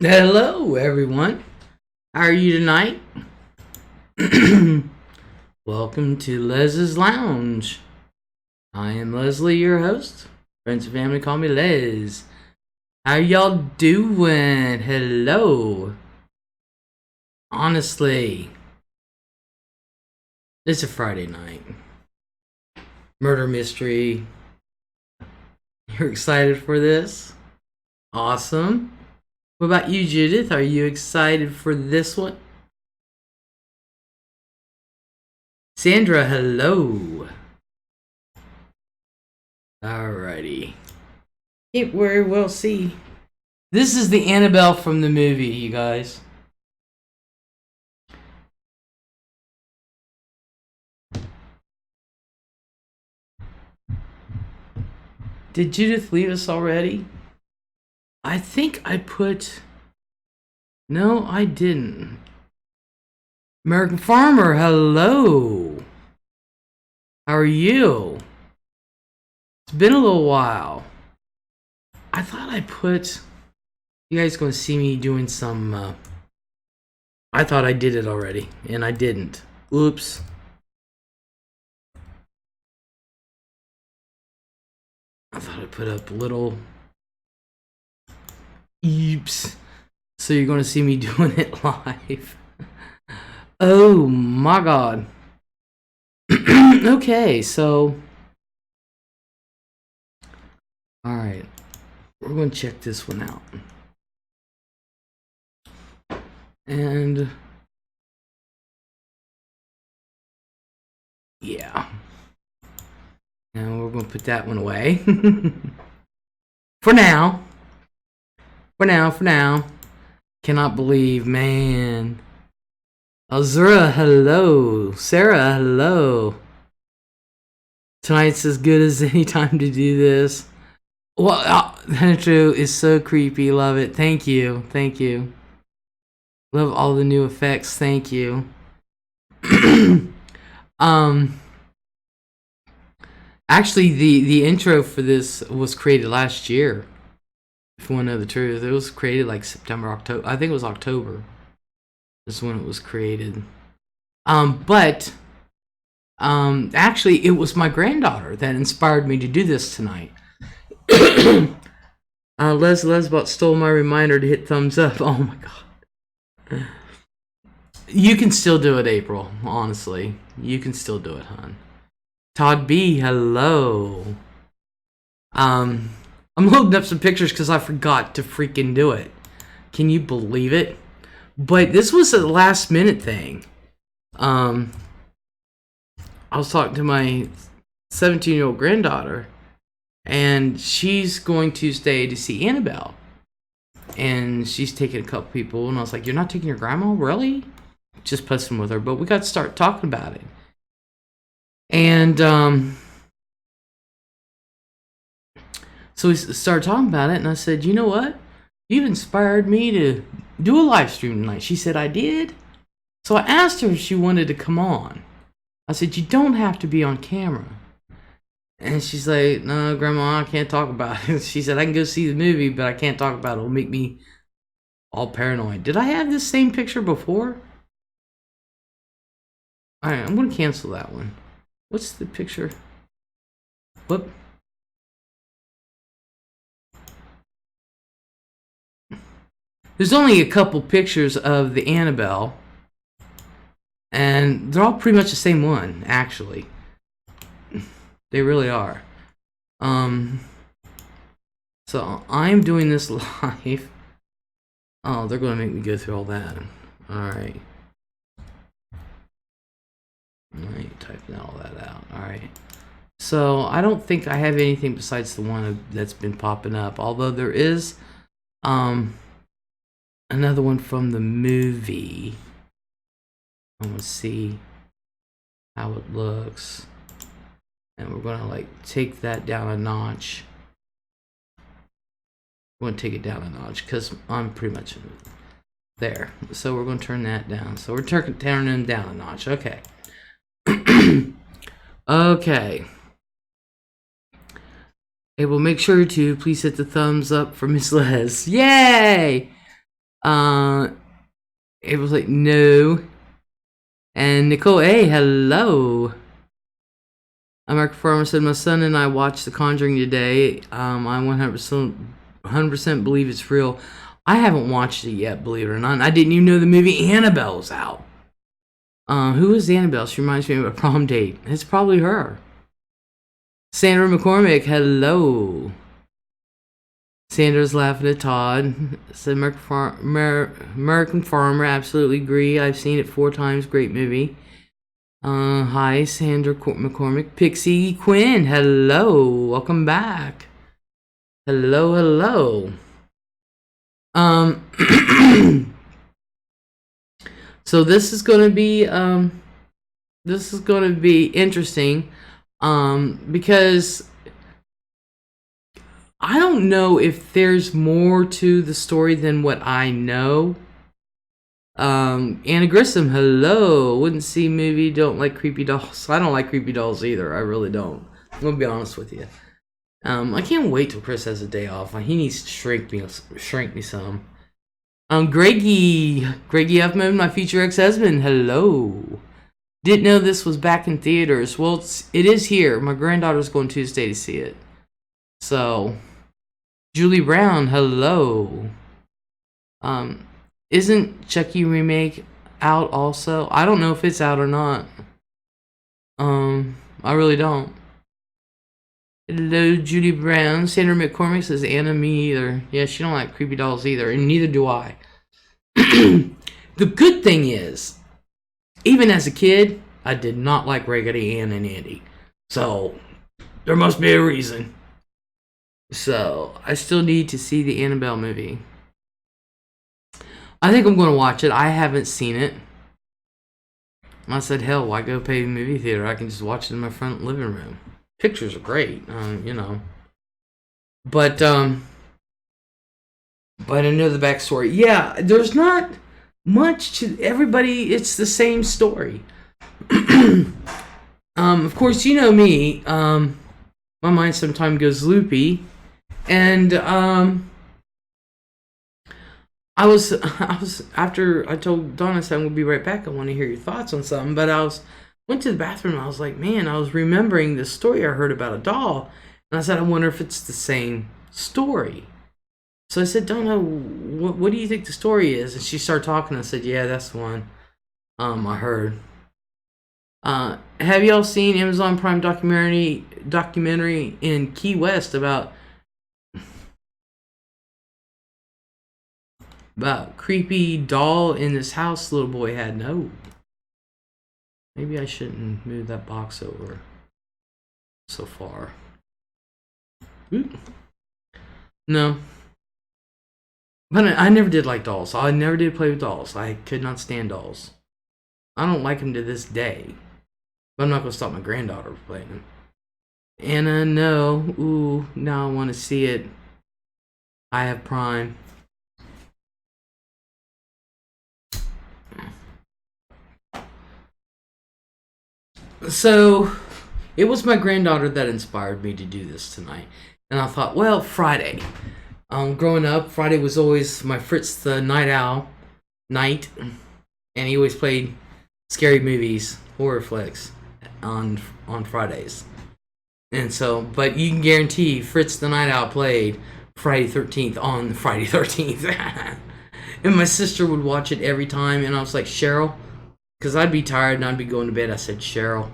Hello, everyone. How are you tonight? Welcome to LEZ'S Lounge. I am Leslie, your host. Friends and family call me Les. How y'all doing? Hello. Honestly, it's a Friday night. Murder mystery. You're excited for this? Awesome. What about you, Judith? Are you excited for this one? Sandra, hello. Alrighty. We'll see. This is the Annabelle from the movie, you guys. Did Judith leave us already? I think I put... No, I didn't. American Farmer, hello. How are you? It's been a little while. I thought I put... You guys gonna see me doing some... I thought I did it already, and I didn't. Oops. I thought I put up a little... Oops. So you're gonna see me doing it live. Oh my god. Okay, so... Alright. We're gonna check this one out. And... Yeah. And we're gonna put that one away. For now. For now. Cannot believe, man. Azura, hello. Sarah, hello. Tonight's as good as any time to do this. Well, True is so creepy. Love it. Thank you. Thank you. Love all the new effects. Thank you. Actually, the intro for this was created last year. If you want to know the truth, it was created like September, October. I think it was October. Is when it was created. Actually, it was my granddaughter that inspired me to do this tonight. Les about stole my reminder to hit thumbs up. Oh my god. You can still do it, April. Honestly, you can still do it, hon. Todd B, hello. I'm loading up some pictures because I forgot to freaking do it. Can you believe it? But this was a last minute thing. I was talking to my 17-year-old granddaughter, and she's going Tuesday to see Annabelle. And she's taking a couple people, and I was like, "You're not taking your grandma? Really?" Just pussing with her, but we got to start talking about it. And so we started talking about it, and I said, "You know what? You've inspired me to do a live stream tonight." She said, "I did." So I asked her if she wanted to come on. I said, "You don't have to be on camera." And she's like, "No, Grandma, I can't talk about it." She said, "I can go see the movie, but I can't talk about it. It'll make me all paranoid." Did I have this same picture before? Alright, I'm going to cancel that one. What's the picture? Whoop. There's only a couple pictures of the Annabelle. And they're all pretty much the same one, actually. They really are. So I'm doing this live. Oh, they're going to make me go through all that. Alright. Alright, typing all that out. Alright. So I don't think I have anything besides the one that's been popping up. Although there is another one from the movie. I'm gonna see how it looks. And we're gonna like take that down a notch. We're gonna take it down a notch because I'm pretty much there. So we're gonna turn that down. So we're turning them down a notch. Okay. Okay. Hey, well, make sure to please hit the thumbs up for Miss Les. Yay! Uh, it was like, no. And Nicole A, hello. American Farmer said, my son and I watched The Conjuring today. I 100% believe it's real. I haven't watched it yet, believe it or not. I didn't even know the movie Annabelle was out. Who is Annabelle? She reminds me of a prom date. It's probably her. Sandra McCormick, hello. Sandra's laughing at Todd. Said American Farmer, absolutely agree. I've seen it 4 times. Great movie. Hi, Sandra McCormick. Pixie Quinn, hello. Welcome back. Hello, hello. So this is gonna be interesting, because I don't know if there's more to the story than what I know. Anna Grissom, hello. Wouldn't see movie, don't like creepy dolls. I don't like creepy dolls either. I really don't. I'm gonna be honest with you. I can't wait till Chris has a day off. He needs to shrink me some. Greggy Huffman, my future ex-husband, hello. Didn't know this was back in theaters. Well, it is here. My granddaughter's going Tuesday to see it. So, Julie Brown, hello. Isn't Chucky remake out also? I don't know if it's out or not. I really don't. Hello, Julie Brown. Sandra McCormick says, Anna, me either. Yeah, she don't like creepy dolls either, and neither do I. The good thing is, even as a kid, I did not like Raggedy Ann and Andy. So, there must be a reason. So, I still need to see the Annabelle movie. I think I'm going to watch it. I haven't seen it. I said, hell, why go pay the movie theater? I can just watch it in my front living room. Pictures are great, you know. But I know the backstory. Yeah, there's not much to everybody. It's the same story. Of course, you know me. My mind sometimes goes loopy, and I was after I told Donna I said I'm gonna be right back. I want to hear your thoughts on something, but went to the bathroom and I was like, man, I was remembering this story I heard about a doll, and I said, I wonder if it's the same story. So I said, Donna, what do you think the story is? And she started talking. I said, yeah, that's the one. I heard. Have y'all seen Amazon Prime documentary in Key West about creepy doll in this house little boy had? No. Maybe I shouldn't move that box over so far. Ooh. No. But I never did like dolls. I never did play with dolls. I could not stand dolls. I don't like them to this day. But I'm not going to stop my granddaughter from playing them. Anna, no. Ooh, now I want to see it. I have Prime. So, it was my granddaughter that inspired me to do this tonight. And I thought, well, Friday. Growing up, Friday was always my Fritz the Night Owl night. And he always played scary movies, horror flicks, on Fridays. And so, but you can guarantee Fritz the Night Owl played Friday 13th on Friday 13th. And my sister would watch it every time. And I was like, Cheryl, because I'd be tired and I'd be going to bed. I said, Cheryl,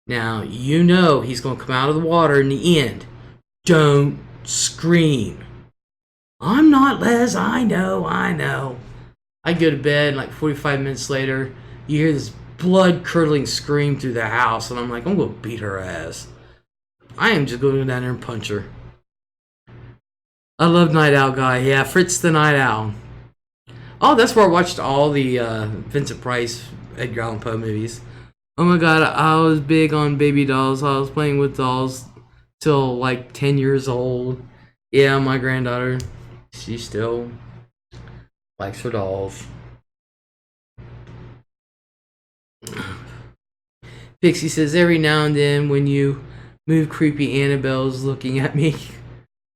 now you know he's going to come out of the water in the end. Don't scream. I'm not, Les. I know. I go to bed, like 45 minutes later, you hear this blood-curdling scream through the house, and I'm like, I'm going to beat her ass. I am just going to go down there and punch her. I love Night Owl Guy. Yeah, Fritz the Night Owl. Oh, that's where I watched all the Vincent Price, Edgar Allan Poe movies. Oh my god, I was big on baby dolls. I was playing with dolls till like 10 years old. Yeah, my granddaughter, she still likes her dolls. Pixie says, every now and then when you move, creepy Annabelle's looking at me.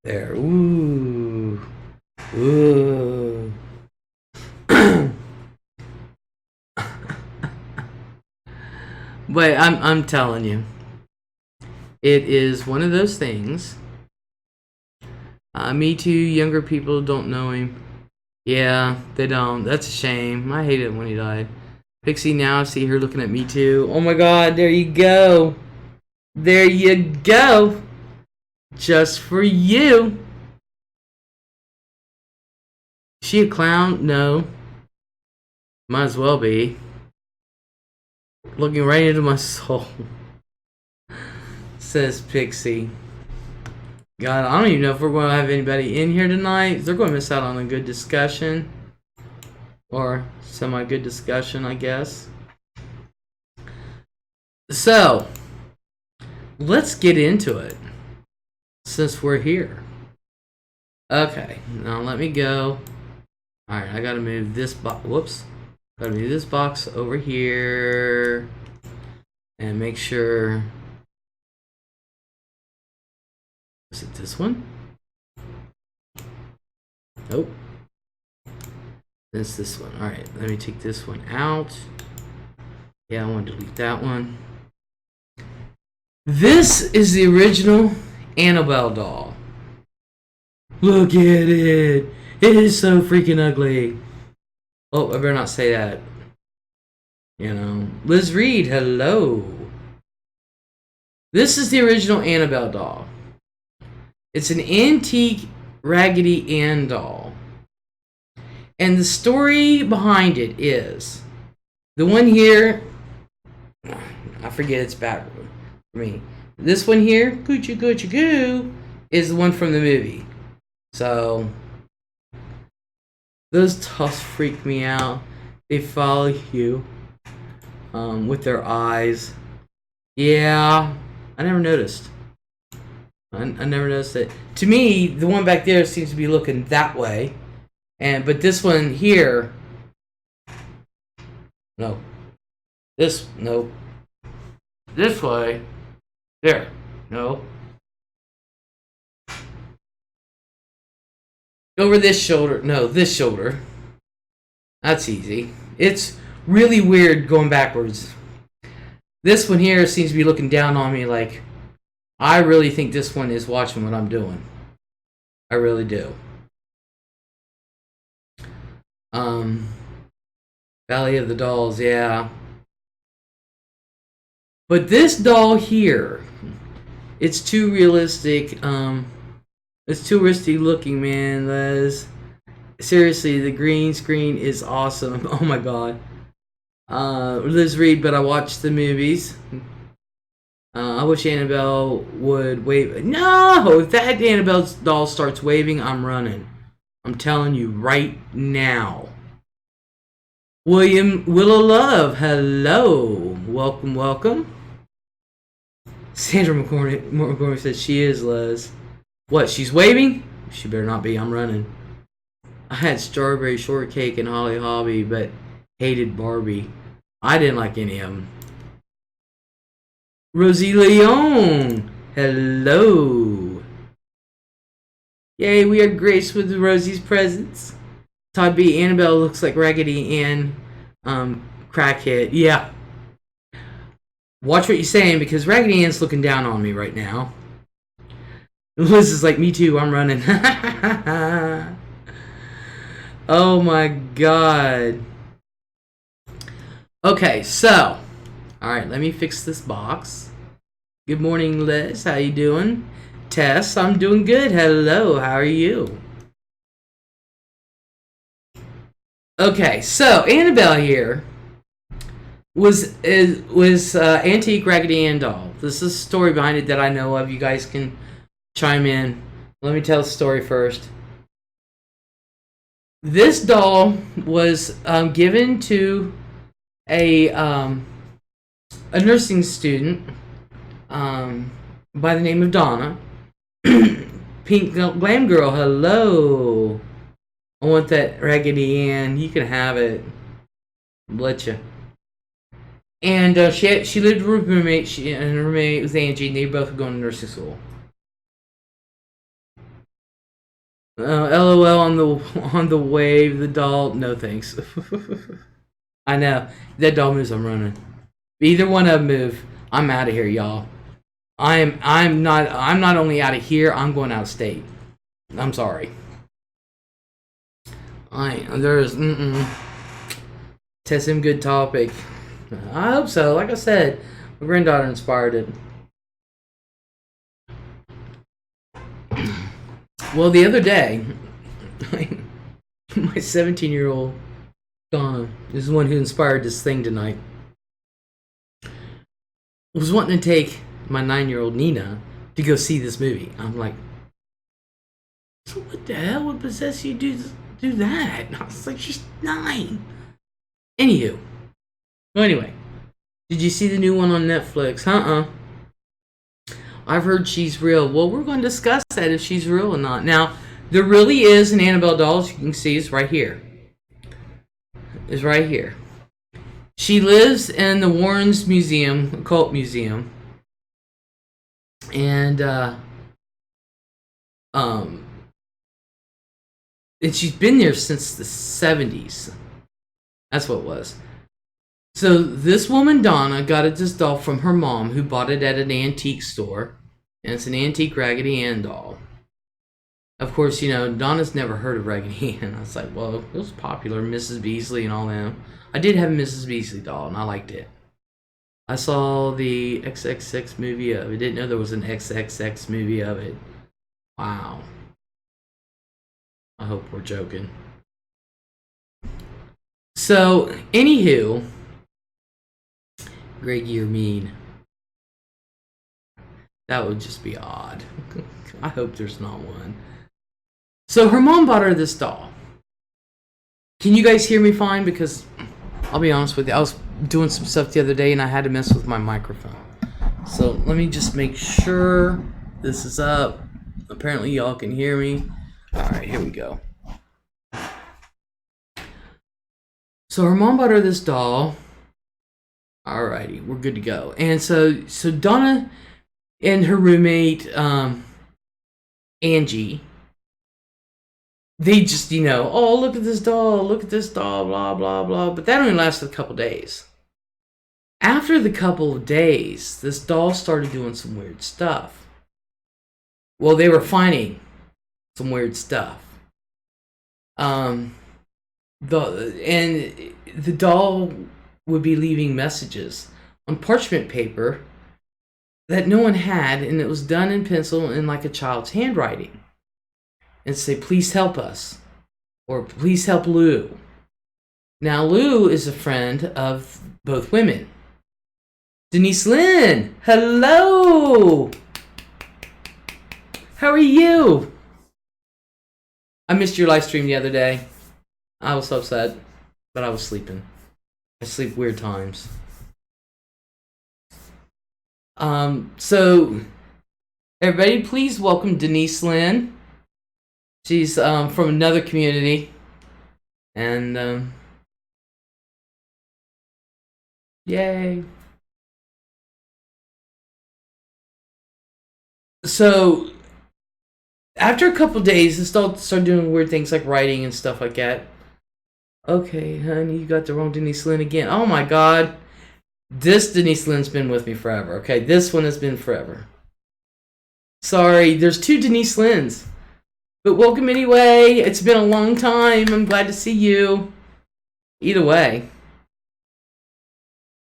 There. Ooh. Ooh. But I'm telling you, it is one of those things. Me too. Younger people don't know him. Yeah, they don't. That's a shame. I hated it when he died. Pixie, now I see her looking at me too. Oh my god, there you go. There you go. Just for you. Is she a clown? No. Might as well be. Looking right into my soul. Says Pixie. God, I don't even know if we're going to have anybody in here tonight. They're going to miss out on a good discussion. Or semi-good discussion, I guess. So, let's get into it. Since we're here. Okay, now let me go. Alright, I gotta move this box. Whoops. Gotta move this box over here. And make sure. Is it this one? Nope. It's this one. Alright, let me take this one out. Yeah, I want to delete that one. This is the original Annabelle doll. Look at it. It is so freaking ugly. Oh, I better not say that. You know. Liz Reed, hello. This is the original Annabelle doll. It's an antique Raggedy Ann doll. And the story behind it is the one here. I forget it's back for me. This one here, Coochie Coochie Coo, is the one from the movie. So those dolls freak me out. They follow you with their eyes. Yeah, I never noticed. I never noticed it. To me, the one back there seems to be looking that way, but this one here, no. No. This way. There. No. Over this shoulder. No, this shoulder. That's easy. It's really weird going backwards. This one here seems to be looking down on me like, I really think this one is watching what I'm doing. I really do. Valley of the Dolls, yeah. But this doll here, it's too realistic. It's too risky looking, man. Les. Seriously, the green screen is awesome. Oh my god. Liz Reed, but I watched the movies. I wish Annabelle would wave. No! If that Annabelle's doll starts waving, I'm running. I'm telling you right now. William Willow Love, hello. Welcome, welcome. Sandra McCormick says she is, Les. What, she's waving? She better not be, I'm running. I had strawberry shortcake and Holly Hobby, but hated Barbie. I didn't like any of them. Rosie Leon, hello. Yay, we are graced with Rosie's presence. Todd B. Annabelle looks like Raggedy Ann crackhead. Yeah. Watch what you're saying, because Raggedy Ann's looking down on me right now. Liz is like, me too, I'm running. Oh my god. Okay, so. Alright, let me fix this box. Good morning, Liz. How you doing? Tess, I'm doing good. Hello, how are you? Okay, so Annabelle here was antique Raggedy Ann doll. This is a story behind it that I know of. You guys can chime in. Let me tell the story first. This doll was given to a nursing student by the name of Donna. Pink Glam Girl, hello. I want that Raggedy Ann. You can have it. Let you. And she lived with her roommate. And her roommate was Angie, and they both were going to nursing school. LOL on the wave. The doll. No thanks. I know that doll moves. I'm running. Either one of them move, I'm out of here, y'all. I'm not only out of here, I'm going out of state. I'm sorry. Test him good topic. I hope so. Like I said, my granddaughter inspired it. Well, the other day, my 17-year-old Donna is the one who inspired this thing tonight. Was wanting to take my 9-year-old Nina to go see this movie. I'm like, so what the hell would possess you to do that? And I was like, she's 9. Anywho. Well, anyway. Did you see the new one on Netflix? I've heard she's real. Well, we're going to discuss that, if she's real or not. Now, there really is an Annabelle doll, as you can see. It's right here. It's right here. She lives in the Warrens Museum, Occult Museum. And she's been there since the 70s. That's what it was. So this woman, Donna, got this doll from her mom, who bought it at an antique store. And it's an antique Raggedy Ann doll. Of course, you know, Donna's never heard of Raggedy Ann. I was like, well, it was popular, Mrs. Beasley and all that. I did have a Mrs. Beasley doll, and I liked it. I saw the XXX movie of it. Didn't know there was an XXX movie of it. Wow. I hope we're joking. So, anywho, Greg, you're mean. That would just be odd. I hope there's not one. So her mom bought her this doll. Can you guys hear me fine? Because I'll be honest with you, I was doing some stuff the other day and I had to mess with my microphone. So let me just make sure this is up. Apparently y'all can hear me. Alright, here we go. So her mom bought her this doll. Alrighty, we're good to go. And so Donna and her roommate, Angie, they just, you know, oh, look at this doll, blah, blah, blah. But that only lasted a couple days. After the couple of days, this doll started doing some weird stuff. Well, they were finding some weird stuff. The doll would be leaving messages on parchment paper that no one had, and it was done in pencil in like a child's handwriting. And say, please help us, or please help Lou. Now, Lou is a friend of both women. Denise Lynn, hello! How are you? I missed your live stream the other day. I was so upset, but I was sleeping. I sleep weird times. So, everybody, please welcome Denise Lynn. She's from another community, and yay. So, after a couple days, the doll started doing weird things like writing and stuff like that. Okay, honey, you got the wrong Denise Lynn again. Oh my god. This Denise Lynn's been with me forever. Okay, this one has been forever. Sorry, there's 2 Denise Lynns. But welcome anyway. It's been a long time. I'm glad to see you. Either way.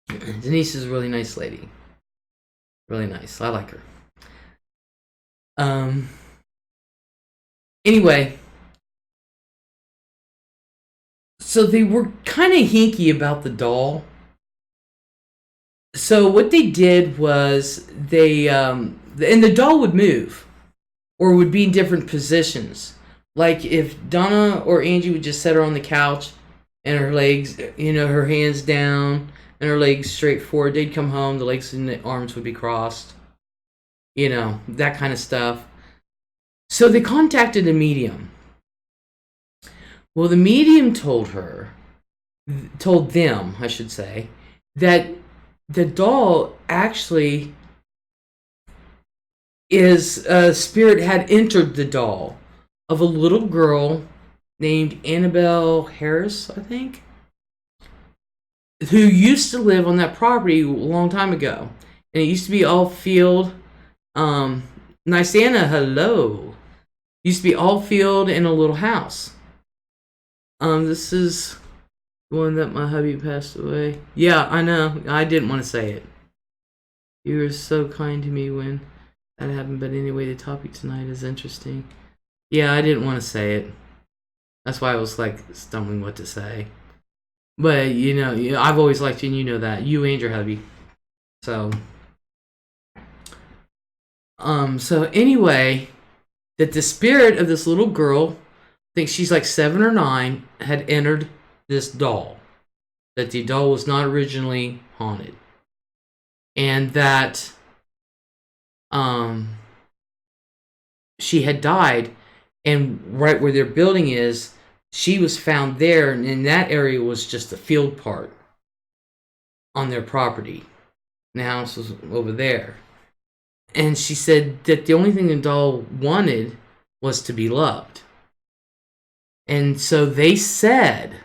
Denise is a really nice lady. Really nice. I like her. Anyway. So they were kind of hinky about the doll. So what they did was they, and the doll would move. Or would be in different positions. Like if Donna or Angie would just set her on the couch and her legs, you know, her hands down and her legs straight forward, they'd come home, the legs and the arms would be crossed. You know, that kind of stuff. So they contacted a medium. Well, the medium told them, I should say, that the doll actually is a spirit had entered the doll of a little girl named Annabelle Harris, I think. who used to live on that property a long time ago. And it used to be all field. Nice Anna, hello. Used to be all field and a little house. This is the one that my hubby passed away. Yeah, I know. I didn't want to say it. You were so kind to me when that happened, but anyway, the topic tonight is interesting. Yeah, I didn't want to say it. That's why I was like stumbling what to say. But you know, I've always liked you, and you know that. You and your hubby. So anyway, that the spirit of this little girl, I think she's like 7 or 9, had entered this doll. That the doll was not originally haunted. And that she had died, and right where their building is, she was found there, and in that area was just a field part on their property. And the house was over there. And she said that the only thing the doll wanted was to be loved. And so they said,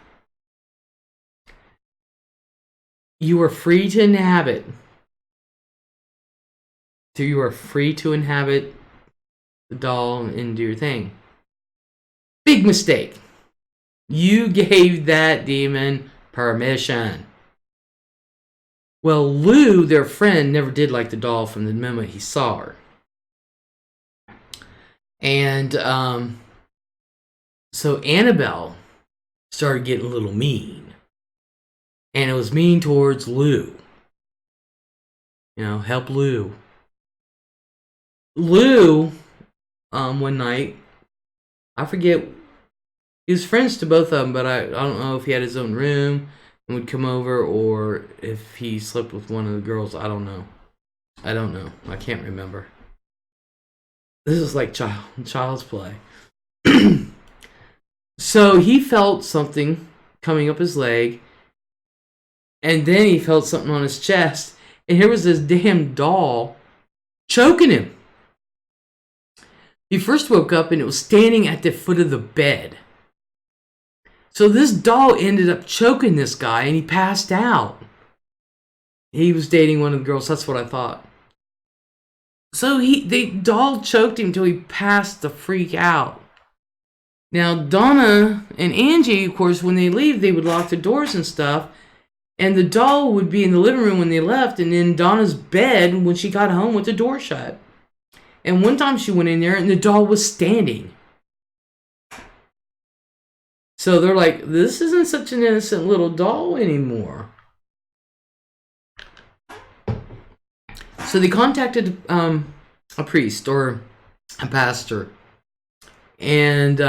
you are free to inhabit. So you are free to inhabit the doll and do your thing. Big mistake. You gave that demon permission. Well, Lou, their friend, never did like the doll from the moment he saw her. And so Annabelle started getting a little mean. And it was mean towards Lou. You know, help Lou. Lou, one night, I forget, he was friends to both of them, but I don't know if he had his own room and would come over, or if he slept with one of the girls. I don't know. I can't remember. This is like child's play. So he felt something coming up his leg, and then he felt something on his chest, and here was this damn doll choking him. He first woke up and it was standing at the foot of the bed. So this doll ended up choking this guy, and he passed out. He was dating one of the girls, that's what I thought. So the doll choked him till he passed the freak out. Now Donna and Angie, of course, when they leave, they would lock the doors and stuff. And the doll would be in the living room when they left, and in Donna's bed when she got home with the door shut. And one time she went in there and the doll was standing. So they're like, this isn't such an innocent little doll anymore. So they contacted a priest or a pastor. And,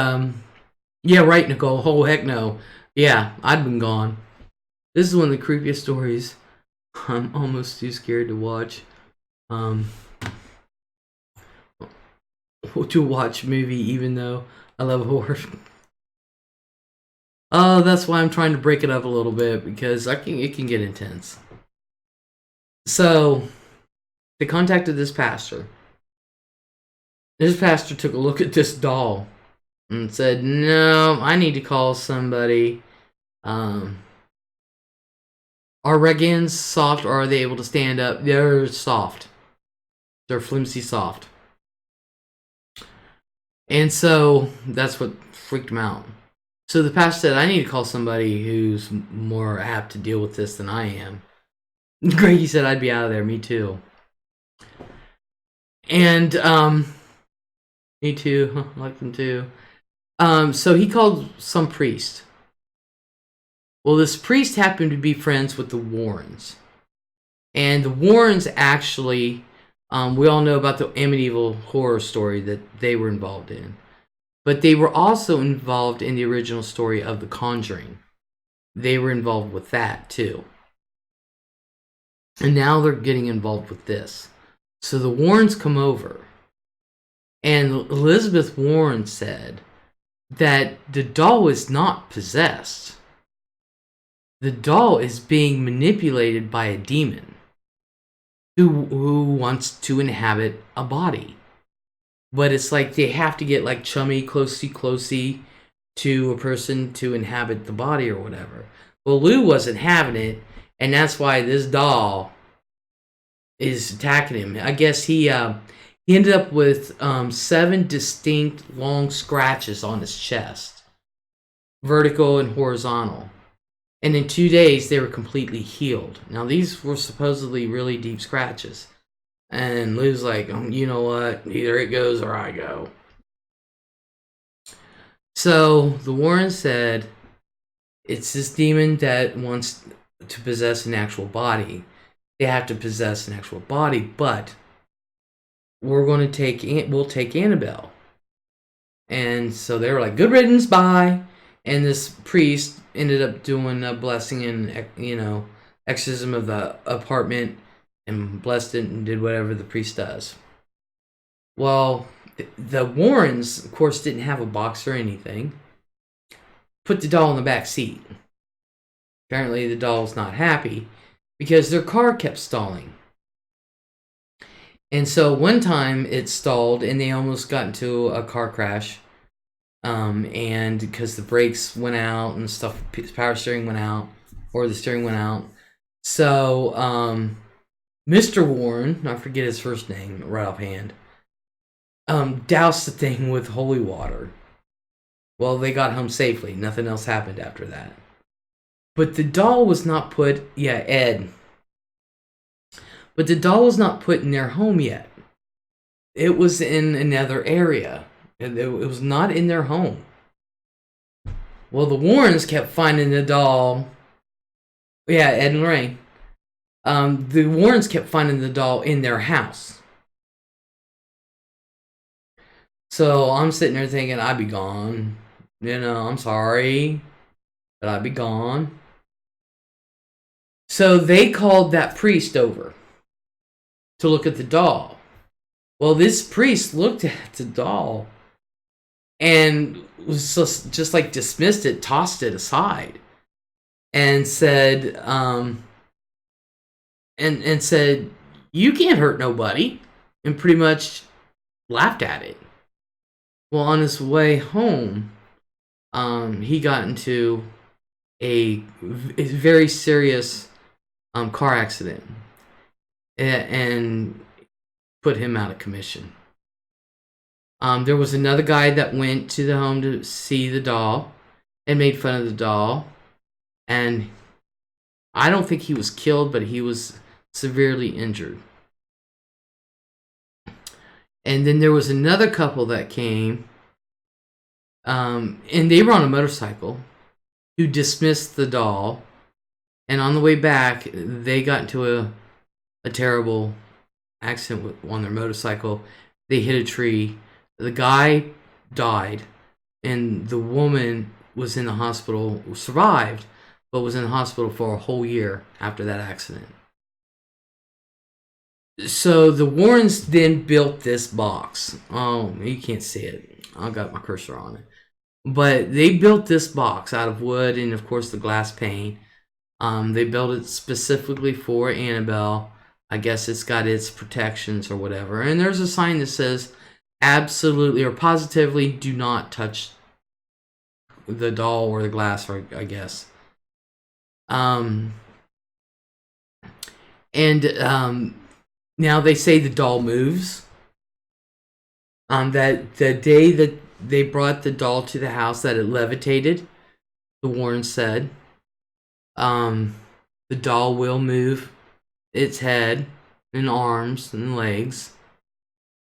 yeah, right, Nicole. Oh, heck no. Yeah, I'd been gone. This is one of the creepiest stories. I'm almost too scared to watch. To watch movie, even though I love horror. Oh, that's why I'm trying to break it up a little bit, because it can get intense. So they contacted this pastor. This pastor took a look at this doll and said, no, I need to call somebody. Are Regans soft, or are they able to stand up? They're soft. They're flimsy soft. And so that's what freaked him out. So the pastor said, I need to call somebody who's more apt to deal with this than I am. Greggy said, I'd be out of there. Me too. And, me too. I like them too. So he called some priest. Well, this priest happened to be friends with the Warrens. And the Warrens actually, we all know about the Amityville horror story that they were involved in. But they were also involved in the original story of The Conjuring. They were involved with that too. And now they're getting involved with this. So the Warrens come over. And Elizabeth Warren said that the doll is not possessed. The doll is being manipulated by a demon who wants to inhabit a body. But it's like they have to get like chummy, closey, to a person to inhabit the body or whatever. Well, Lou wasn't having it, and that's why this doll is attacking him. I guess he ended up with 7 distinct long scratches on his chest, vertical and horizontal. And in 2 days, they were completely healed. Now, these were supposedly really deep scratches. And Lou's like, you know what? Either it goes or I go. So the Warrens said, it's this demon that wants to possess an actual body. They have to possess an actual body, but we'll take Annabelle. And so they were like, good riddance, bye. And this priest ended up doing a blessing and, exorcism of the apartment and blessed it and did whatever the priest does. Well, the Warrens, of course, didn't have a box or anything. Put the doll in the back seat. Apparently, the doll's not happy because their car kept stalling. And so one time it stalled and they almost got into a car crash. And because the brakes went out and stuff, power steering went out, or the steering went out. So, Mr. Warren, I forget his first name right offhand, doused the thing with holy water. Well, they got home safely. Nothing else happened after that. But the doll was not put, Ed. But the doll was not put in their home yet. It was in another area. It was not in their home. Well, the Warrens kept finding the doll. Yeah, Ed and Lorraine. The Warrens kept finding the doll in their house. So I'm sitting there thinking, I'd be gone. I'm sorry, but I'd be gone. So they called that priest over to look at the doll. Well, this priest looked at the doll and was just like dismissed it, tossed it aside, and said, and said, you can't hurt nobody, and pretty much laughed at it. Well, on his way home, he got into a very serious car accident and put him out of commission. There was another guy that went to the home to see the doll and made fun of the doll. And I don't think he was killed, but he was severely injured. And then there was another couple that came, and they were on a motorcycle, who dismissed the doll. And on the way back, they got into a terrible accident on their motorcycle. They hit a tree. The guy died, and the woman was in the hospital, survived, but was in the hospital for a whole year after that accident. So the Warrens then built this box. Oh, you can't see it. I've got my cursor on it. But they built this box out of wood and, of course, the glass pane. They built it specifically for Annabelle. I guess it's got its protections or whatever. And there's a sign that says, absolutely or positively do not touch the doll or the glass, or I guess. Now they say the doll moves. That the day that they brought the doll to the house, that it levitated, the Warrens said. The doll will move its head and arms and legs.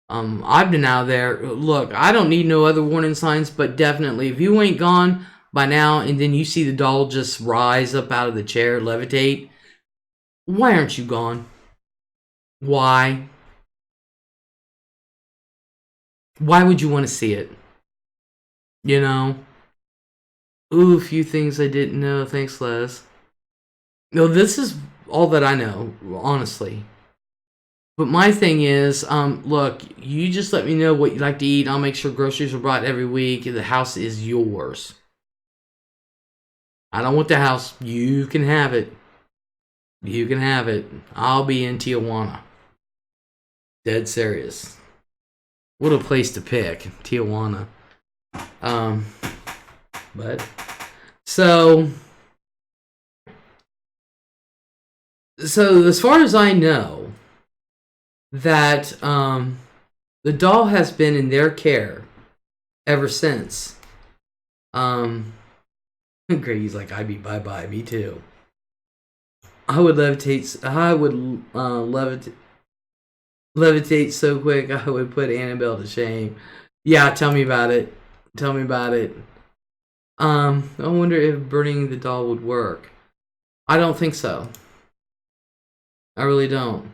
I've been out there. Look, I don't need no other warning signs, but definitely, if you ain't gone by now and then you see the doll just rise up out of the chair, levitate, why aren't you gone? Why? Why would you want to see it? Ooh, a few things I didn't know. Thanks, Les. No, this is all that I know, honestly. But my thing is, look, you just let me know what you like to eat. I'll make sure groceries are brought every week. The house is yours. I don't want the house. You can have it. You can have it. I'll be in Tijuana. Dead serious. What a place to pick, Tijuana. But so as far as I know, that the doll has been in their care ever since. Grady's like, I'd be bye-bye, me too. I would levitate. I would levitate so quick. I would put Annabelle to shame. Yeah, tell me about it. Tell me about it. I wonder if burning the doll would work. I don't think so. I really don't.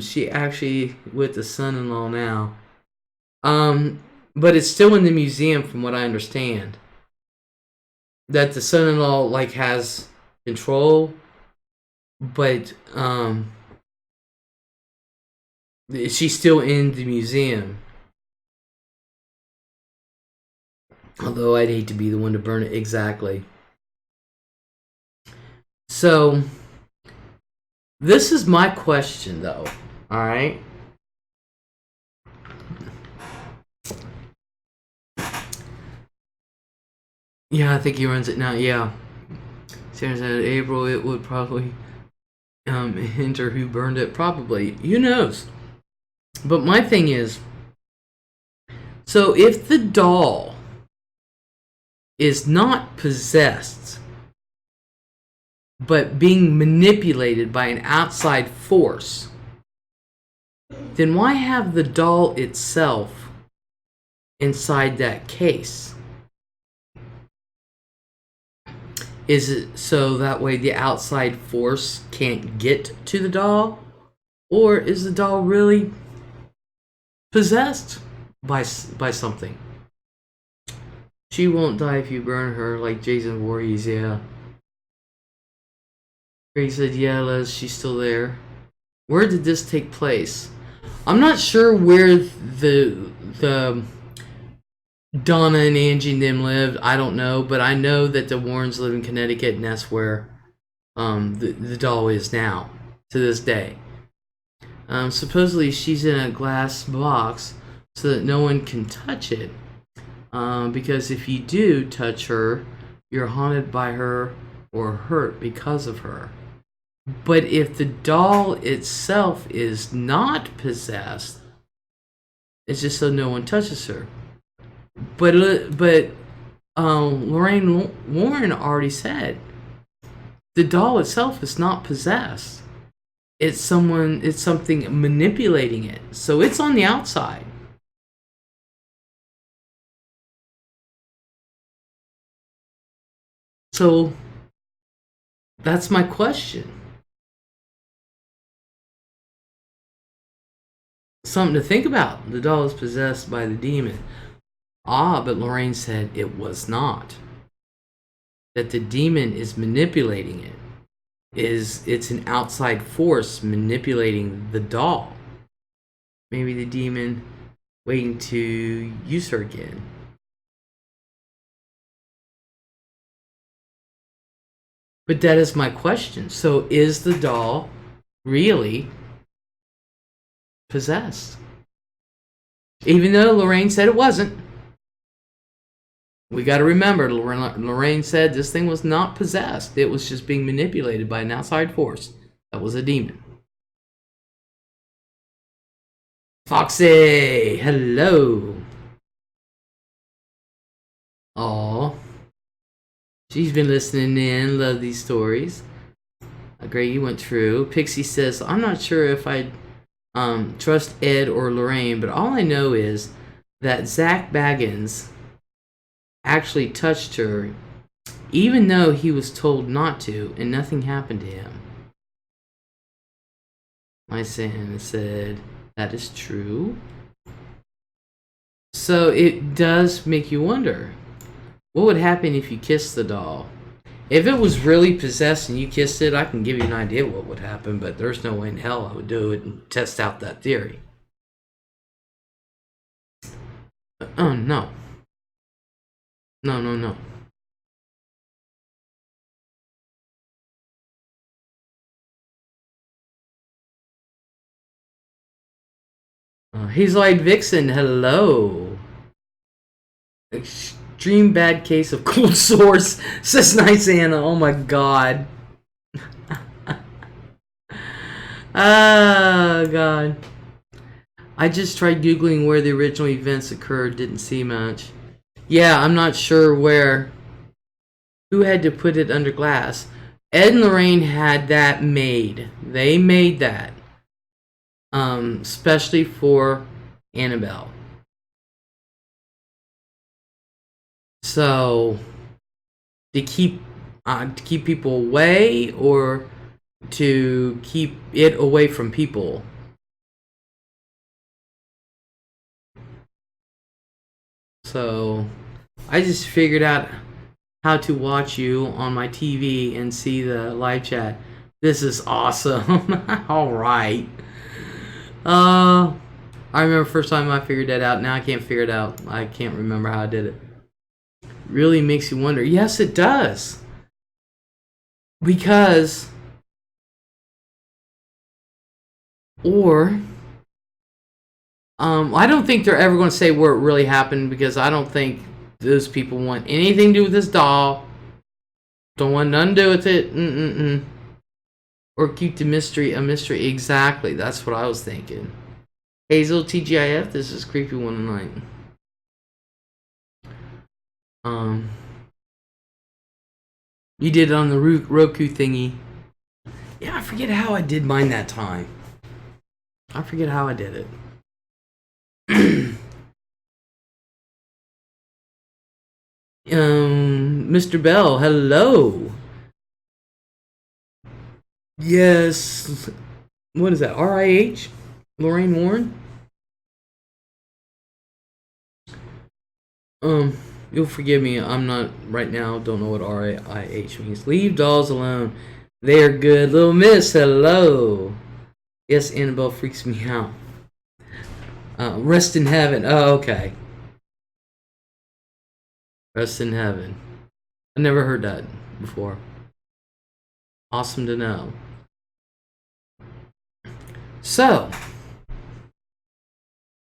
She actually with the son-in-law now. But it's still in the museum, from what I understand. That the son-in-law like has control, but she's still in the museum. Although I'd hate to be the one to burn it. Exactly. So this is my question, though. All right. Yeah, I think he runs it now. Yeah. Sarah said April. It would probably enter who burned it. Probably. Who knows? But my thing is, so if the doll is not possessed, but being manipulated by an outside force, then why have the doll itself inside that case? Is it so that way the outside force can't get to the doll? Or is the doll really possessed by something? She won't die if you burn her, like Jason Voorhees, yeah. Greg said, yeah, Les, she's still there. Where did this take place? I'm not sure where the Donna and Angie and them lived. I don't know, but I know that the Warrens live in Connecticut, and that's where the doll is now, to this day. Supposedly she's in a glass box so that no one can touch it. Because if you do touch her, you're haunted by her or hurt because of her. But if the doll itself is not possessed, it's just so no one touches her. But Lorraine Warren already said the doll itself is not possessed. It's something manipulating it. So it's on the outside. So that's my question. Something to think about. The doll is possessed by the demon. But Lorraine said it was not. That the demon is manipulating it. It's an outside force manipulating the doll. Maybe the demon waiting to use her again. But that is my question. So is the doll really possessed? Even though Lorraine said it wasn't. We got to remember, Lorraine said this thing was not possessed. It was just being manipulated by an outside force. That was a demon. Foxy, hello. Aw. She's been listening in. Love these stories. Great, you went through. Pixie says, I'm not sure if I'd trust Ed or Lorraine, but all I know is that Zach Baggins actually touched her, even though he was told not to, and nothing happened to him. My Santa said, that is true. So it does make you wonder, what would happen if you kissed the doll? If it was really possessed and you kissed it, I can give you an idea what would happen, but there's no way in hell I would do it and test out that theory. Oh, no. No. He's like, Vixen, hello. Dream bad case of cold sores, says Nice Anna. Oh my god. Oh god. I just tried Googling where the original events occurred. Didn't see much. Yeah, I'm not sure where. Who had to put it under glass? Ed and Lorraine had that made. They made that. Especially for Annabelle. So, to keep people away, or to keep it away from people. So, I just figured out how to watch you on my TV and see the live chat. This is awesome. All right. I remember first time I figured that out. Now I can't figure it out. I can't remember how I did it. Really makes you wonder. Yes, it does. Because, or, I don't think they're ever going to say where it really happened, because I don't think those people want anything to do with this doll. Don't want nothing to do with it. Or keep the mystery a mystery. Exactly. That's what I was thinking. Hazel TGIF, this is Creepy One Tonight. You did it on the Roku thingy. Yeah, I forget how I did mine that time. I forget how I did it. Mr. Bell, hello. Yes. What is that? RIH? Lorraine Warren? You'll forgive me. I'm not right now. Don't know what RIH means. Leave dolls alone. They are good. Little Miss, hello. Yes, Annabelle freaks me out. Rest in heaven. Oh, okay. Rest in heaven. I never heard that before. Awesome to know. So,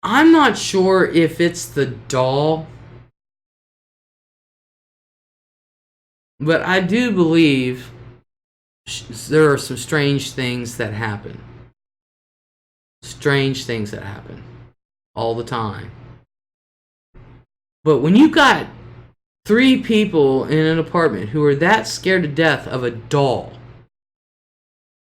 I'm not sure if it's the doll, but I do believe there are some strange things that happen. Strange things that happen all the time. But when you got 3 people in an apartment who are that scared to death of a doll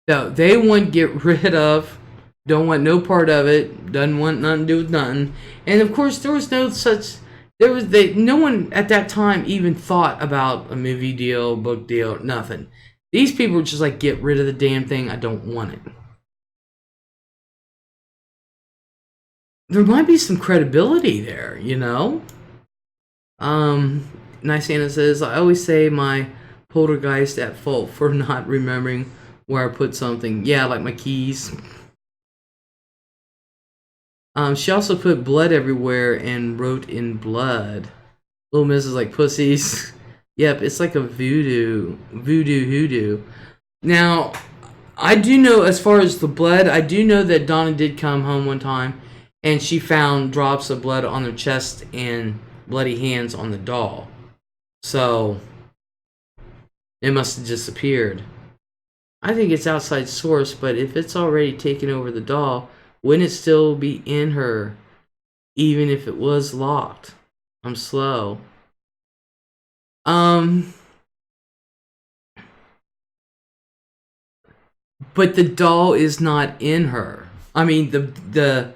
that they want to get rid of, don't want no part of it, doesn't want nothing to do with nothing, and of course there was no such, no one at that time even thought about a movie deal, book deal, nothing. These people were just like, get rid of the damn thing, I don't want it. There might be some credibility there, you know? Nice Anna says, I always say my poltergeist at fault for not remembering where I put something. Yeah, like my keys. She also put blood everywhere and wrote in blood. Little Miss is like, pussies. Yep, it's like a voodoo hoodoo. Now, I do know, as far as the blood, I do know that Donna did come home one time and she found drops of blood on her chest and bloody hands on the doll. So, it must have disappeared. I think it's outside source, but if it's already taken over the doll, wouldn't it still be in her, even if it was locked? I'm slow. But the doll is not in her. I mean, the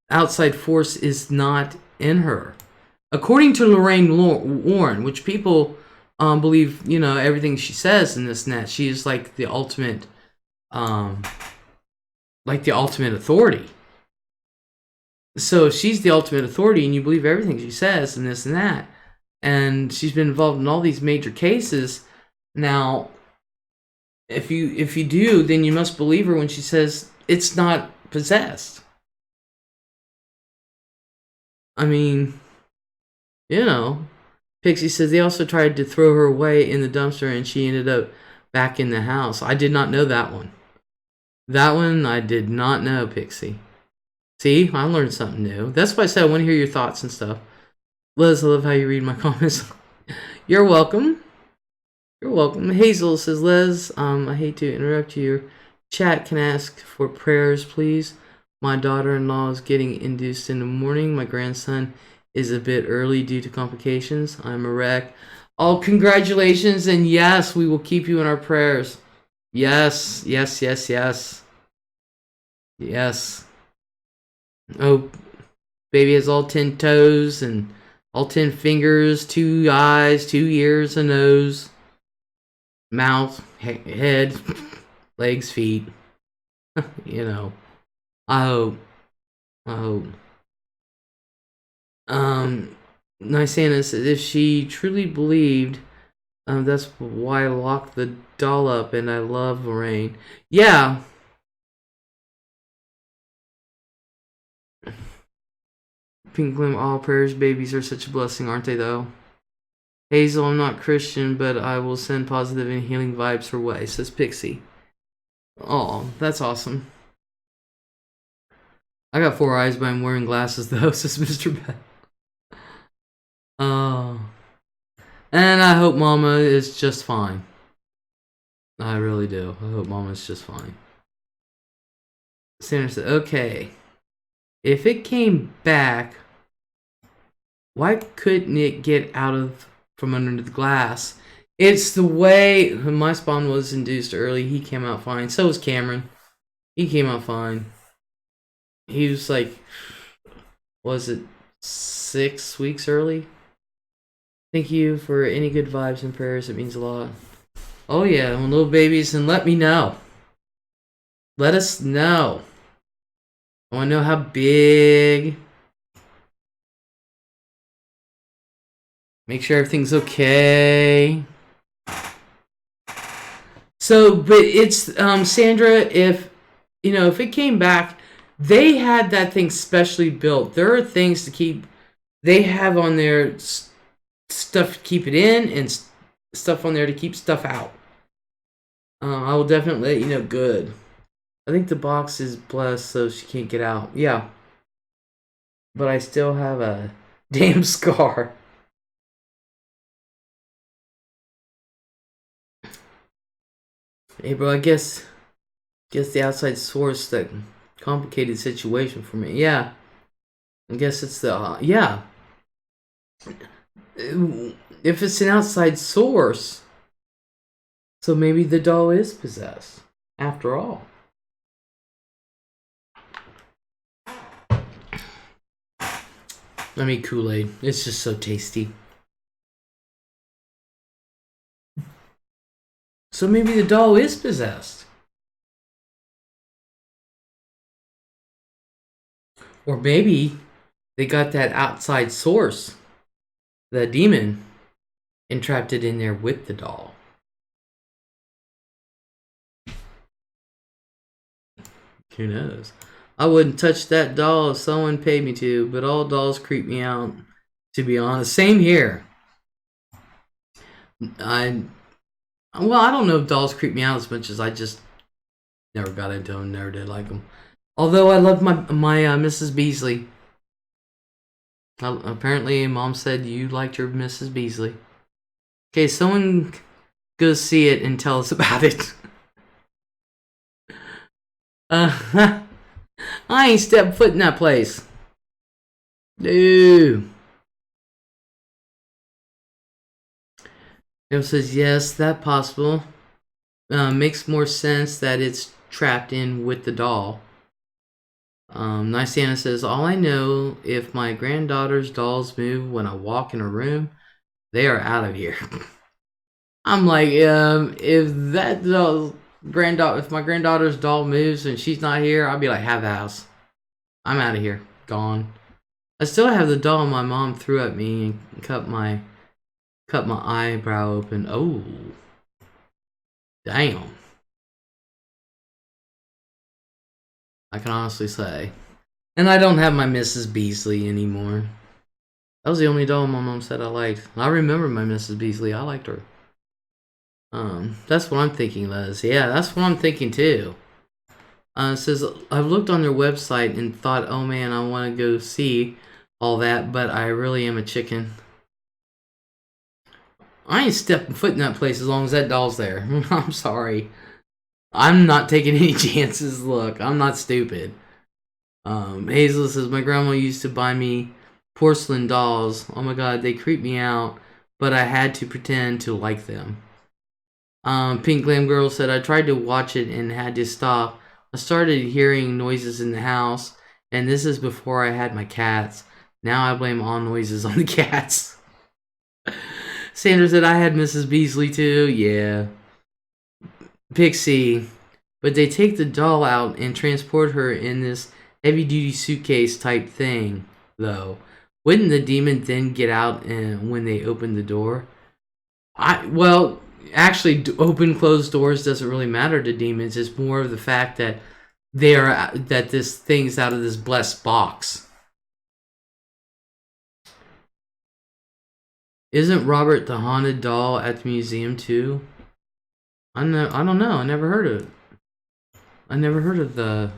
outside force is not in her. According to Lorraine Warren, which people believe, you know, everything she says in this net, she is like the ultimate authority. So if she's the ultimate authority and you believe everything she says and this and that, and she's been involved in all these major cases, now if you do, then you must believe her when she says it's not possessed. I mean, you know, Pixie says they also tried to throw her away in the dumpster and she ended up back in the house. I did not know that one. That one I did not know, Pixie. See, I learned something new. That's why I said I want to hear your thoughts and stuff. Liz, I love how you read my comments. You're welcome. You're welcome. Hazel says, Les, I hate to interrupt you. Your chat can ask for prayers, please. My daughter-in-law is getting induced in the morning. My grandson is a bit early due to complications. I'm a wreck. Oh, congratulations, and yes, we will keep you in our prayers. Yes, yes, yes, yes. Yes. Oh, baby has all 10 toes and all 10 fingers, 2 eyes, 2 ears, a nose, mouth, head, legs, feet. You know, I hope. I hope. Nice Anna says, if she truly believed, that's why I locked the doll up, and I love Lorraine. Yeah. Pink Glim, all prayers, babies are such a blessing, aren't they, though? Hazel, I'm not Christian, but I will send positive and healing vibes her way, says Pixie. Oh, that's awesome. I got 4 eyes, but I'm wearing glasses, though, says Mr. Bell. Oh. And I hope Mama is just fine. I really do. I hope Mama's just fine. Sandra said, okay. If it came back, why couldn't it get out from under the glass? It's the way my spawn was induced early. He came out fine. So was Cameron. He came out fine. He was like, was it 6 weeks early? Thank you for any good vibes and prayers. It means a lot. Oh yeah, when little babies, and let me know. Let us know. I want to know how big. Make sure everything's okay. So, but it's Sandra. If if it came back, they had that thing specially built. There are things to keep. They have on there stuff to keep it in and stuff on there to keep stuff out. I will definitely let you know. Good. I think the box is blessed, so she can't get out. Yeah. But I still have a damn scar. Hey, bro, I guess the outside source, that complicated situation for me. Yeah. I guess it's the, yeah. If it's an outside source, so maybe the doll is possessed, after all. I mean, Kool-Aid. It's just so tasty. So maybe the doll is possessed. Or maybe they got that outside source, the demon, and trapped it in there with the doll. Who knows? I wouldn't touch that doll if someone paid me to, but all dolls creep me out, to be honest. Same here. I don't know if dolls creep me out as much as I just never got into them, never did like them. Although I love my Mrs. Beasley. Apparently, Mom said you liked your Mrs. Beasley. Okay, someone go see it and tell us about it. I ain't stepped foot in that place. Dude. It says, yes, that possible. Makes more sense that it's trapped in with the doll. Nice Anna says, all I know, if my granddaughter's dolls move when I walk in a room, they are out of here. I'm like, if my granddaughter's doll moves and she's not here, I'll be like, have the house. I'm out of here. Gone. I still have the doll my mom threw at me and cut my eyebrow open. Oh. Damn. I can honestly say. And I don't have my Mrs. Beasley anymore. That was the only doll my mom said I liked. I remember my Mrs. Beasley. I liked her. That's what I'm thinking, Les. Yeah, that's what I'm thinking too. It says, I've looked on their website and thought, oh man, I want to go see. all that, but I really am a chicken. I ain't stepping foot in that place as long as that doll's there. I'm sorry. I'm not taking any chances. Look, I'm not stupid. Hazel says, my grandma used to buy me porcelain dolls. Oh my god, they creep me out, but I had to pretend to like them. Pink Glam Girl said, I tried to watch it and had to stop. I started hearing noises in the house, and this is before I had my cats. Now I blame all noises on the cats. Sandra said, I had Mrs. Beasley too. Yeah. Pixie. But they take the doll out and transport her in this heavy-duty suitcase type thing, though. Wouldn't the demon then get out when they open the door? Well, actually, open closed doors doesn't really matter to demons. It's more of the fact that that this thing's out of this blessed box. Isn't Robert the haunted doll at the museum too? I don't know. I never heard of it. I never heard of the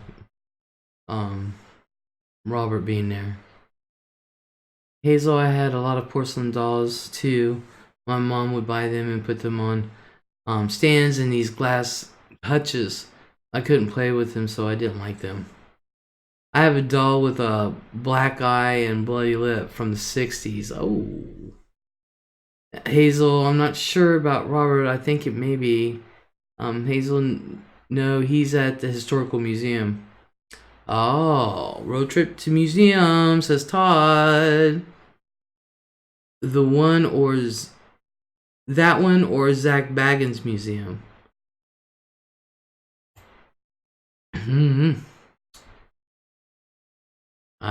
Robert being there. Hazel, I had a lot of porcelain dolls too. My mom would buy them and put them on stands in these glass hutches. I couldn't play with them, so I didn't like them. I have a doll with a black eye and bloody lip from the 60s. Oh. Hazel, I'm not sure about Robert. I think it may be. Hazel, no, he's at the historical museum. Oh, road trip to museum, says Todd. The one or that one or Zach Baggins Museum? I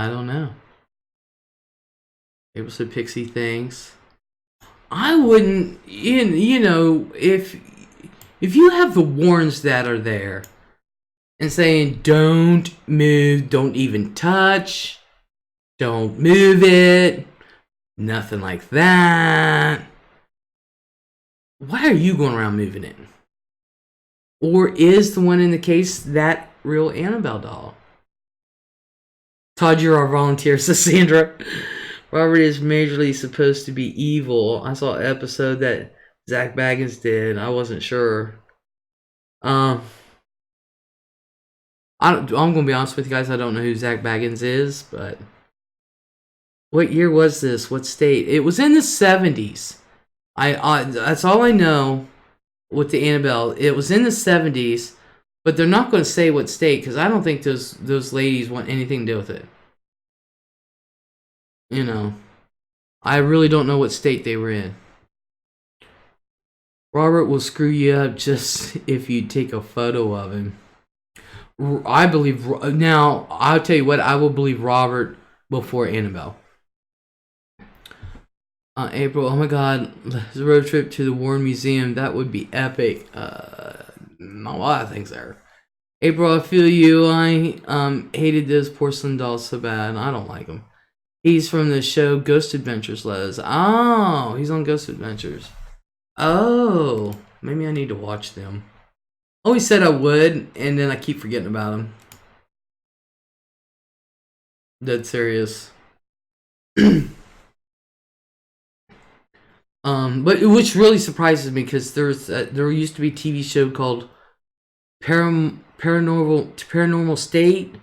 don't know. It was a Pixie things. I wouldn't, you know, if you have the warrants that are there and saying don't move, don't even touch, don't move it, nothing like that, why are you going around moving it? Or is the one in the case that real Annabelle doll? Todd, you're our volunteer, says Sandra. Robert is majorly supposed to be evil. I saw an episode that Zach Baggins did. I wasn't sure. I'm gonna be honest with you guys. I don't know who Zach Baggins is, but what year was this? What state? It was in the 70s. That's all I know with the Annabelle. It was in the 70s, but they're not going to say what state because I don't think those ladies want anything to do with it. You know, I really don't know what state they were in. Robert will screw you up just if you take a photo of him. I believe, now, I'll tell you what, I will believe Robert before Annabelle. April, oh my god, the road trip to the Warren Museum, that would be epic. A lot of things there. April, I feel you. I hated those porcelain dolls so bad. I don't like them. He's from the show Ghost Adventures, Les. Oh, he's on Ghost Adventures. Oh, maybe I need to watch them. Always said I would, and then I keep forgetting about them. Dead serious. But which really surprises me because there used to be a TV show called Paranormal State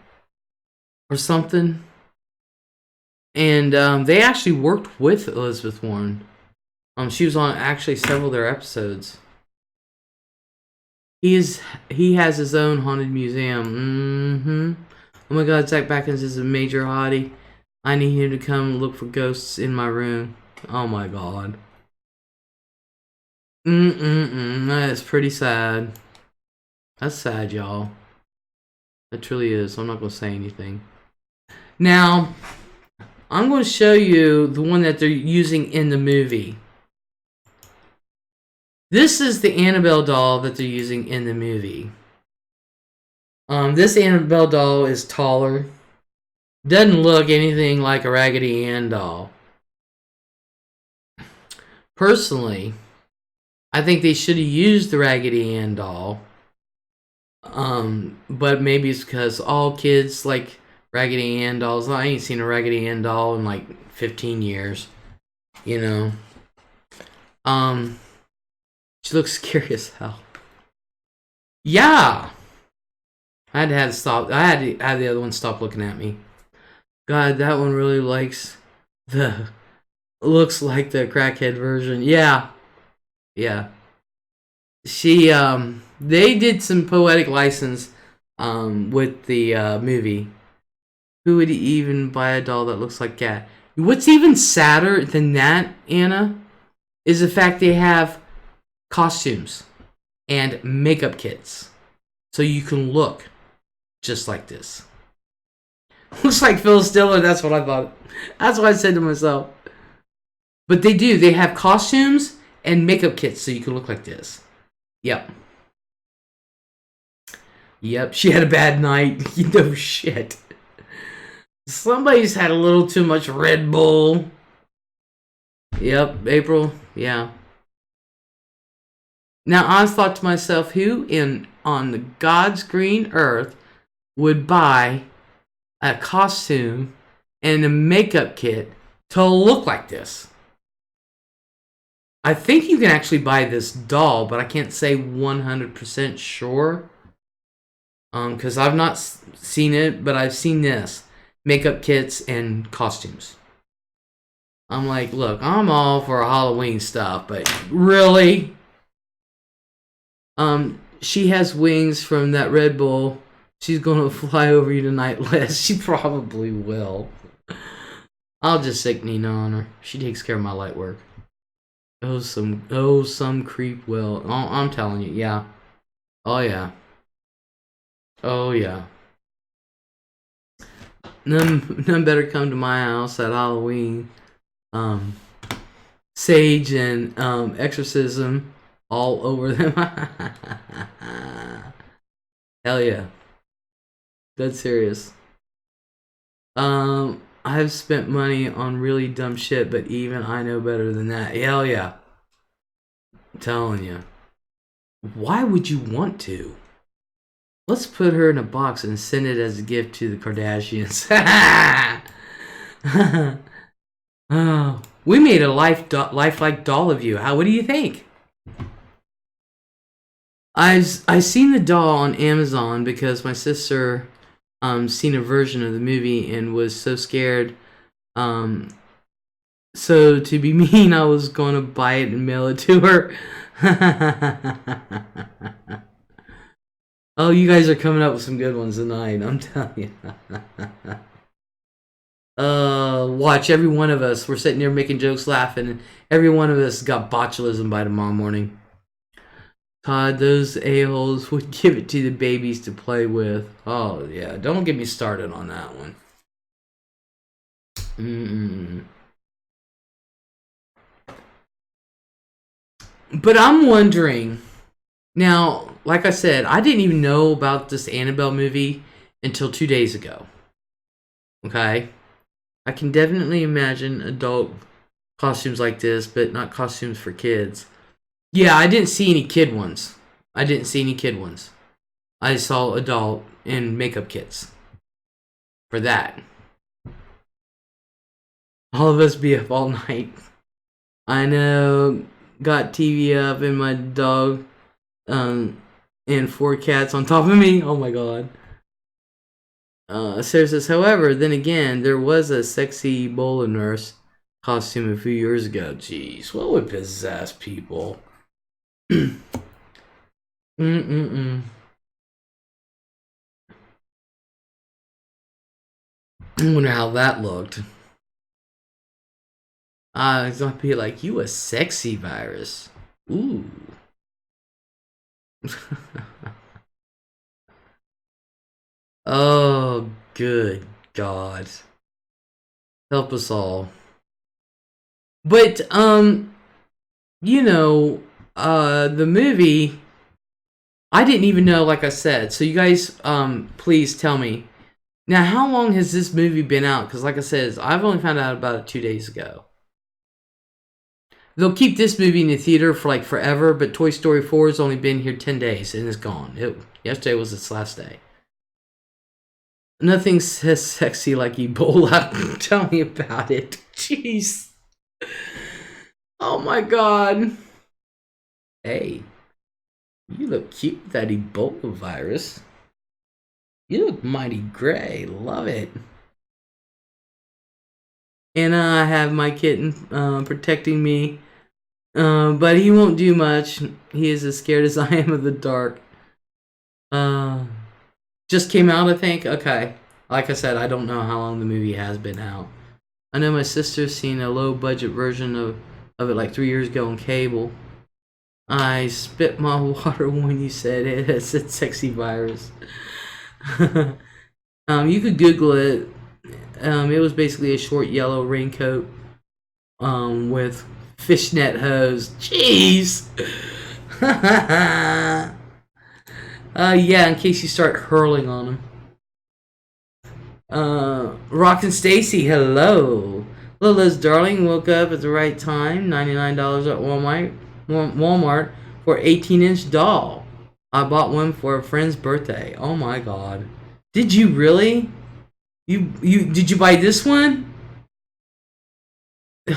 or something. And they actually worked with Elizabeth Warren. She was on actually several of their episodes. He has his own haunted museum. Oh my god, Zach Backins is a major hottie. I need him to come look for ghosts in my room. Oh my god. That is pretty sad. That's sad, y'all. That truly is. I'm not gonna say anything. Now, I'm going to show you the one that they're using in the movie. This is the Annabelle doll that they're using in the movie. This Annabelle doll is taller. Doesn't look anything like a Raggedy Ann doll. Personally, I think they should have used the Raggedy Ann doll. But maybe it's because all kids like Raggedy Ann dolls. I ain't seen a Raggedy Ann doll in like 15 years. You know. She looks scary as hell. Yeah. I had to stop. I had to have the other one stop looking at me. God, that one really looks like the crackhead version. Yeah. Yeah. They did some poetic license with the movie. Who would even buy a doll that looks like cat? What's even sadder than that, Anna, is the fact they have costumes and makeup kits. So you can look just like this. Looks like Phil Stiller, that's what I thought. That's what I said to myself. But they do. They have costumes and makeup kits so you can look like this. Yep. Yep, she had a bad night. You know, shit. Somebody's had a little too much Red Bull. Yep, April. Yeah. Now, I thought to myself, who on the God's green earth would buy a costume and a makeup kit to look like this? I think you can actually buy this doll, but I can't say 100% sure. Because I've not seen it, but I've seen this. Makeup kits and costumes. I'm like, look, I'm all for Halloween stuff, but really? She has wings from that Red Bull. She's gonna fly over you tonight, Les. She probably will. I'll just sick Nina on her. She takes care of my light work. Some creep will. Oh, I'm telling you, yeah. Oh yeah. Oh yeah. None better come to my house at Halloween. Sage and exorcism all over them. Hell yeah. That's serious. I've spent money on really dumb shit, but even I know better than that. Hell yeah. I'm telling you. Why would you want to? Let's put her in a box and send it as a gift to the Kardashians. Oh, we made a lifelike doll of you. What do you think? I seen the doll on Amazon because my sister seen a version of the movie and was so scared. So to be mean, I was going to buy it and mail it to her. Oh, you guys are coming up with some good ones tonight, I'm telling you. Watch, every one of us, we're sitting here making jokes, laughing, and every one of us got botulism by tomorrow morning. Todd, those a-holes would give it to the babies to play with. Oh, yeah, don't get me started on that one. But I'm wondering, now, like I said, I didn't even know about this Annabelle movie until 2 days ago. Okay? I can definitely imagine adult costumes like this, but not costumes for kids. Yeah, I didn't see any kid ones. I saw adult and makeup kits. For that. All of us be up all night. I know. Got TV up and my dog and 4 cats on top of me. Oh my god. Sarah says, however, then again, there was a sexy bowler nurse costume a few years ago. Jeez, what would possess people? I wonder how that looked. It's gonna be like, you a sexy virus. Ooh. Oh, good God. Help us all. But, you know, the movie, I didn't even know, like I said. So you guys, please tell me. Now, how long has this movie been out? Because like I said, I've only found out about it 2 days ago. They'll keep this movie in the theater for like forever, but Toy Story 4 has only been here 10 days and it's gone. Yesterday was its last day. Nothing's as sexy like Ebola. Tell me about it. Jeez. Oh my god. Hey, you look cute with that Ebola virus. You look mighty gray. Love it. And I have my kitten protecting me. But he won't do much. He is as scared as I am of the dark. Just came out, I think. Okay. Like I said, I don't know how long the movie has been out. I know my sister's seen a low budget version of it like 3 years ago on cable. I spit my water when you said it. It said sexy virus. You could Google it. It was basically a short yellow raincoat with fishnet hose. Jeez. Yeah, in case you start hurling on them. Rockin' Stacy, hello. Lila's darling woke up at the right time. $99 at Walmart for 18-inch doll. I bought one for a friend's birthday. Oh my god. Did you really? You did you buy this one?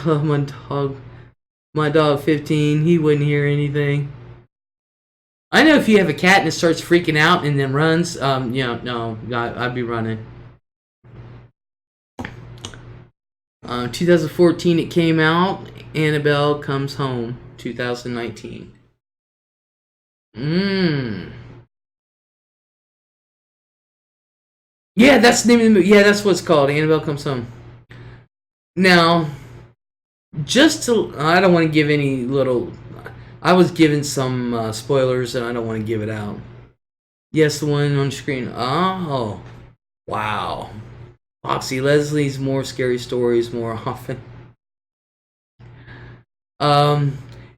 Oh, my dog 15, he wouldn't hear anything. I know if you have a cat and it starts freaking out and then runs, no, I'd be running. 2014 it came out. Annabelle Comes Home, 2019. Yeah, that's the name of the movie. Yeah, that's what it's called. Annabelle Comes Home. Now, I don't want to give any little. I was given some spoilers, and I don't want to give it out. Yes, the one on screen. Oh, wow. Foxy Leslie's more scary stories more often.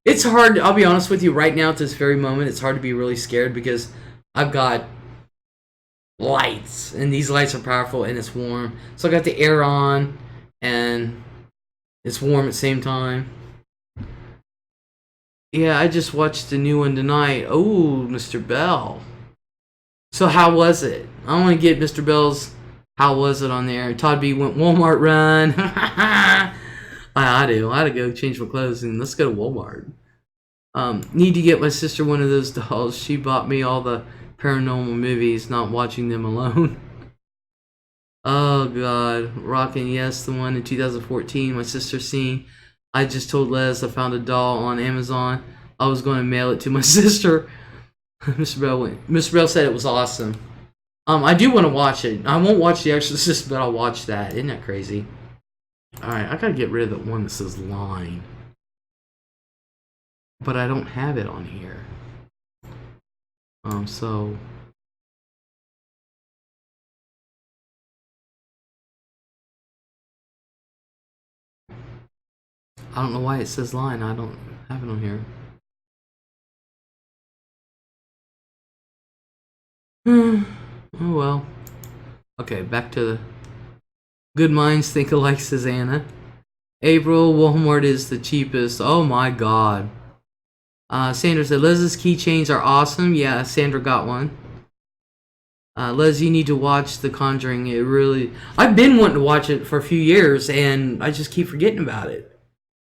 It's hard. I'll be honest with you. Right now, at this very moment, it's hard to be really scared because I've got lights, and these lights are powerful, and it's warm. So I got the air on, and it's warm at the same time. Yeah, I just watched the new one tonight. Oh, Mr. Bell. So how was it? I want to get Mr. Bell's how was it on there. Todd B went Walmart run. I do. I had to go change my clothes and let's go to Walmart. Need to get my sister one of those dolls. She bought me all the paranormal movies, not watching them alone. Oh god, Rockin' Yes, the one in 2014 my sister seen. I just told Les I found a doll on Amazon. I was going to mail it to my sister. Mr. Bell said it was awesome. I do want to watch it. I won't watch The Exorcist, but I'll watch that. Isn't that crazy? Alright, I gotta get rid of the one that says line. But I don't have it on here. So I don't know why it says line. I don't have it on here. Oh well. Okay, back to the good minds think alike, says Anna. April, Walmart is the cheapest. Oh my god. Sandra said, LEZ'S keychains are awesome. Yeah, Sandra got one. Les, you need to watch The Conjuring. It really... I've been wanting to watch it for a few years, and I just keep forgetting about it.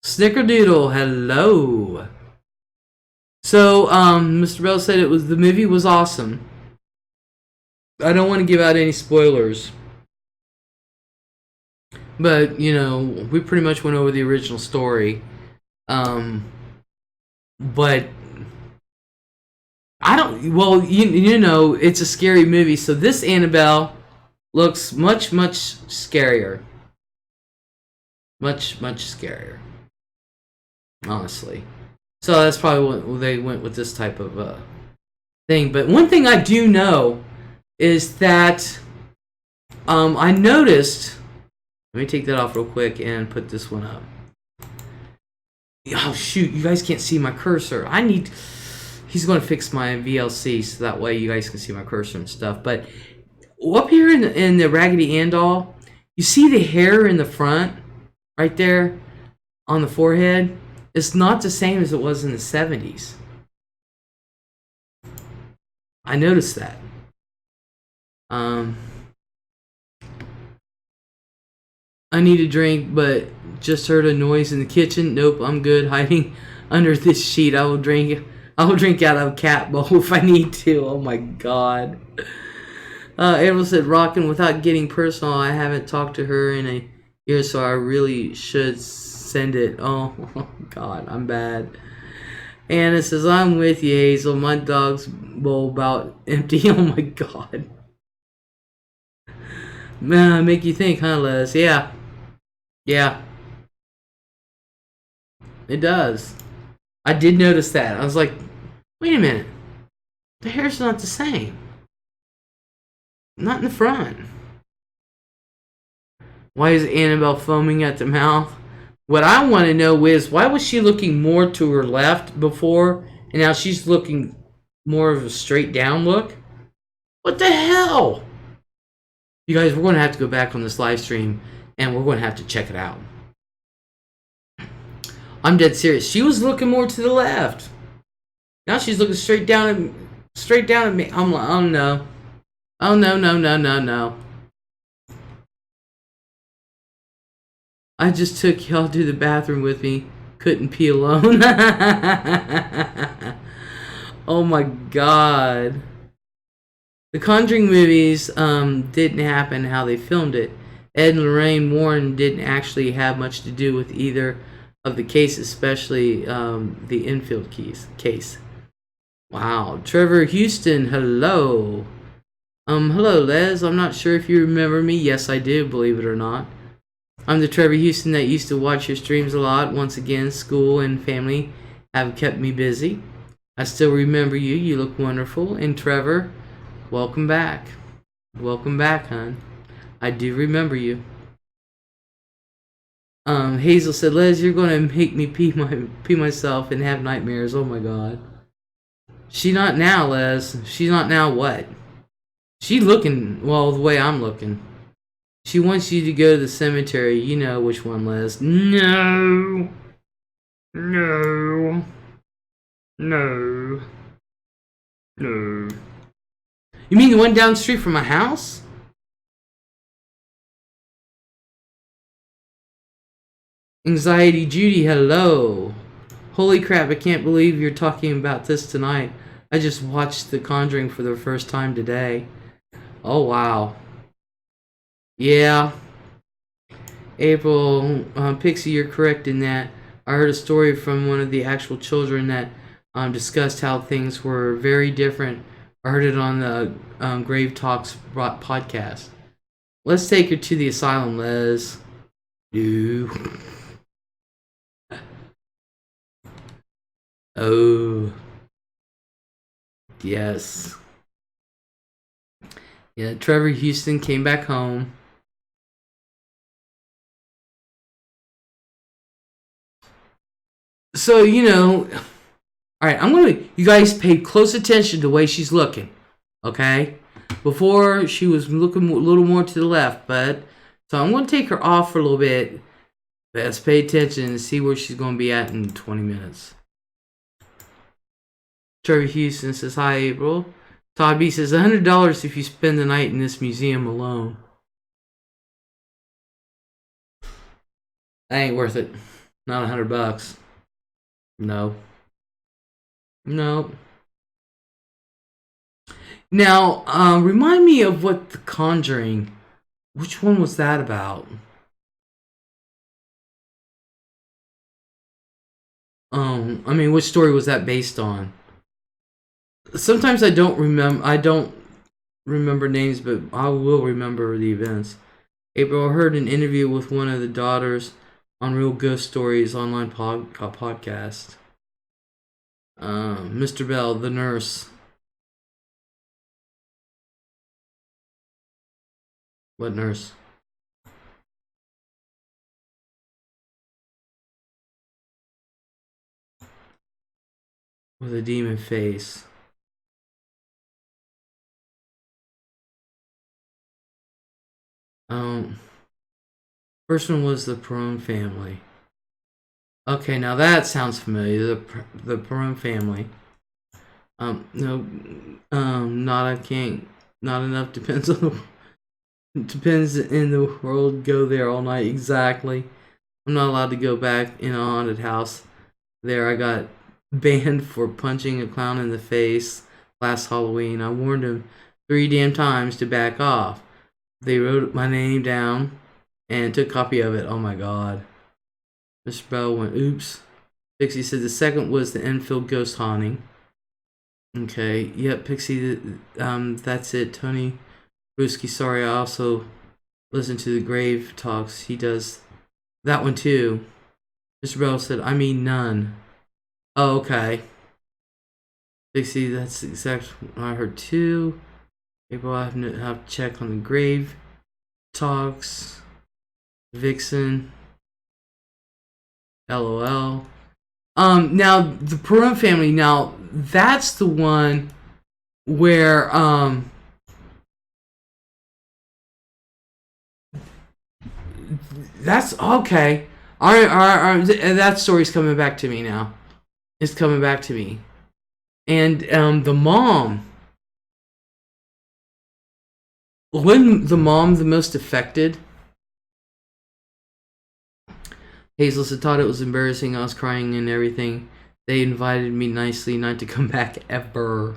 Snickerdoodle, hello. So, Mr. Bell said the movie was awesome. I don't want to give out any spoilers. But, you know, we pretty much went over the original story. But I don't... Well, you know, it's a scary movie. So this Annabelle looks much, much scarier. Much, much scarier. Honestly. So that's probably what they went with this type of thing. But one thing I do know is that I noticed... Let me take that off real quick and put this one up. Oh shoot, you guys can't see my cursor. He's going to fix my VLC so that way you guys can see my cursor and stuff. But up here in the Raggedy Ann doll, you see the hair in the front right there on the forehead? It's not the same as it was in the 70s. I noticed that. I need a drink, but just heard a noise in the kitchen. Nope, I'm good. Hiding under this sheet. I will drink out of a cat bowl if I need to. Oh my god. April said, rocking without getting personal. I haven't talked to her in a year, so I really should send it. Oh god, I'm bad. Anna says, I'm with you, Hazel. My dog's bowl about empty. Oh my god. Make you think, huh, Les? Yeah. Yeah. It does. I did notice that. I was like, wait a minute. The hair's not the same. Not in the front. Why is Annabelle foaming at the mouth? What I want to know is, why was she looking more to her left before, and now she's looking more of a straight down look? What the hell? You guys, we're going to have to go back on this live stream, and we're going to have to check it out. I'm dead serious. She was looking more to the left. Now she's looking straight down at me. I'm like, oh no. Oh no, no, no, no, no. I just took y'all to the bathroom with me. Couldn't pee alone. Oh my god. The Conjuring movies didn't happen how they filmed it. Ed and Lorraine Warren didn't actually have much to do with either of the cases, especially the Enfield case. Wow. Trevor Houston, hello. Hello, Les. I'm not sure if you remember me. Yes, I do, believe it or not. I'm the Trevor Houston that used to watch your streams a lot. Once again, school and family have kept me busy. I still remember you. You look wonderful. And Trevor, welcome back. Welcome back, hon. I do remember you. Hazel said, Les, you're going to make me pee myself and have nightmares. Oh my god. She not now, Les. She's not now what? She looking, well, the way I'm looking. She wants you to go to the cemetery. You know which one, Les. No. No. No. No. You mean the one down the street from my house? Anxiety Judy, hello. Holy crap, I can't believe you're talking about this tonight. I just watched The Conjuring for the first time today. Oh, wow. Yeah. April, Pixie, you're correct in that. I heard a story from one of the actual children that discussed how things were very different. I heard it on the Grave Talks podcast. Let's take her to the asylum, Les. No. Oh. Yes. Yeah, Trevor Houston came back home. So, you know, alright, you guys pay close attention to the way she's looking. Okay? Before, she was looking a little more to the left, but, so I'm going to take her off for a little bit. Let's pay attention and see where she's going to be at in 20 minutes. Trevor Houston says, hi, April. Todd B says, $100 if you spend the night in this museum alone. That ain't worth it. Not $100. No. No. Now, remind me of what The Conjuring, which one was that about? I mean, which story was that based on? Sometimes I don't remember names, but I will remember the events. April, I heard an interview with one of the daughters on Real Ghost Stories online podcast. Mr. Bell, the nurse. What nurse? With a demon face. First one was the Perone family. Okay, now that sounds familiar. The Perone family. No, not enough depends on Depends in the world. Go there all night. Exactly. I'm not allowed to go back in a haunted house. There, I got banned for punching a clown in the face last Halloween. I warned him 3 damn times to back off. They wrote my name down and took a copy of it. Oh my god. Mr. Bell went, oops. Pixie said the second was the Enfield ghost haunting. Okay, yep, Pixie, that's it. Tony Bruschi, sorry, I also listened to the Grave Talks. He does that one too. Mr. Bell said, I mean none. Oh, okay. Pixie, that's exactly what I heard too. April, I have to check on the Grave Talks. Vixen. LOL. Now the Perron family. Now that's the one where that's okay. All right. That story's coming back to me now. It's coming back to me, and the mom. When the mom the most affected. Hazel said, thought it was embarrassing. I was crying and everything. They invited me nicely not to come back ever.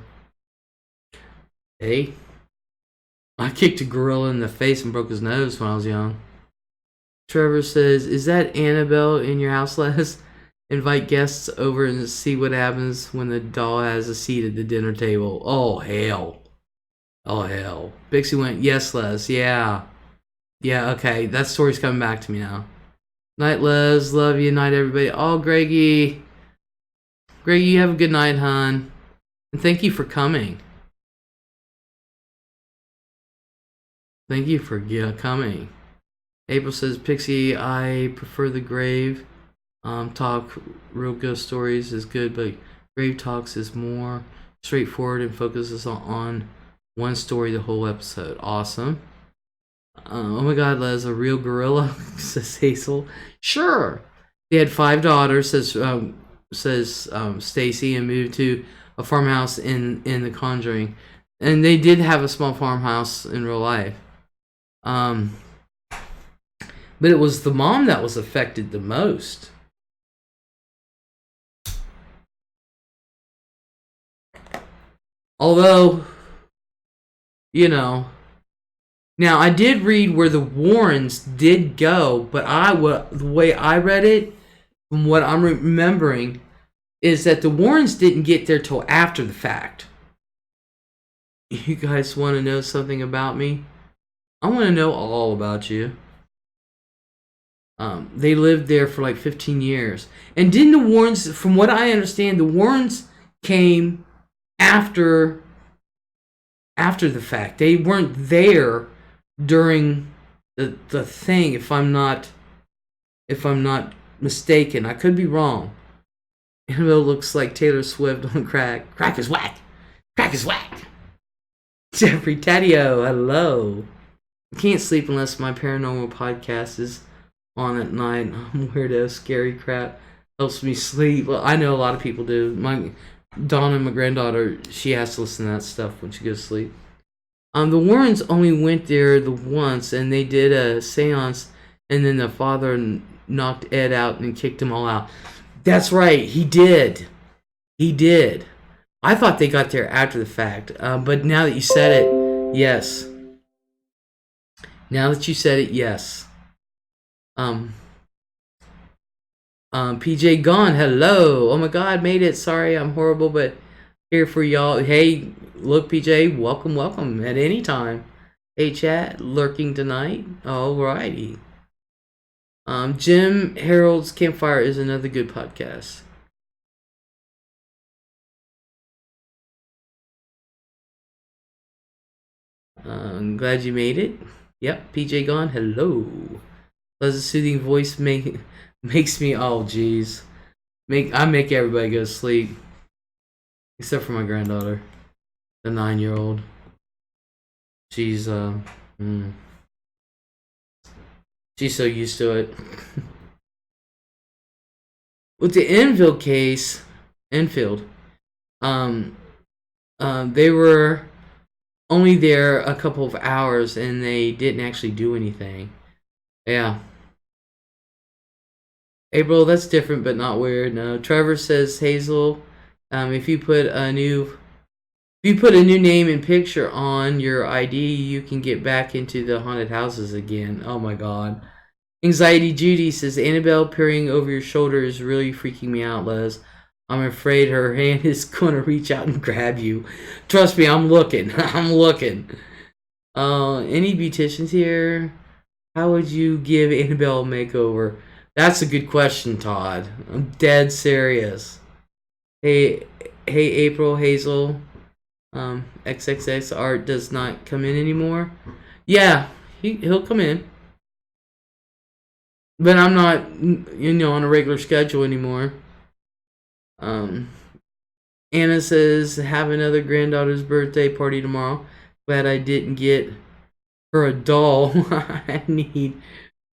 Hey, I kicked a gorilla in the face and broke his nose when I was young. Trevor says, is that Annabelle in your house, Les? Invite guests over and see what happens when the doll has a seat at the dinner table. Oh, hell. Oh, hell. Bixie went, yes, Les. Yeah. Yeah, okay. That story's coming back to me now. Night, Les. Love you. Night, everybody. Oh, Greggy. Greggy, you have a good night, hon. And thank you for coming. Thank you for coming. April says, Pixie, I prefer the Grave Talk. Real ghost stories is good, but Grave Talks is more straightforward and focuses on one story the whole episode. Awesome. Oh my god, Les, a real gorilla, says Hazel. Sure. They had 5 daughters, says Stacy, and moved to a farmhouse in The Conjuring. And they did have a small farmhouse in real life. But it was the mom that was affected the most. Although, you know, now I did read where the Warrens did go, but the way I read it, from what I'm remembering, is that the Warrens didn't get there till after the fact. You guys want to know something about me? I want to know all about you. They lived there for like 15 years. And didn't the Warrens, from what I understand, the Warrens came after the fact. They weren't there during the thing, if I'm not mistaken. I could be wrong. Annabelle looks like Taylor Swift on crack. Crack is whack. Crack is whack. Jeffrey Taddeo, hello. I can't sleep unless my paranormal podcast is on at night. Weirdo, scary crap helps me sleep. Well, I know a lot of people do. My Donna, my granddaughter, she has to listen to that stuff when she goes to sleep. The Warrens only went there the once, and they did a seance, and then the father knocked Ed out and kicked them all out. That's right, he did. He did. I thought they got there after the fact, but now that you said it, yes. Now that you said it, yes. PJ gone, hello. Oh my god, made it. Sorry, I'm horrible, but here for y'all. Hey, look, PJ, welcome at any time. Hey, chat, lurking tonight. Alrighty. Jim Harold's Campfire is another good podcast. I'm glad you made it. Yep, PJ gone. Hello. Pleasant soothing voice makes me, oh jeez. I make everybody go to sleep. Except for my granddaughter. The 9-year-old. She's she's so used to it. With the Enfield case, they were only there a couple of hours and they didn't actually do anything. Yeah. April, that's different but not weird. No. Trevor says Hazel, if you put a new name and picture on your ID, you can get back into the haunted houses again. Oh my god. Anxiety Judy says Annabelle peering over your shoulder is really freaking me out, Les. I'm afraid her hand is gonna reach out and grab you. Trust me, I'm looking. I'm looking. Any beauticians here? How would you give Annabelle a makeover? That's a good question, Todd. I'm dead serious. Hey, April, Hazel. XXX Art does not come in anymore. Yeah, he'll come in. But I'm not, on a regular schedule anymore. Anna says, have another granddaughter's birthday party tomorrow. Glad I didn't get her a doll. I need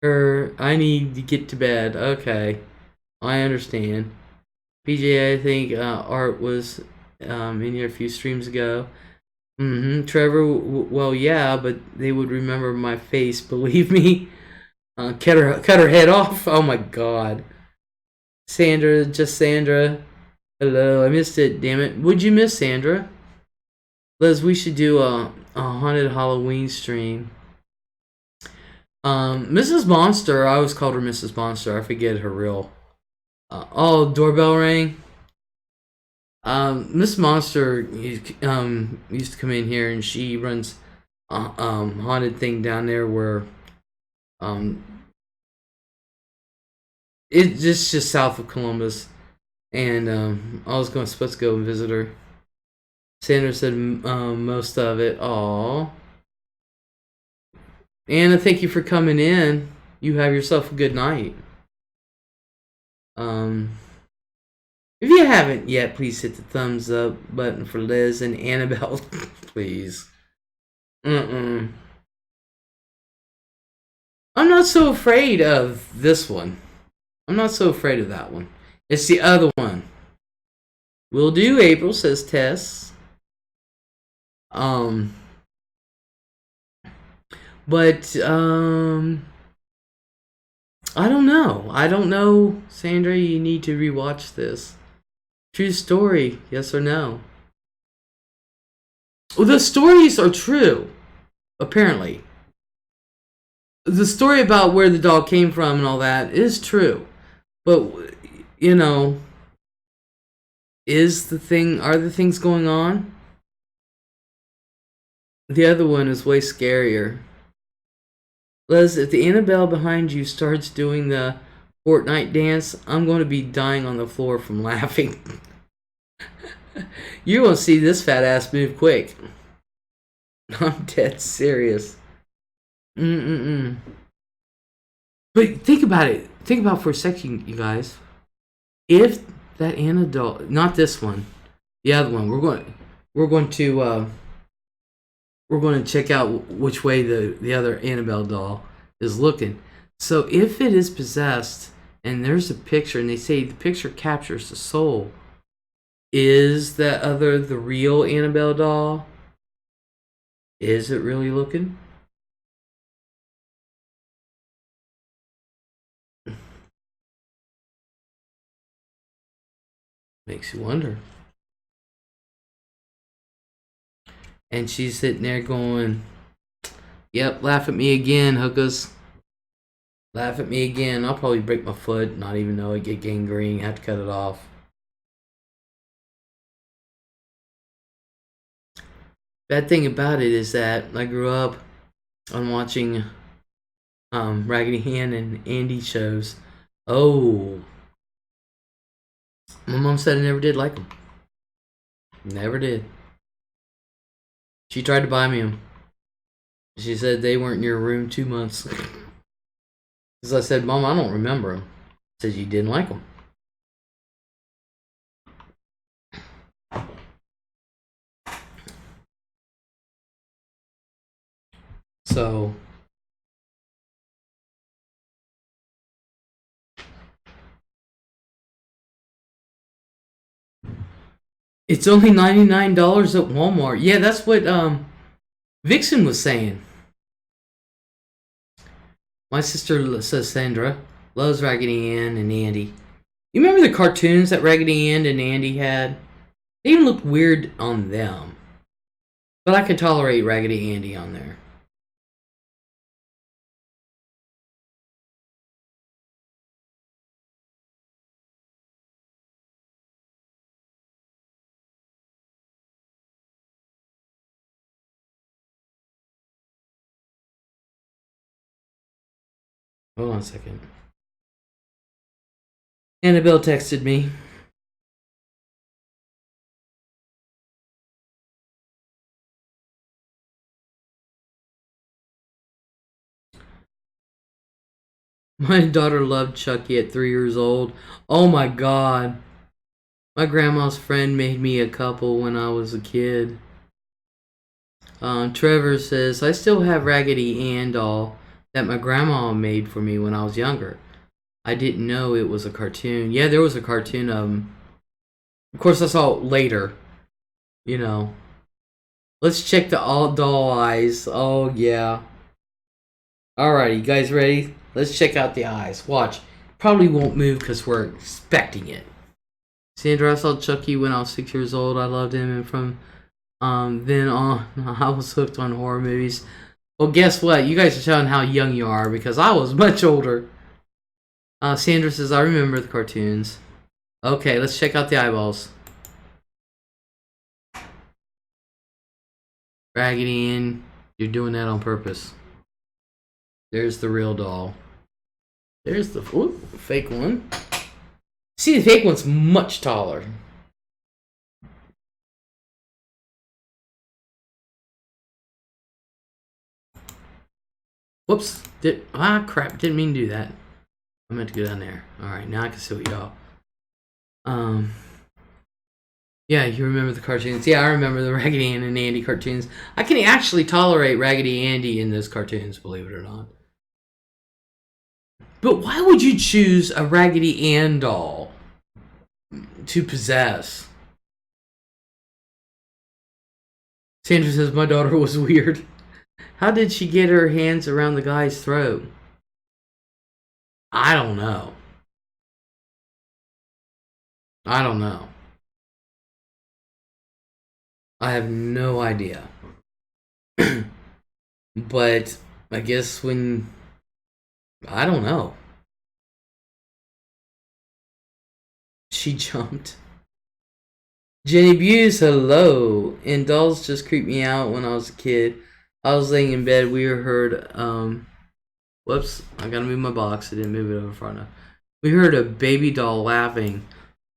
to get to bed. Okay. I understand. PJ, I think Art was in here a few streams ago. Trevor, well, yeah, but they would remember my face, believe me. Cut her head off. Oh my god. Sandra, just Sandra. Hello, I missed it. Damn it. Would you miss Sandra? Les, we should do a haunted Halloween stream. Mrs. Monster. I always called her Mrs. Monster. I forget her real. Doorbell rang. Miss Monster used to come in here, and she runs a haunted thing down there where it's just south of Columbus, and I was supposed to go and visit her. Sandra said most of it. Aw. Anna, thank you for coming in. You have yourself a good night. If you haven't yet, please hit the thumbs up button for Liz and Annabelle, please. I'm not so afraid of this one. I'm not so afraid of that one. It's the other one. Will do, April, says Tess. But I don't know. Sandra, you need to rewatch this. True story, yes or no? Well, the stories are true, apparently. The story about where the dog came from and all that is true. But, are the things going on? The other one is way scarier. Les, if the Annabelle behind you starts doing the Fortnite dance, I'm going to be dying on the floor from laughing. You're going to see this fat ass move quick. I'm dead serious. But think about it. Think about it for a second, you guys. If that Annabelle, not this one, the other one, we're going to check out which way the other Annabelle doll is looking. So if it is possessed and there's a picture and they say the picture captures the soul, is that other the real Annabelle doll? Is it really looking? Makes you wonder. And she's sitting there going, yep, laugh at me again, hookers. Laugh at me again. I'll probably break my foot, not even know it, get gangrene, have to cut it off. Bad thing about it is that I grew up on watching Raggedy Ann and Andy shows. Oh. My mom said I never did like them. Never did. She tried to buy me them. She said they weren't in your room 2 months. Because I said, Mom, I don't remember them. She said you didn't like them. So it's only $99 at Walmart. Yeah, that's what Vixen was saying, my sister, says Sandra, loves Raggedy Ann and Andy. You remember the cartoons that Raggedy Ann and Andy had? They even looked weird on them. But I could tolerate Raggedy Andy on there. Hold on a second. Annabelle texted me. My daughter loved Chucky at 3 years old. Oh my god. My grandma's friend made me a couple when I was a kid. Trevor says, I still have Raggedy Ann doll that my grandma made for me when I was younger. I didn't know it was a cartoon. Yeah, there was a cartoon of them. Of course, I saw it later. You know. Let's check the all doll eyes. Oh, yeah. Alright, you guys ready? Let's check out the eyes. Watch. Probably won't move because we're expecting it. Sandra, I saw Chucky when I was 6 years old. I loved him, and from then on, I was hooked on horror movies. Well, guess what? You guys are showing how young you are because I was much older. Sandra says, I remember the cartoons. Okay, let's check out the eyeballs. Raggedy Ann, you're doing that on purpose. There's the real doll. There's the fake one. See, the fake one's much taller. Whoops. Crap. Didn't mean to do that. I meant to go down there. Alright, now I can see what y'all. Yeah, you remember the cartoons. Yeah, I remember the Raggedy Ann and Andy cartoons. I can actually tolerate Raggedy Andy in those cartoons, believe it or not. But why would you choose a Raggedy Ann doll to possess? Sandra says, my daughter was weird. How did she get her hands around the guy's throat? I don't know. I don't know. I have no idea. But I guess when... I don't know. She jumped. Jenny Buse, hello. And dolls just creeped me out when I was a kid. I was laying in bed. We heard, whoops, I gotta move my box. I didn't move it over far enough. We heard a baby doll laughing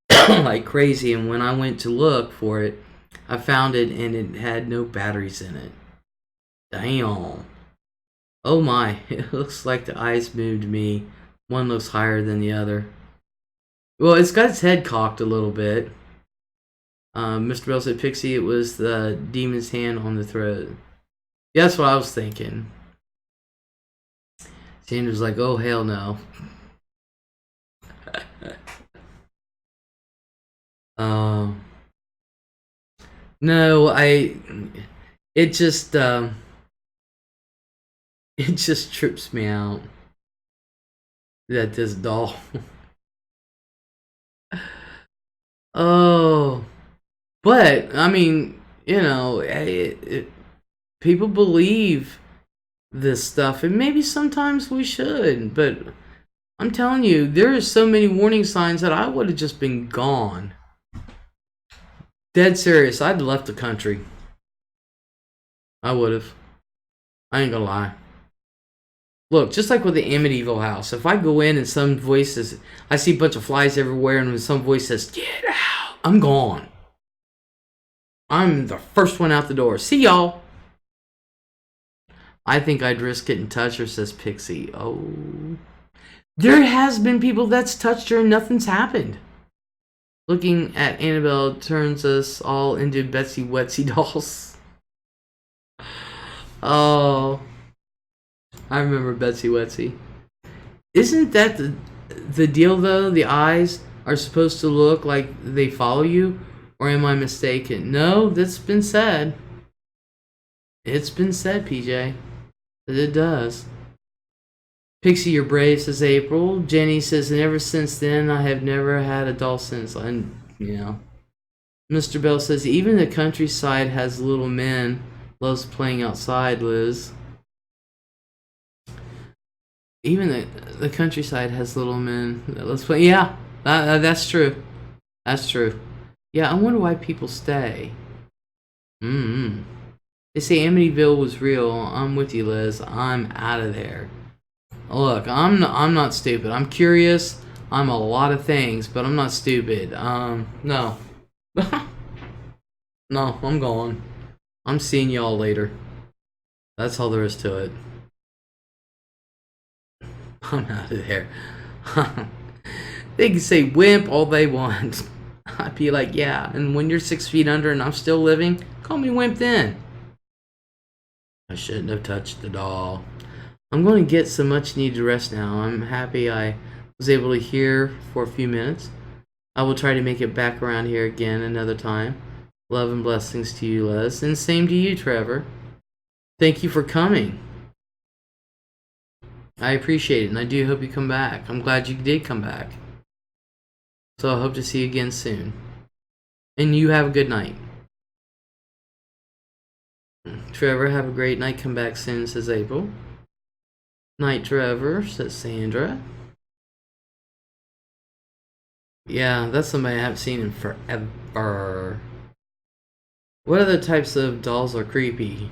like crazy, and when I went to look for it, I found it, and it had no batteries in it. Damn. Oh my, it looks like the eyes moved me. One looks higher than the other. Well, it's got its head cocked a little bit. Mr. Bell said, Pixie, it was the demon's hand on the throat. Yeah, that's what I was thinking. Sandra's like, oh, hell no. No, it just trips me out that this doll. Oh, but I mean, you know, people believe this stuff, and maybe sometimes we should, but I'm telling you, there are so many warning signs that I would have just been gone. Dead serious, I'd have left the country. I would have. I ain't gonna lie. Look, just like with the Amityville house, if I go in and some voice says, I see a bunch of flies everywhere, and when some voice says, get out, I'm gone. I'm the first one out the door. See y'all. I think I'd risk getting touched her, says Pixie. Oh. There has been people that's touched her and nothing's happened. Looking at Annabelle turns us all into Betsy Wetsy dolls. Oh. I remember Betsy Wetsy. Isn't that the deal, though? The eyes are supposed to look like they follow you? Or am I mistaken? No, that's been said. It's been said, PJ, that it does. Pixie, you're brave, says April. Jenny says, and ever since then, I have never had a doll since. And, you know. Mr. Bell says, even the countryside has little men. Loves playing outside, Liz. Even the countryside has little men that loves play. Yeah, that's true. That's true. Yeah, I wonder why people stay. They say Amityville was real. I'm with you, Liz. I'm out of there. Look, I'm not stupid. I'm curious. I'm a lot of things, but I'm not stupid. No. No, I'm gone. I'm seeing y'all later. That's all there is to it. I'm out of there. They can say wimp all they want. I'd be like, yeah, and when you're 6 feet under and I'm still living, call me wimp then. I shouldn't have touched the doll. I'm going to get some much needed rest now. I'm happy I was able to hear for a few minutes. I will try to make it back around here again another time. Love and blessings to you, Les. And same to you, Trevor. Thank you for coming. I appreciate it, and I do hope you come back. I'm glad you did come back. So I hope to see you again soon. And you have a good night. Trevor, have a great night. Come back soon, says April. Night, Trevor, says Sandra. Yeah, that's somebody I haven't seen in forever. What other types of dolls are creepy?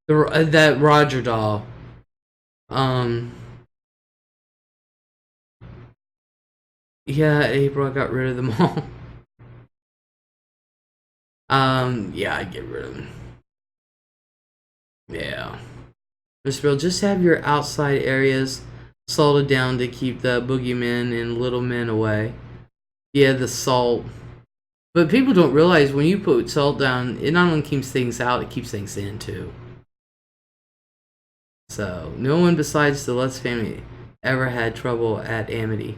That Roger doll. Yeah, April, I got rid of them all. Yeah, I'd get rid of them. Yeah. Mr. Bill, just have your outside areas salted down to keep the boogeymen and little men away. Yeah, the salt. But people don't realize when you put salt down, it not only keeps things out, it keeps things in too. So, no one besides the Lutz family ever had trouble at Amity.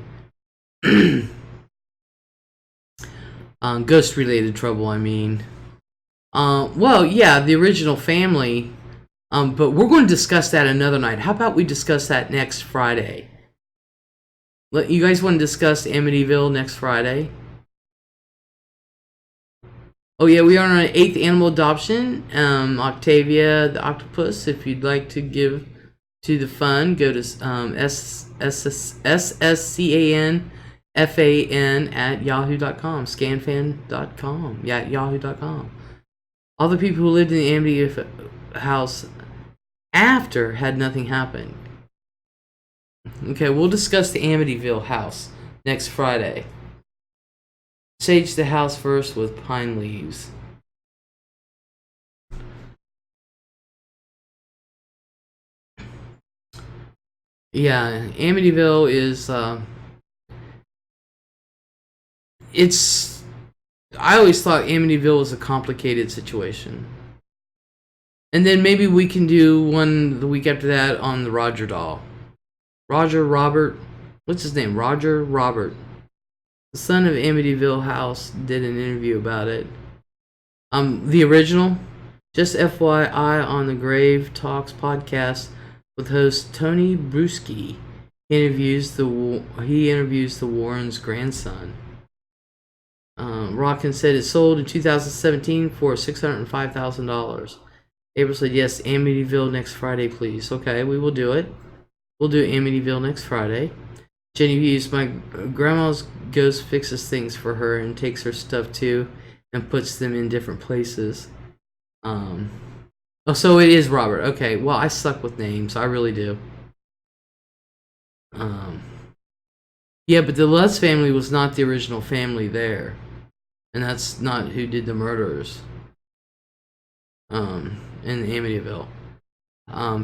Ghost-related trouble, I mean. Well, yeah, the original family. But we're going to discuss that another night. How about we discuss that next Friday? You guys want to discuss Amityville next Friday? Oh yeah, we are on our 8th animal adoption. Octavia the octopus. If you'd like to give to the fund, go to SSCANFAN at yahoo.com, scanfan.com, yeah, yahoo.com. All the people who lived in the Amity house after had nothing happen. Okay, we'll discuss the Amityville house next Friday. Sage the house first with pine leaves. Yeah, Amityville is it's I always thought Amityville was a complicated situation. And then maybe we can do one the week after that on the Roger doll. Robert, what's his name? Roger Robert. The son of Amityville House did an interview about it. The original, just FYI, on the Grave Talks podcast with host Tony Bruschi. He interviews the Warrens' grandson. Rockin said it sold in 2017 for $605,000. April said, yes, Amityville next Friday, please. Okay, we will do it. We'll do Amityville next Friday. Jenny Hughes, my grandma's ghost fixes things for her and takes her stuff too and puts them in different places. Oh, so it is Robert. Okay, well, I suck with names. I really do. Yeah, but the Lutz family was not the original family there. And that's not who did the murders. In Amityville.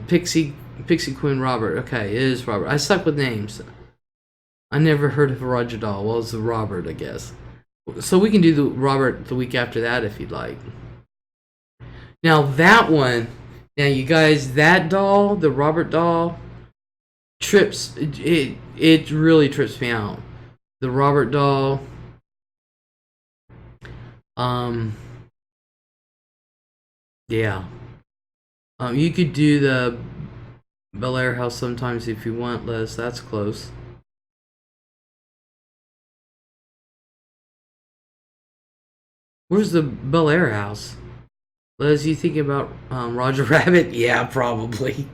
Pixie Queen Robert. Okay, it is Robert. I suck with names. I never heard of a Roger doll. Well, it's the Robert, I guess. So we can do the Robert the week after that if you'd like. Now that one, now you guys, that doll, the Robert doll, trips. It really trips me out. The Robert doll. Yeah. You could do the Bel Air house sometimes if you want, Les. That's close. Where's the Bel Air house? Les, you thinking about Roger Rabbit? Yeah, probably.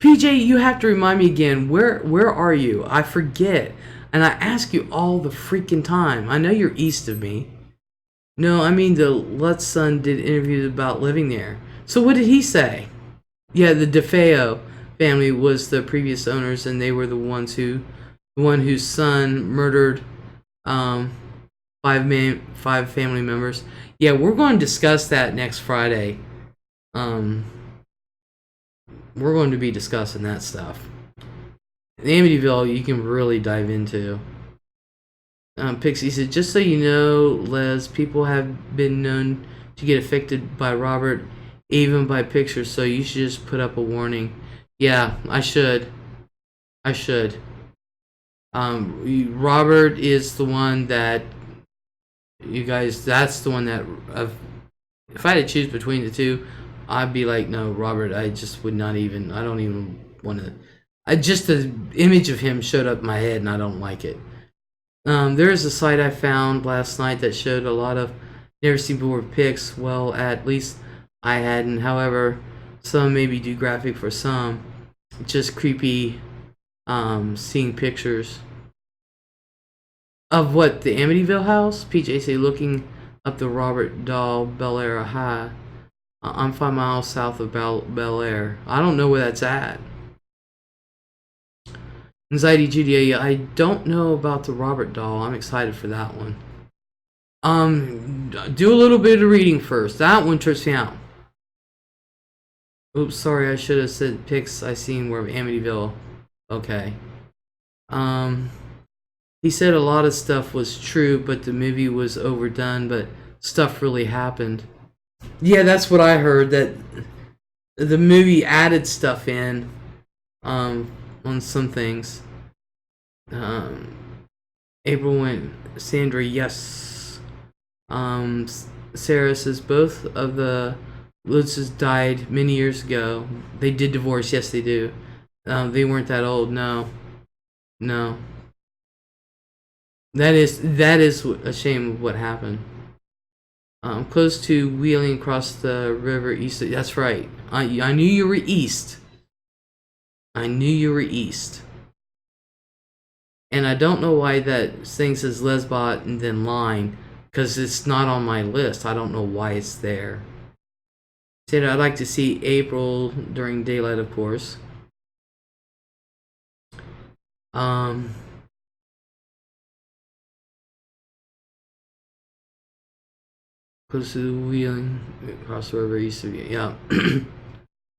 PJ, you have to remind me again. Where are you? I forget, and I ask you all the freaking time. I know you're east of me. No, I mean the Lutz son did interviews about living there. So what did he say? Yeah, the DeFeo family was the previous owners, and they were the one whose son murdered um, five family members. Yeah, we're going to discuss that next Friday. Um, we're going to be discussing that stuff. Amityville, you can really dive into. Pixie said, just so you know, Les, people have been known to get affected by Robert, even by pictures, so you should just put up a warning. Yeah, I should. I should. Robert is the one that, you guys, that's the one that, if I had to choose between the two, I'd be like, no, Robert, I just would not even, I don't even want to, just the image of him showed up in my head and I don't like it. There's a site I found last night that showed a lot of never seen before pics. Well, at least I hadn't. However, some maybe do graphic for some. Just creepy seeing pictures of what, the Amityville house? PJ say looking up the Robert Dahl Bel Air High. I'm 5 miles south of Bel Air. I don't know where that's at. Anxiety Judy, I don't know about the Robert Dahl. I'm excited for that one. Do a little bit of reading first. That one trips me out. Oops, sorry, I should have said pics I seen were Amityville. Okay. He said a lot of stuff was true, but the movie was overdone, but stuff really happened. Yeah, that's what I heard, that the movie added stuff in on some things. April went, Sandra, yes. Sarah says both of the LEZ'S died many years ago. They did divorce, yes they do. They weren't that old, no. No. That is a shame of what happened. Close to Wheeling across the river east. That's right. I knew you were east. I knew you were east. And I don't know why that thing says Lesbot and then line, because it's not on my list. I don't know why it's there. Said I'd like to see April during daylight, of course. Close to the Wheeling across the river east of you. Yeah.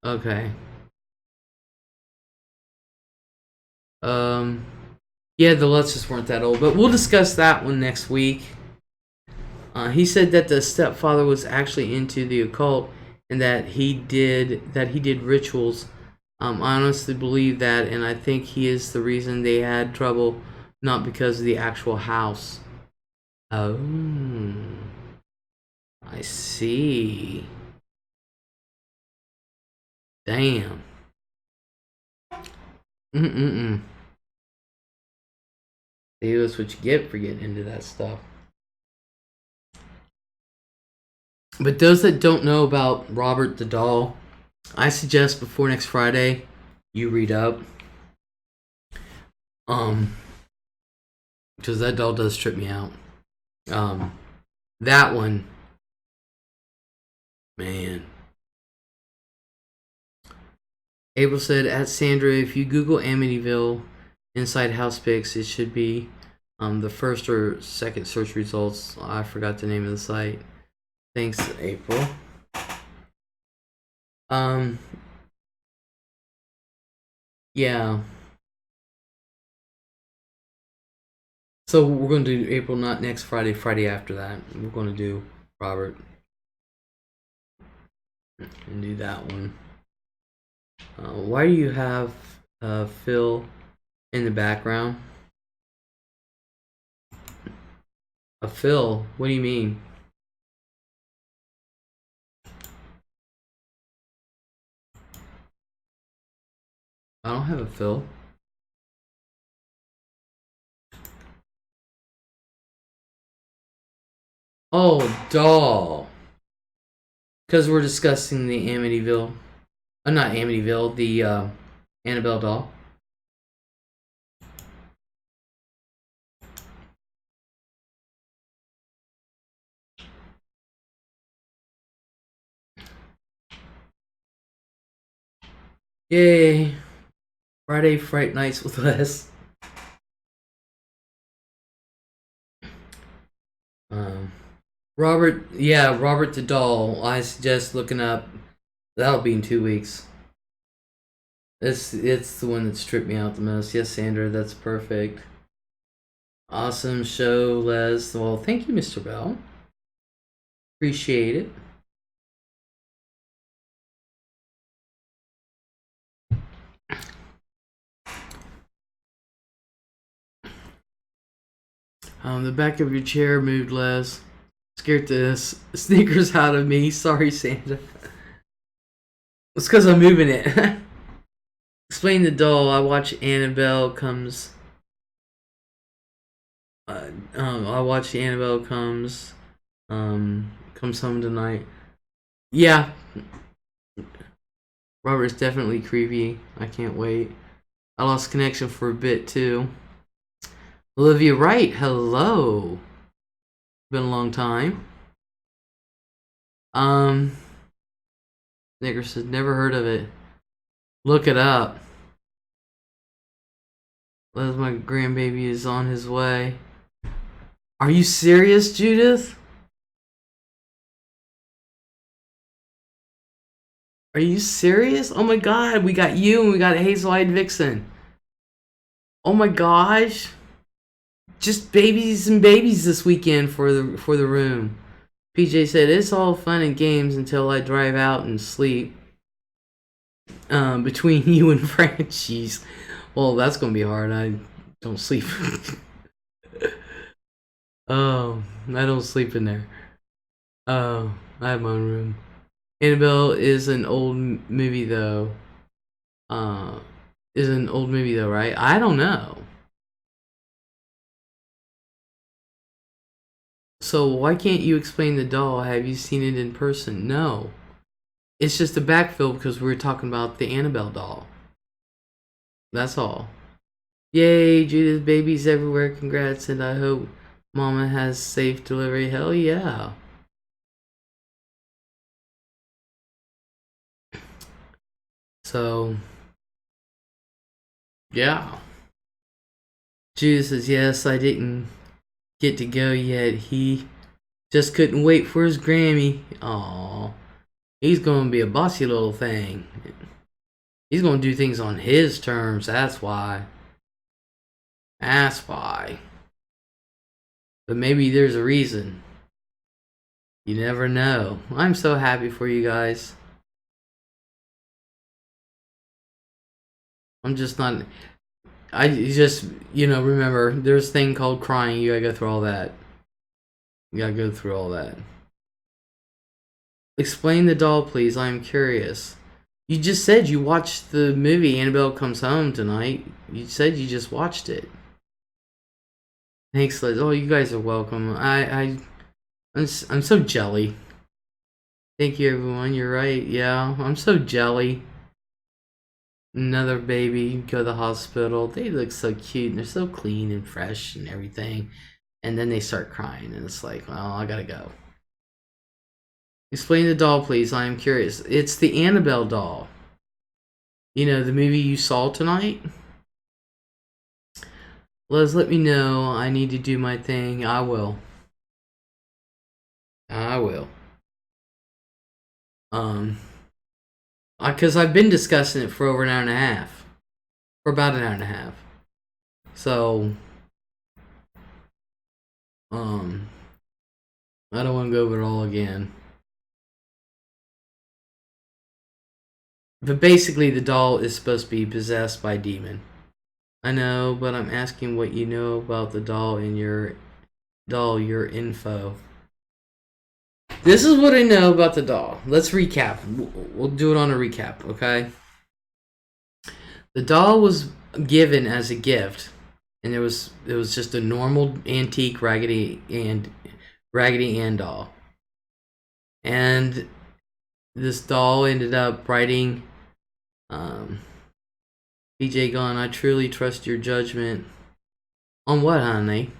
Okay. Yeah, the LEZ'S weren't that old, but we'll discuss that one next week. He said that the stepfather was actually into the occult and that he did rituals. I honestly believe that, and I think he is the reason they had trouble, not because of the actual house. Oh, I see. Damn. Mm-mm-mm. See, that's what you get for getting into that stuff. But those that don't know about Robert the Doll, I suggest before next Friday, you read up. Because that doll does trip me out. That one, man. April said, at Sandra, if you Google Amityville inside house pics, it should be the first or second search results. I forgot the name of the site. Thanks, April. Yeah. So we're going to do April, not next Friday, Friday after that. We're going to do Robert. And do that one. Why do you have Phil in the background? Phil? What do you mean? I don't have a fill. Oh, doll. Because we're discussing the Amityville. Not Amityville, the Annabelle doll. Yay. Friday Fright Nights with Les. Robert, yeah, Robert the Doll. I suggest looking up. That'll be in 2 weeks. It's the one that stripped me out the most. Yes, Sandra, that's perfect. Awesome show, Les. Well, thank you, Mr. Bell. Appreciate it. The back of your chair moved, Les. Scared the sneakers out of me. Sorry, Sandra. It's because I'm moving it. Explain the doll. I watch Annabelle comes. I watch Annabelle comes home tonight. Yeah. Robert's definitely creepy. I can't wait. I lost connection for a bit too. Olivia Wright, hello. Been a long time. Nigger said never heard of it. Look it up. Les, my grandbaby is on his way. Are you serious, Judith? Are you serious? Oh my god, we got you and we got Hazel-Eyed Vixen. Oh my gosh. Just babies and babies this weekend for the room. PJ said it's all fun and games until I drive out and sleep. Between you and Franchies. Well, that's gonna be hard. I don't sleep. Oh, I don't sleep in there. Oh, I have my own room. Annabelle is an old movie though. Is an old movie though, right? I don't know. So why can't you explain the doll? Have you seen it in person? No. It's just a backfill because we were talking about the Annabelle doll. That's all. Yay, Judith, babies everywhere. Congrats, and I hope Mama has safe delivery. Hell yeah. So, yeah. Judith says, yes, I didn't get to go yet. He just couldn't wait for his Grammy. Aww. He's gonna be a bossy little thing. He's gonna do things on his terms. That's why. That's why. But maybe there's a reason. You never know. I'm so happy for you guys. I'm just not. I just, remember, there's a thing called crying. You gotta go through all that. You gotta go through all that. Explain the doll, please. I'm curious. You just said you watched the movie Annabelle Comes Home tonight. You said you just watched it. Thanks, Liz. Oh, you guys are welcome. I'm so jelly. Thank you, everyone. You're right. Yeah, I'm so jelly. Another baby, go to the hospital. They look so cute and they're so clean and fresh and everything. And then they start crying and it's like, well, I gotta go. Explain the doll, please. I am curious. It's the Annabelle doll. You know, the movie you saw tonight? Les, let me know. I need to do my thing. I will. I will. Because I've been discussing it for over an hour and a half. For about an hour and a half. So, I don't want to go over it all again. But basically, the doll is supposed to be possessed by a demon. I know, but I'm asking what you know about the doll in your your info. This is what I know about the doll. Let's recap. We'll do it on a recap, okay? The doll was given as a gift, and it was just a normal antique Raggedy Ann doll. And this doll ended up writing, PJ gone, I truly trust your judgment. On what, honey?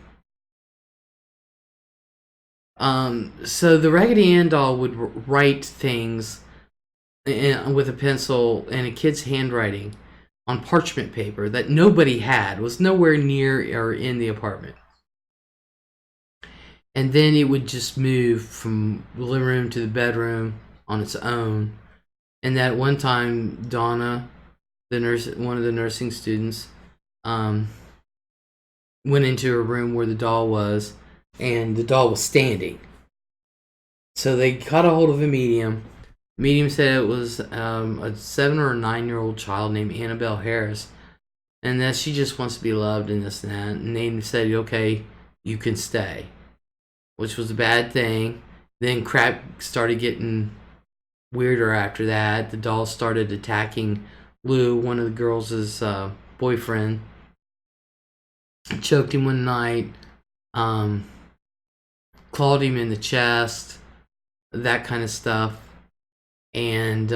So the Raggedy Ann doll would write things with a pencil and a kid's handwriting on parchment paper that nobody had, was nowhere near or in the apartment. And then it would just move from the living room to the bedroom on its own. And that one time, Donna, one of the nursing students, went into a room where the doll was, and the doll was standing. So they caught a hold of a medium. Medium said it was a 7 or 9-year-old child named Annabelle Harris, and that she just wants to be loved and this and that. And they said, okay, you can stay, which was a bad thing. Then crap started getting weirder after that. The doll started attacking Lou, one of the girls' boyfriend. Choked him one night, clawed him in the chest, that kind of stuff. And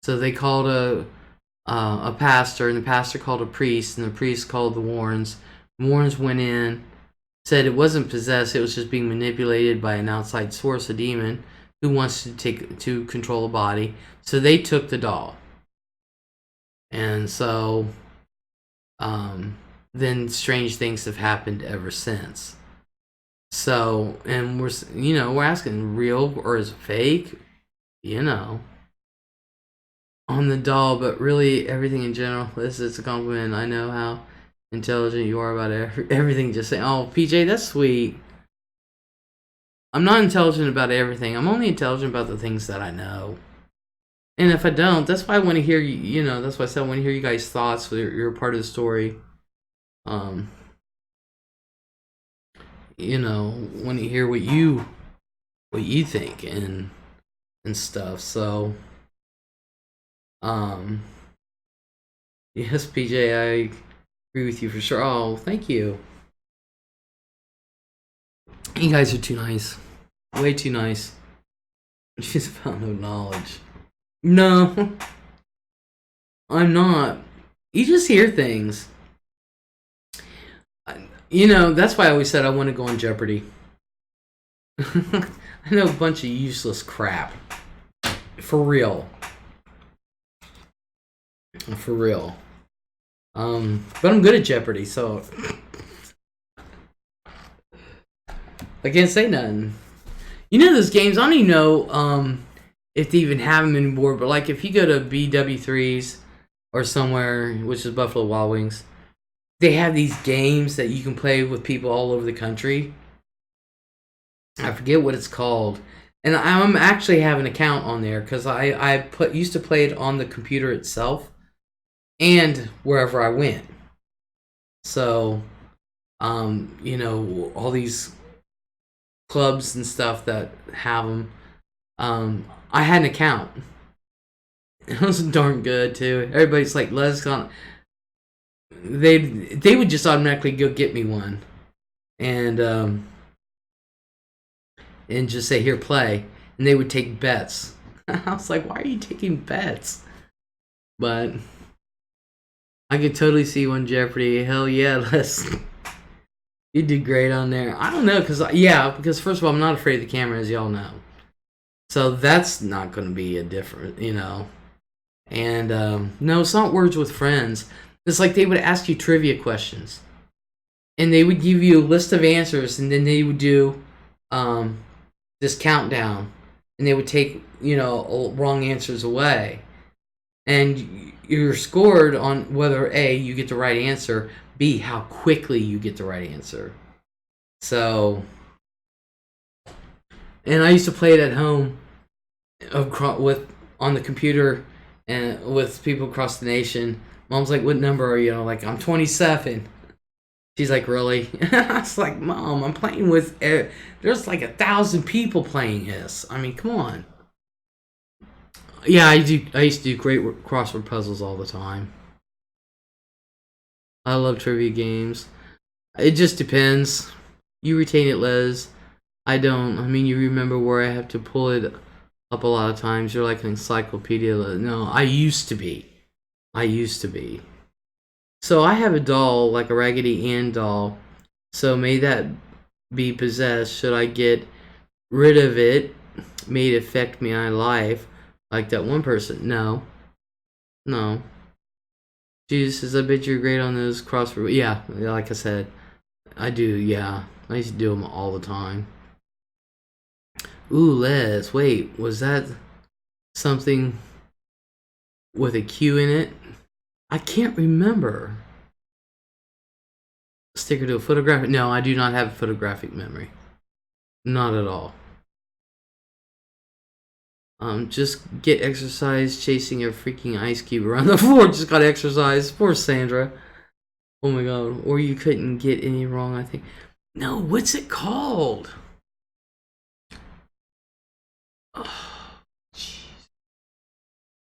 so they called a pastor, and the pastor called a priest, and the priest called the Warrens. The Warrens went in, said it wasn't possessed, it was just being manipulated by an outside source, a demon, who wants to control a body. So they took the doll. And so then strange things have happened ever since. So, and we're asking, real or is it fake? On the doll, but really everything in general. It's a compliment. I know how intelligent you are about everything. Just saying, oh, PJ, that's sweet. I'm not intelligent about everything. I'm only intelligent about the things that I know. And if I don't, that's why I want to hear that's why I said I want to hear you guys' thoughts. You're a part of the story. Want to hear what you think and stuff. So, yes, PJ, I agree with you for sure. Oh, thank you. You guys are too nice. Way too nice. She's found no knowledge. No, I'm not. You just hear things. That's why I always said I want to go on Jeopardy. I know a bunch of useless crap. For real. For real. But I'm good at Jeopardy, so I can't say nothing. Those games, I don't even know if they even have them anymore, but like if you go to BW3's or somewhere, which is Buffalo Wild Wings, they have these games that you can play with people all over the country. I forget what it's called. And I'm actually have an account on there because I used to play it on the computer itself and wherever I went. So, all these clubs and stuff that have them. I had an account. It was darn good too. Everybody's like, "Let's go." They would just automatically go get me one, and just say, "Here, play," and they would take bets. I was like, "Why are you taking bets?" But I could totally see you on Jeopardy. Hell yeah, Les. You did great on there. I don't know, because first of all, I'm not afraid of the camera, as y'all know. So that's not going to be a different, And no, it's not Words with Friends. It's like they would ask you trivia questions, and they would give you a list of answers, and then they would do this countdown, and they would take wrong answers away, and you're scored on whether A, you get the right answer, B, how quickly you get the right answer. So, and I used to play it at home on the computer and with people across the nation. Mom's like, "What number are you?" Like, "I'm 27. She's like, "Really?" I was like, "Mom, I'm playing with... there's like 1,000 people playing this. I mean, come on." Yeah, I used to do great crossword puzzles all the time. I love trivia games. It just depends. You retain it, Les. I don't. I mean, you remember where I have to pull it up a lot of times. You're like an encyclopedia. No, I used to be. I used to be. So I have a doll, like a Raggedy Ann doll. So may that be possessed. Should I get rid of it? May it affect my life, like that one person? No, no. Jesus says, I bet you're great on those crossword. Yeah, like I said, I do. Yeah, I used to do them all the time. Ooh, Les. Wait, was that something with a Q in it? I can't remember. Sticker to a photographic? No, I do not have a photographic memory. Not at all. Just get exercise chasing a freaking ice cube around the floor. Just got exercise. Poor Sandra. Oh my god. Or you couldn't get any wrong, I think. No, what's it called? Oh, jeez.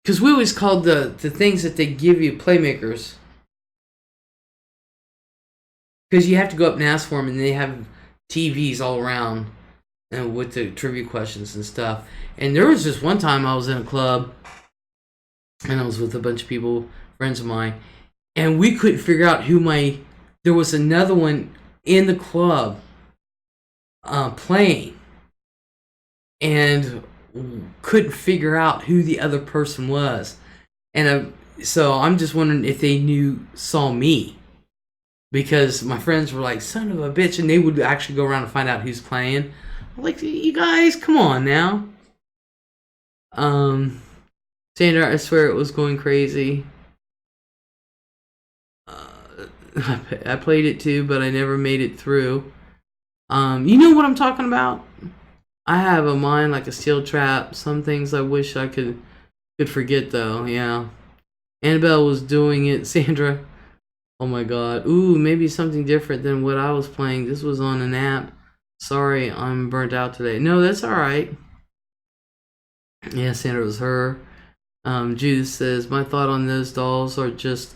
Because we always called the things that they give you playmakers. Because you have to go up and ask for them, and they have TVs all around, and with the trivia questions and stuff. And there was just one time I was in a club, and I was with a bunch of people, friends of mine, and we couldn't figure out who my. There was another one in the club playing, and couldn't figure out who the other person was. And so I'm just wondering if they saw me. Because my friends were like, son of a bitch, and they would actually go around and find out who's playing. I'm like, you guys, come on now. Sandra, I swear it was going crazy. I played it too, but I never made it through. You know what I'm talking about? I have a mind like a steel trap. Some things I wish I could forget, though. Yeah. Annabelle was doing it. Sandra. Oh my god. Ooh, maybe something different than what I was playing. This was on an app. Sorry, I'm burnt out today. No, that's alright. Yeah, Sandra was her. Judith says, my thought on those dolls are just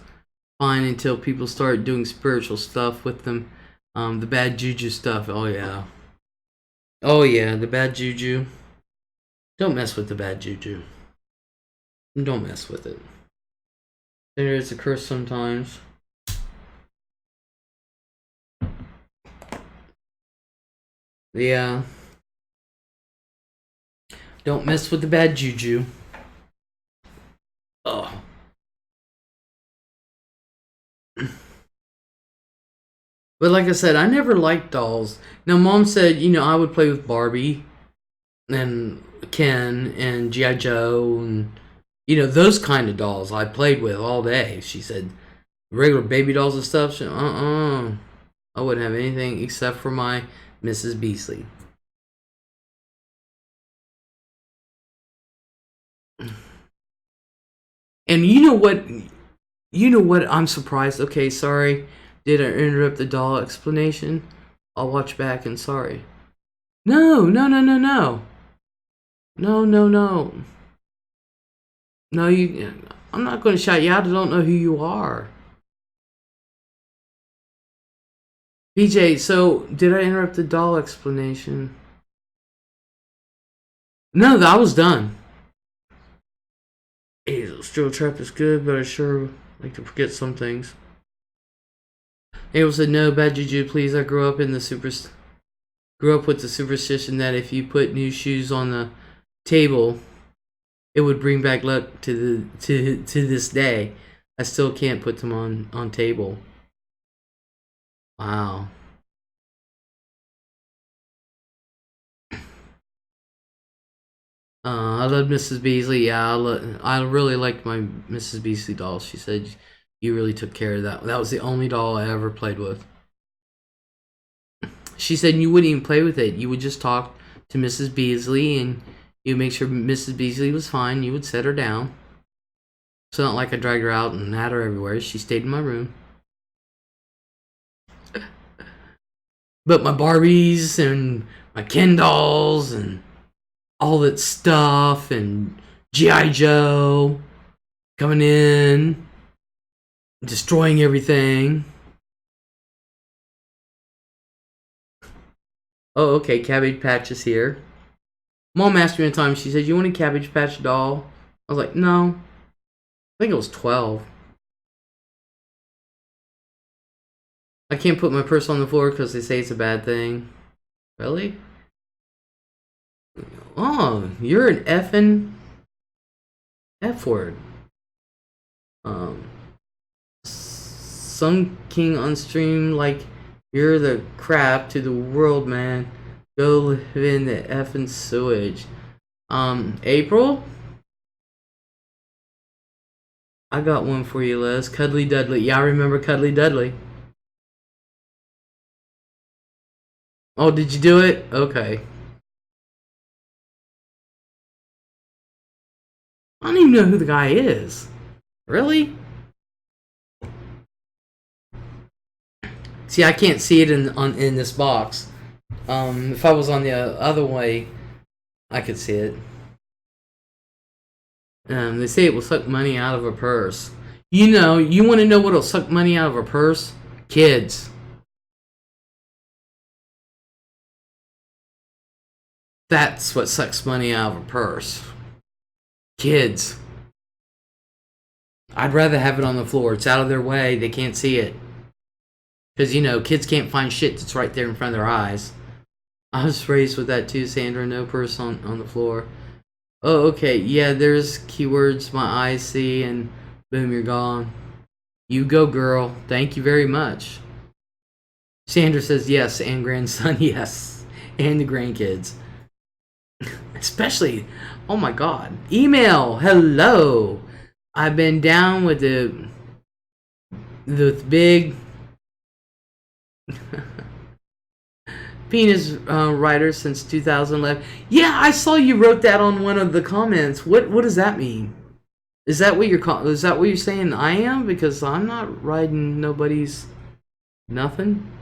fine until people start doing spiritual stuff with them. The bad juju stuff. Oh yeah. Oh yeah, the bad juju. Don't mess with the bad juju. Don't mess with it. It's a curse sometimes. Yeah. Don't mess with the bad juju. Oh. But like I said, I never liked dolls. Now, Mom said, I would play with Barbie and Ken and G.I. Joe and, those kind of dolls I played with all day. She said, regular baby dolls and stuff, I wouldn't have anything except for my Mrs. Beasley. And you know what? I'm surprised. Okay, sorry. Did I interrupt the doll explanation? I'll watch back and sorry. No. No, I'm not going to shout you out. I don't know who you are. BJ, so did I interrupt the doll explanation? No, that was done. Steel trap is good, but I sure like to forget some things. Abel said, no, bad juju, please. I grew up with the superstition that if you put new shoes on the table, it would bring back luck to this day. I still can't put them on table. Wow. I love Mrs. Beasley. Yeah, I really liked my Mrs. Beasley doll. She said you really took care of that. That was the only doll I ever played with. She said you wouldn't even play with it. You would just talk to Mrs. Beasley and you make sure Mrs. Beasley was fine. You would set her down. It's not like I dragged her out and had her everywhere. She stayed in my room. But my Barbies and my Ken dolls and all that stuff and G.I. Joe coming in. Destroying everything. Oh, okay, Cabbage Patch is here. Mom asked me one time, she said, "You want a Cabbage Patch doll?" I was like, "No." I think it was 12. I can't put my purse on the floor because they say it's a bad thing. Really? Oh, you're an effing F word. Sun King on stream like you're the crap to the world, man. Go live in the effing sewage. April? I got one for you, Les. Cuddly Dudley. Yeah, I remember Cuddly Dudley. Oh, did you do it? Okay. I don't even know who the guy is. Really? See, I can't see it in this box. If I was on the other way, I could see it. They say it will suck money out of a purse. You know, you want to know what'll suck money out of a purse? Kids. That's what sucks money out of a purse. Kids. I'd rather have it on the floor. It's out of their way. They can't see it. Because, you know, kids can't find shit that's right there in front of their eyes. I was raised with that too, Sandra. No purse on the floor. Oh, okay. Yeah, there's keywords my eyes see, and boom, you're gone. You go, girl. Thank you very much. Sandra says yes, and grandson, yes. And the grandkids. Especially, oh my god. Email, hello. I've been down with the big penis writer since 2011. Yeah, I saw you wrote that on one of the comments. What does that mean? Is that what you're saying I am? Because I'm not writing nobody's nothing.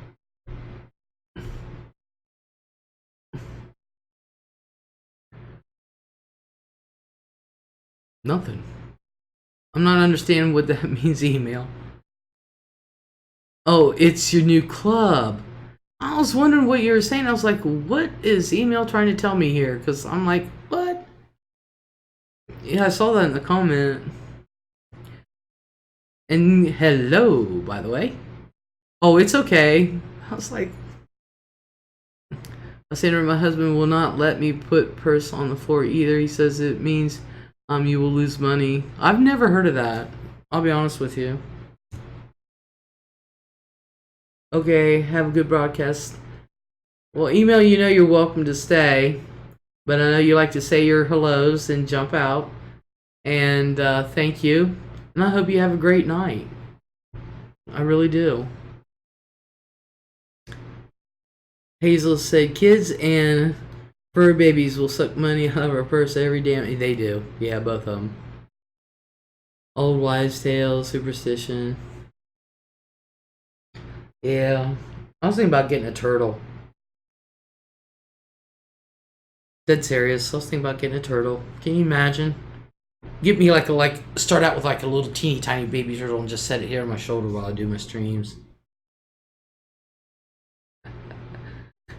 Nothing. I'm not understanding what that means, email. Oh, it's your new club. I was wondering what you were saying. I was like, what is email trying to tell me here? Because I'm like, what? Yeah, I saw that in the comment. And hello, by the way. Oh, it's okay. I was like, I said, my husband will not let me put purse on the floor either. He says it means you will lose money. I've never heard of that. I'll be honest with you. Okay, have a good broadcast. Well, email, you know you're welcome to stay, but I know you like to say your hellos and jump out. And thank you. And I hope you have a great night. I really do. Hazel said, kids and fur babies will suck money out of our purse every damn... They do. Yeah, both of them. Old wives' tales, superstition. Yeah. I was thinking about getting a turtle. Dead serious. I was thinking about getting a turtle. Can you imagine? Get me start out with like a little teeny tiny baby turtle and just set it here on my shoulder while I do my streams.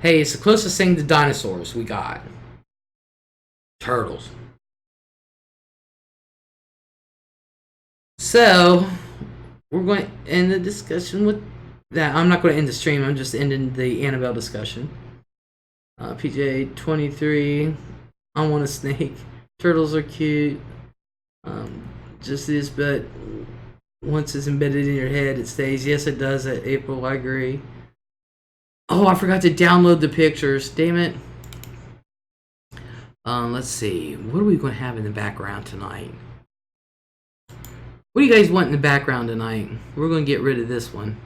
Hey, it's the closest thing to dinosaurs we got. Turtles. So, we're going to end the discussion with that. I'm not going to end the stream. I'm just ending the Annabelle discussion. PJ 23. I want a snake. Turtles are cute. Just this, but once it's embedded in your head, it stays. Yes, it does. April, I agree. Oh, I forgot to download the pictures. Damn it. Let's see. What are we going to have in the background tonight? What do you guys want in the background tonight? We're going to get rid of this one.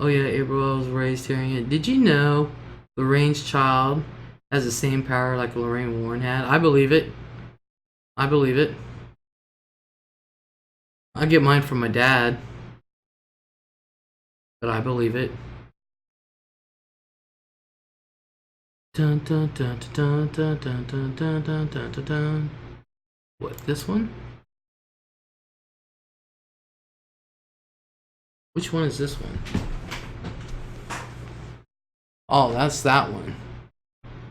Oh yeah, April was raised hearing it. Did you know Lorraine's child has the same power like Lorraine Warren had? I believe it. I believe it. I get mine from my dad. But I believe it. Dun dun dun dun dun dun dun dun dun dun dun. What, this one? Which one is this one? Oh, that's that one.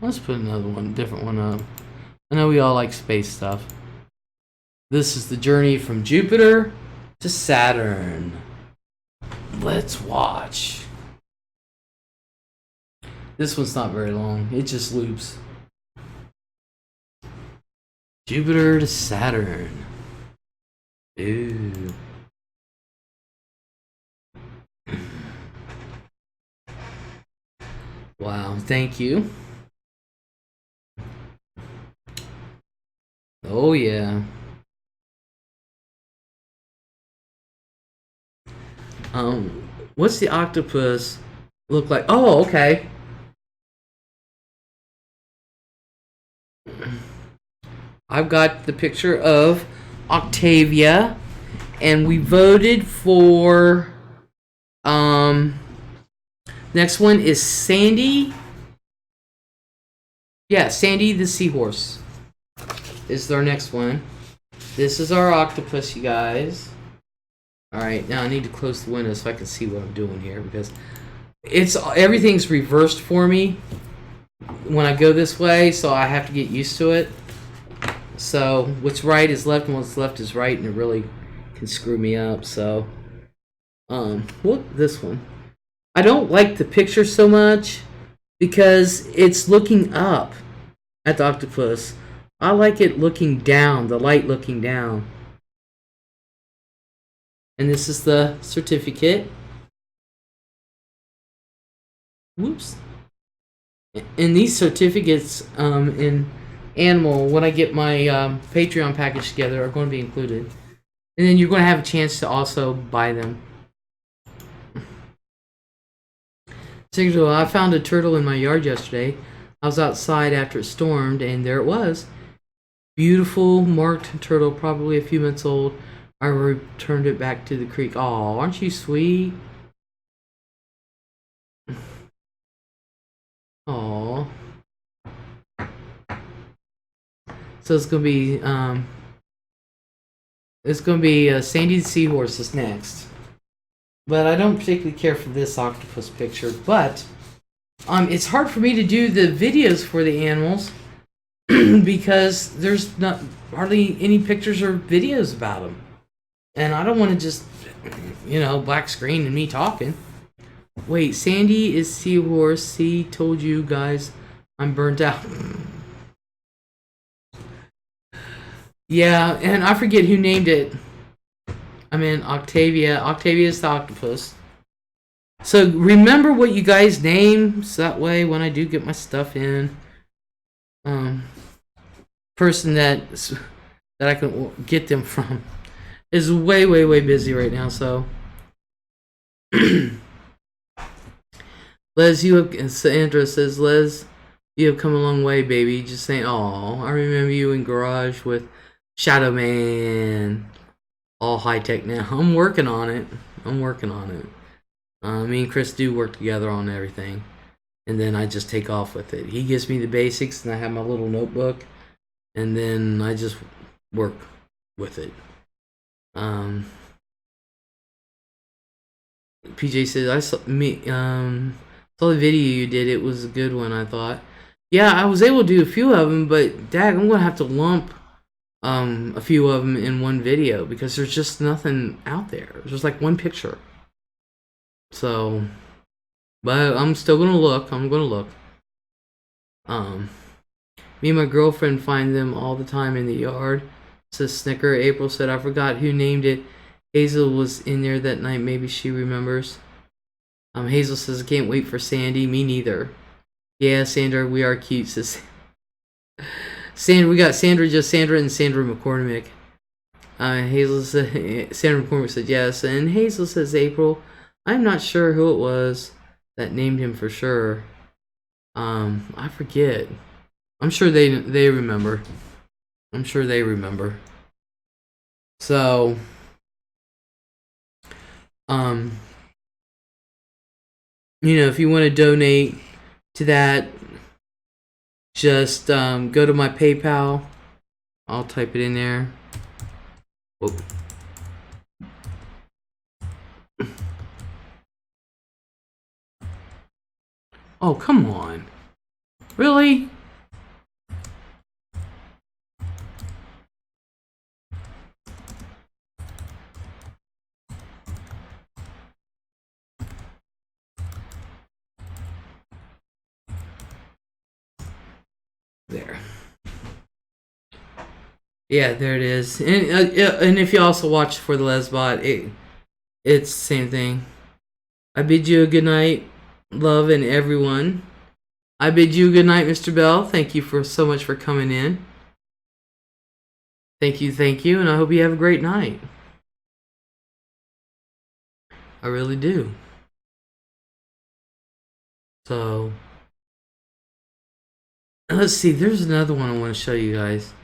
Let's put another one, different one up. I know we all like space stuff. This is the journey from Jupiter to Saturn. Let's watch. This one's not very long. It just loops. Jupiter to Saturn. Ooh. Wow, thank you. Oh yeah. What's the octopus look like? Oh, okay. I've got the picture of Octavia, and we voted for next one is Sandy. Yeah, Sandy the seahorse is our next one. This is our octopus, you guys. Alright, now I need to close the window so I can see what I'm doing here, because everything's reversed for me when I go this way, so I have to get used to it. So what's right is left and what's left is right, and it really can screw me up. So look, this one. I don't like the picture so much because it's looking up at the octopus. I like it looking down, the light looking down. And this is the certificate. Whoops. And these certificates in Animal, when I get my Patreon package together, are going to be included. And then you're going to have a chance to also buy them. So I found a turtle in my yard yesterday. I was outside after it stormed, and there it was. Beautiful marked turtle, probably a few months old. I returned it back to the creek. Aw, aren't you sweet? Aw. So it's gonna be Sandy the seahorse is next. But I don't particularly care for this octopus picture. But it's hard for me to do the videos for the animals because there's not hardly any pictures or videos about them. And I don't want to just, black screen and me talking. Wait, Sandy is seahorse. See, told you guys I'm burnt out. Yeah, and I forget who named it. I mean, Octavia. Octavia is the octopus. So remember what you guys name, so that way when I do get my stuff in, person that I can get them from is way busy right now. So Les, Sandra says, Les, you have come a long way, baby. Just saying, oh, I remember you in garage with Shadow Man. All high tech now. I'm working on it. Me and Chris do work together on everything, and then I just take off with it. He gives me the basics, and I have my little notebook, and then I just work with it. PJ says, I saw the video you did. It was a good one, I thought. Yeah, I was able to do a few of them, but dag, I'm gonna have to lump a few of them in one video because there's just nothing out there. There's just like one picture. So, but I'm still gonna look. Me and my girlfriend find them all the time in the yard. Says Snicker. April said, I forgot who named it. Hazel was in there that night. Maybe she remembers. Hazel says, I can't wait for Sandy. Me neither. Yeah, Sandra, we are cute, says Sandra. We got Sandra and Sandra McCormick. Hazel said, Sandra McCormick said yes, and Hazel says, April, I'm not sure who it was that named him for sure. I forget. I'm sure they remember. So, if you want to donate to that, just go to my PayPal. I'll type it in there. Oh, come on. Really? There. Yeah, there it is. And if you also watch for the Lesbot, it's the same thing. I bid you a good night, love, and everyone. I bid you a good night, Mr. Bell. Thank you for so much for coming in. Thank you, and I hope you have a great night. I really do. So, let's see. There's another one I want to show you guys.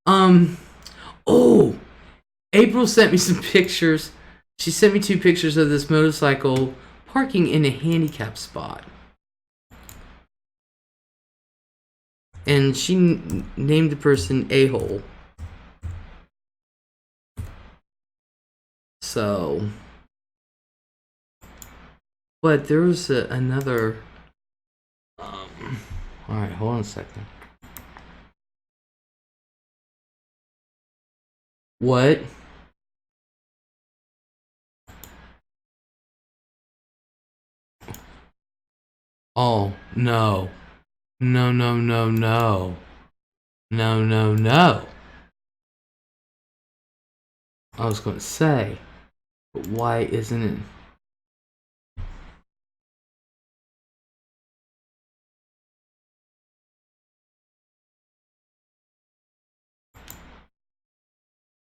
Oh, April sent me some pictures. She sent me 2 pictures of this motorcycle parking in a handicap spot. And she named the person A-hole. So, but there was another. All right, hold on a second. What? Oh no, no, no, no, no, no, no, no. I was going to say, but why isn't it?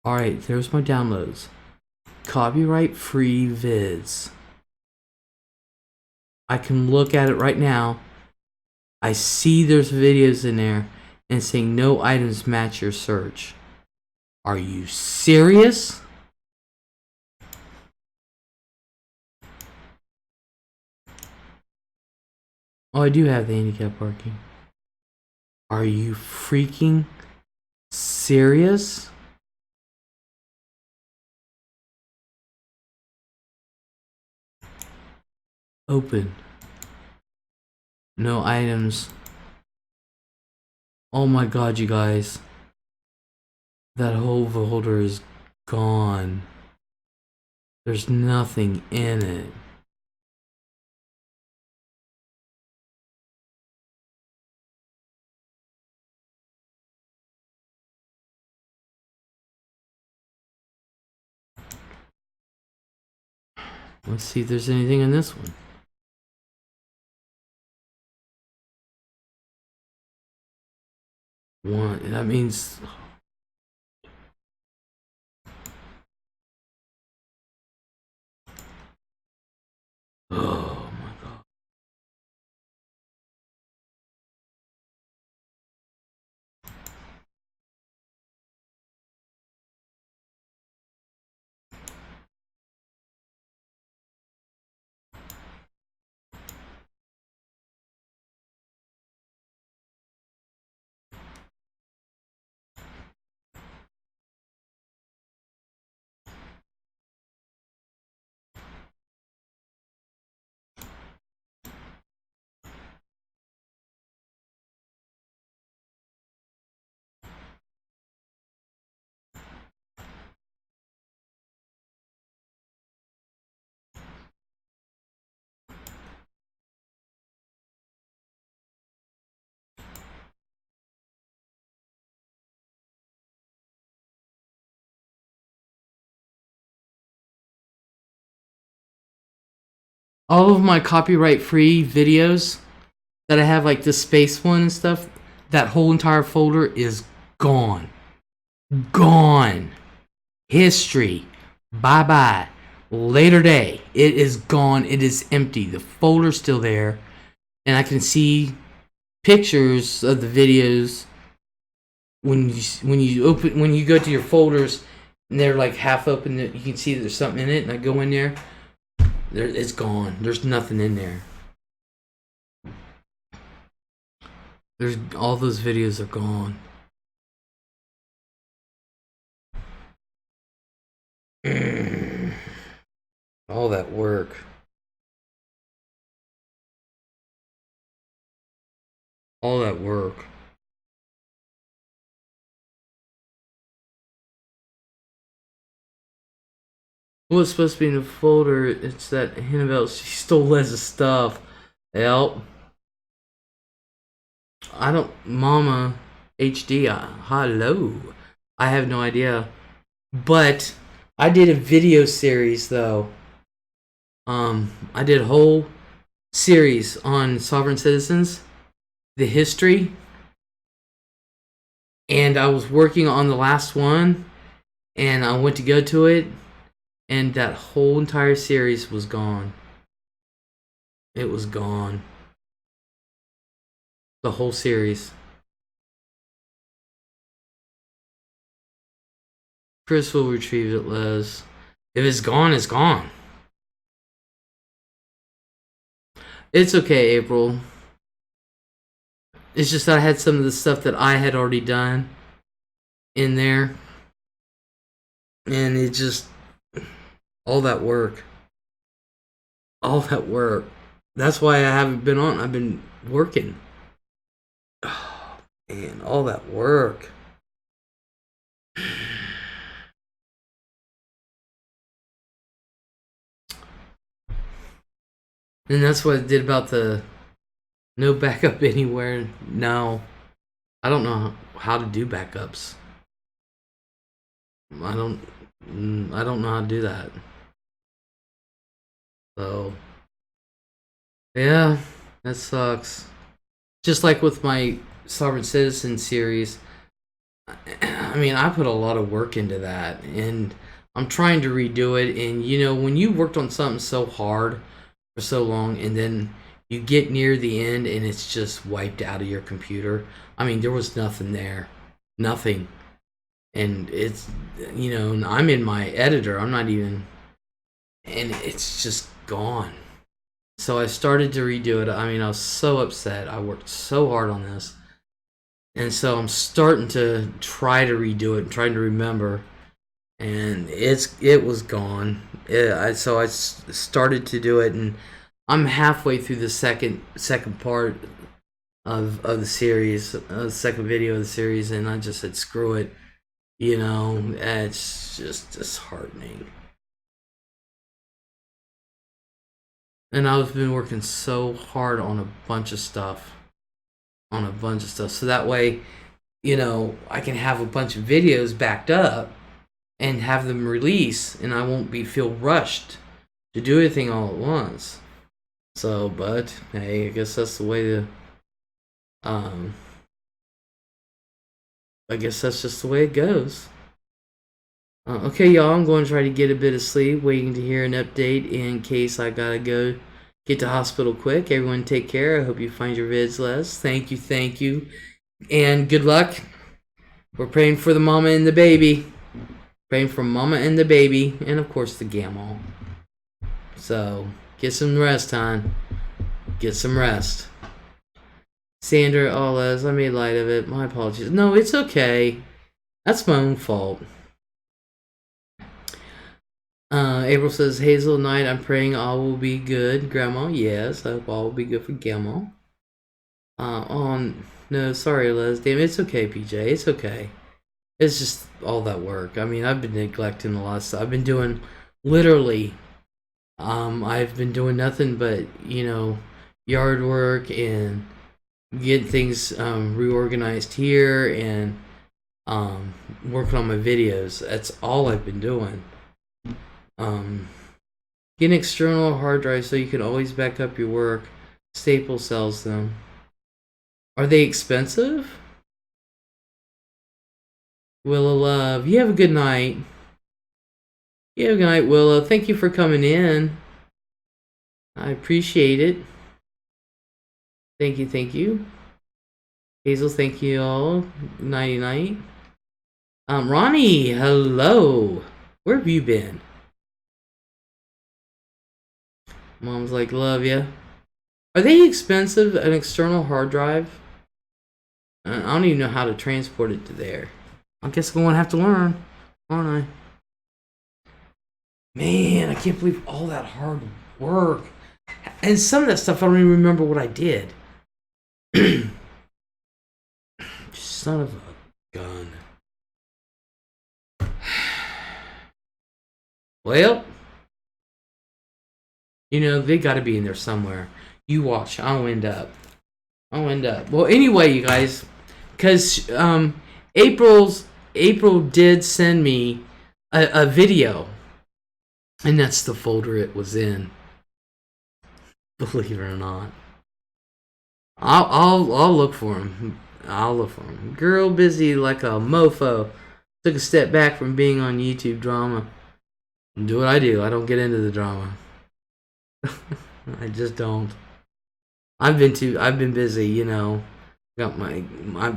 Alright, there's my downloads. Copyright free vids. I can look at it right now. I see there's videos in there and saying no items match your search. Are you serious? Oh, I do have the handicap parking. Are you freaking serious? Open. No items. Oh my god, you guys. That whole folder is gone. There's nothing in it. Let's see if there's anything in this one. One, that means... Oh my god. All of my copyright free videos that I have, like the space one and stuff, that whole entire folder is gone. Gone. History. Bye bye. Later day. It is gone. It is empty. The folder's still there. And I can see pictures of the videos when you go to your folders and they're like half open. You can see that there's something in it, and I go in there. It's gone. There's nothing in there. There's all those videos are gone. All that work. All that work. What's supposed to be in the folder? It's that Annabelle. She stole LEZ'S stuff. Help. I don't. Mama HD. Hello. I have no idea. But I did a video series though. I did a whole series on sovereign citizens, the history, and I was working on the last one, and I went to go to it, and that whole entire series was gone. It was gone. The whole series. Chris will retrieve it, Les. If it's gone, it's gone. It's okay, April. It's just that I had some of the stuff that I had already done in there. And it just... all that work. All that work. That's why I haven't been on. I've been working. Oh, man, all that work. And that's what I did about the no backup anywhere. No. I don't know how to do backups. I don't know how to do that. So yeah, that sucks. Just like with my Sovereign Citizen series, I mean, I put a lot of work into that, and I'm trying to redo it. And you know, when you worked on something so hard for so long, and then you get near the end and it's just wiped out of your computer. I mean, there was nothing there. Nothing. And it's, you know, and I'm in my editor. I'm not even, and it's just gone. So I started to redo it. I mean, I was so upset. I worked so hard on this. And so I'm starting to try to redo it and trying to remember. And it was gone. So I started to do it, and I'm halfway through the second part of the series, the second video of the series, and I just said screw it. You know, it's just disheartening. And I've been working so hard on a bunch of stuff. So that way, you know, I can have a bunch of videos backed up and have them release, and I won't feel rushed to do everything all at once. So, but hey, I guess that's the way to. I guess that's just the way it goes. Okay, y'all, I'm going to try to get a bit of sleep, waiting to hear an update in case I gotta go get to hospital quick. Everyone take care. I hope you find your vids, Les. Thank you. And good luck. We're praying for the mama and the baby. Praying for mama and the baby. And of course the Gamal. So, get some rest, hon. Get some rest. Sandra, oh Les, I made light of it. My apologies. No, it's okay. That's my own fault. April says, Hazel night, I'm praying all will be good. Grandma, yes, I hope all will be good for Grandma. No, sorry, Les. Damn, it's okay, PJ. It's okay. It's just all that work. I mean, I've been neglecting a lot of stuff. I've been doing, literally, I've been doing nothing but, you know, yard work and get things reorganized here and working on my videos. That's all I've been doing. Get an external hard drive so you can always back up your work. Staples sells them. Are they expensive? Willow Love, you have a good night. You have a good night, Willow. Thank you for coming in. I appreciate it. Thank you. Hazel, thank you all. Nighty night. Ronnie, hello. Where have you been? Mom's like, love ya. Are they expensive, an external hard drive? I don't even know how to transport it to there. I guess I'm going to have to learn, aren't I? Man, I can't believe all that hard work. And some of that stuff, I don't even remember what I did. son of a gun. Well, you know, they got to be in there somewhere. You watch. I'll end up. Well, anyway, you guys, because April did send me a video, and that's the folder it was in. Believe it or not, I'll look for him. Girl busy like a mofo. Took a step back from being on YouTube drama. Do what I do. I don't get into the drama. I just don't. I've been busy, you know. Got I've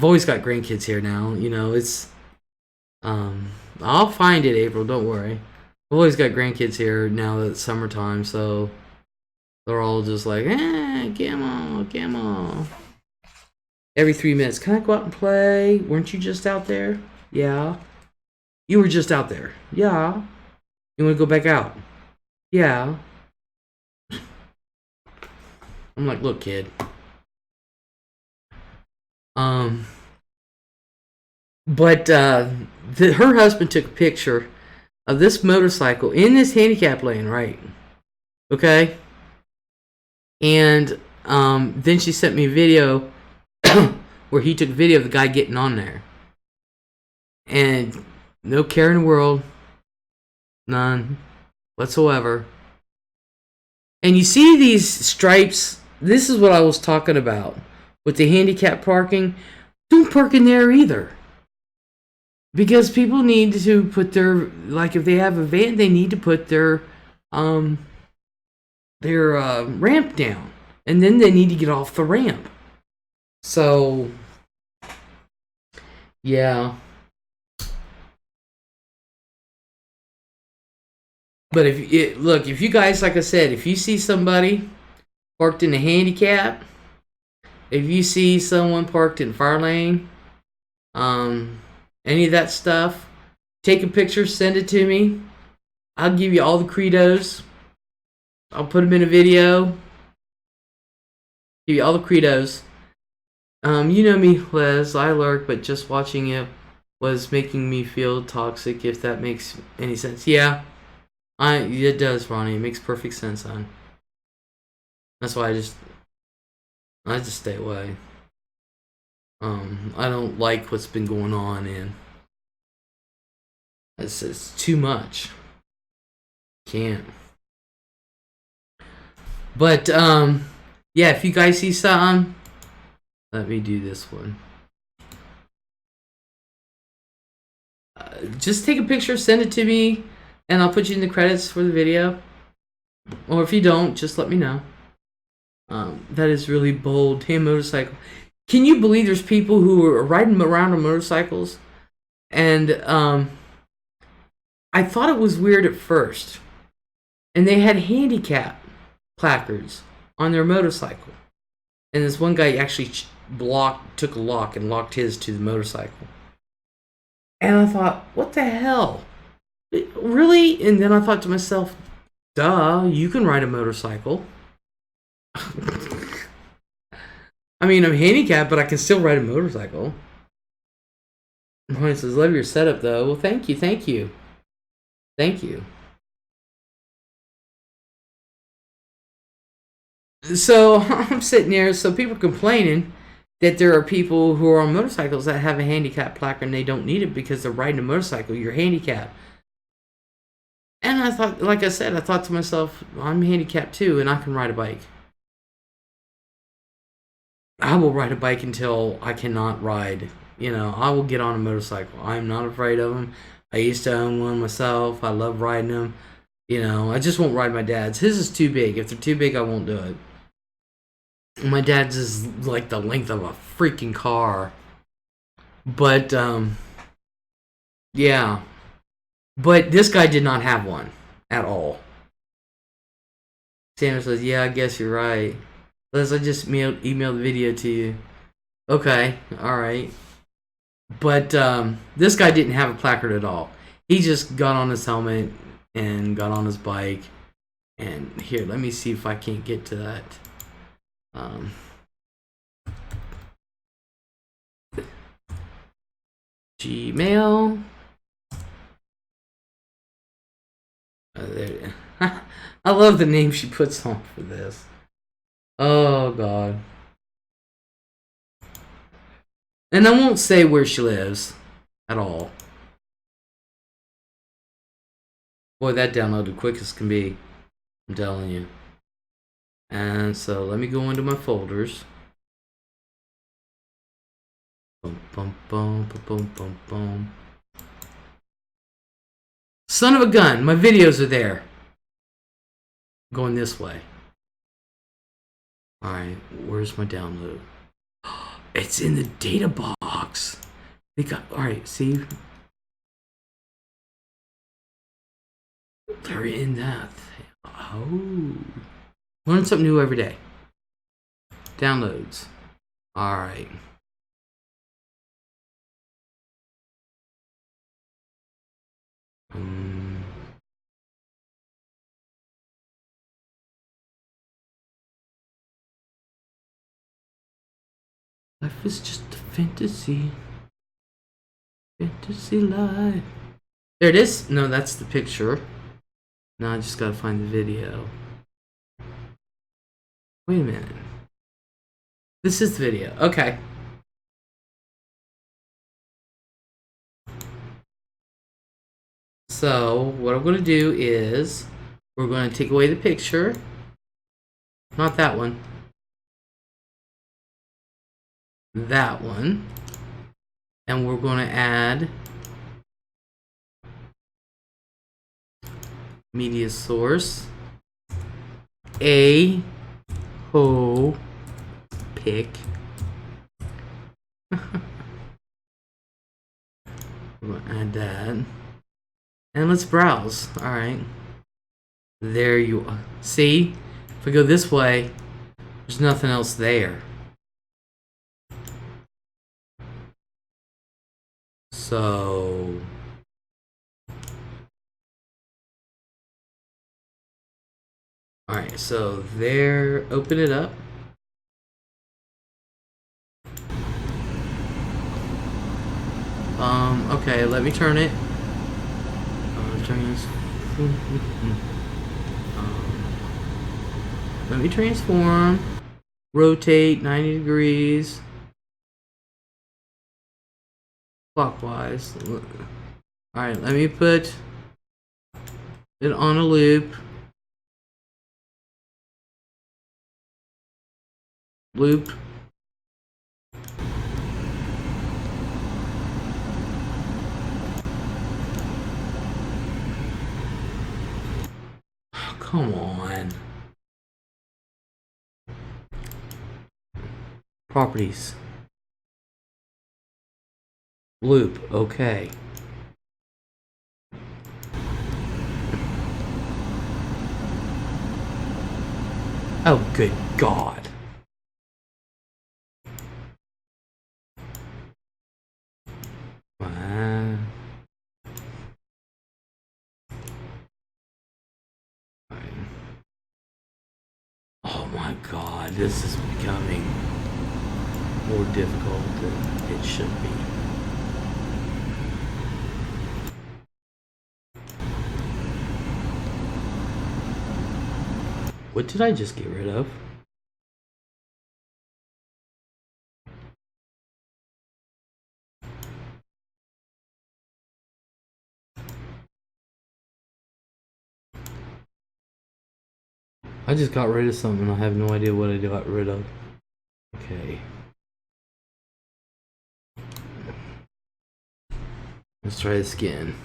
always got grandkids here now, you know. It's I'll find it, April, don't worry. I've always got grandkids here now that it's summertime, so they're all just like, Gamma. Every 3 minutes, can I go out and play? Weren't you just out there? Yeah. You were just out there. Yeah. You want to go back out? Yeah. I'm like, look, kid. But her husband took a picture of this motorcycle in this handicap lane, right? Okay. And then she sent me a video where he took a video of the guy getting on there, and no care in the world, none whatsoever. And you see these stripes. This is what I was talking about with the handicap parking. Don't park in there either. Because people need to put their, like if they have a van, they need to put their ramp down. And then they need to get off the ramp. So, yeah. But if you guys, like I said, if you see somebody parked in a handicap, if you see someone parked in fire lane, any of that stuff, take a picture, send it to me. I'll give you all the credos. I'll put them in a video. Give you all the credos. You know me, Les. I lurk, but just watching it was making me feel toxic, if that makes any sense. Yeah. It does, Ronnie. It makes perfect sense, hon. That's why I just stay away. I don't like what's been going on, and it's too much. Can't. But yeah, if you guys see something, let me do this one. Just take a picture, send it to me, and I'll put you in the credits for the video. Or if you don't, just let me know. That is really bold. Damn motorcycle. Can you believe there's people who are riding around on motorcycles? And I thought it was weird at first. And they had handicap placards on their motorcycle. And this one guy actually took a lock and locked his to the motorcycle. And I thought, what the hell? Really? And then I thought to myself, duh, you can ride a motorcycle. I mean, I'm handicapped, but I can still ride a motorcycle. He says, love your setup, though. Well, thank you. So, I'm sitting there, so people are complaining that there are people who are on motorcycles that have a handicap placard and they don't need it because they're riding a motorcycle. You're handicapped. And I thought, like I said, I thought to myself, I'm handicapped too, and I can ride a bike. I will ride a bike until I cannot ride. You know, I will get on a motorcycle. I'm not afraid of them. I used to own one myself. I love riding them. You know, I just won't ride my dad's. His is too big. If they're too big, I won't do it. My dad's is like the length of a freaking car. But, yeah. But this guy did not have one at all. Sandra says, yeah, I guess you're right. Les, I just emailed the video to you. Okay, alright. But this guy didn't have a placard at all. He just got on his helmet and got on his bike. And here, let me see if I can't get to that. Gmail. There. I love the name she puts on for this. Oh God. And I won't say where she lives at all. Boy, that downloaded quick as can be. I'm telling you. And so let me go into my folders. Boom, boom, boom, boom, boom, boom, boom. Son of a gun, my videos are there. Going this way. Alright, where's my download? It's in the data box. They got, alright, see? They're in that. Oh. Learn something new every day. Downloads. Alright. Life is just a fantasy. Fantasy life. There it is. No, that's the picture. Now I just gotta find the video. Wait a minute. This is the video. Okay. So, what I'm gonna do is we're gonna take away the picture. Not that one. That one. And we're gonna add media source. A ho pick. We're gonna add that. And let's browse. Alright. There you are. See? If I go this way, there's nothing else there. So alright, so there, open it up. Okay, let me turn it. Let me transform. Rotate 90 degrees. Clockwise. Alright, let me put it on a loop. Loop. Come on. Properties. Loop, okay. Oh, good God. Oh my God, this is becoming more difficult than it should be. What did I just get rid of? I just got rid of something. I have no idea what I got rid of. Okay. Let's try this again.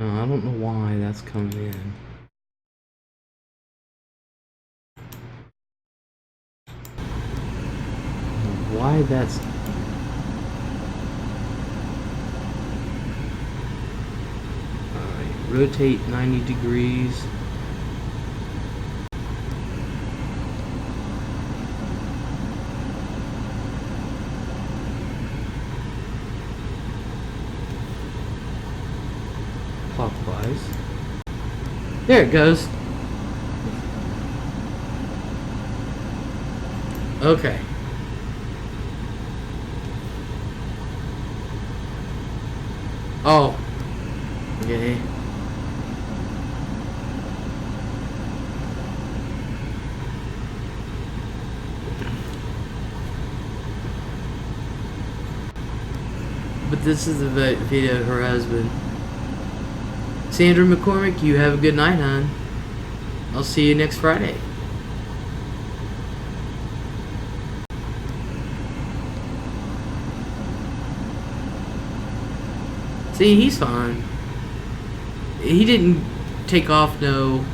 I don't know why that's coming in. Why that's... Alright, rotate 90 degrees. clockwise. There it goes. Okay. Oh. Okay. But this is the video of her husband. Sandra McCormick, you have a good night, hon. I'll see you next Friday. See, he's fine. He didn't take off no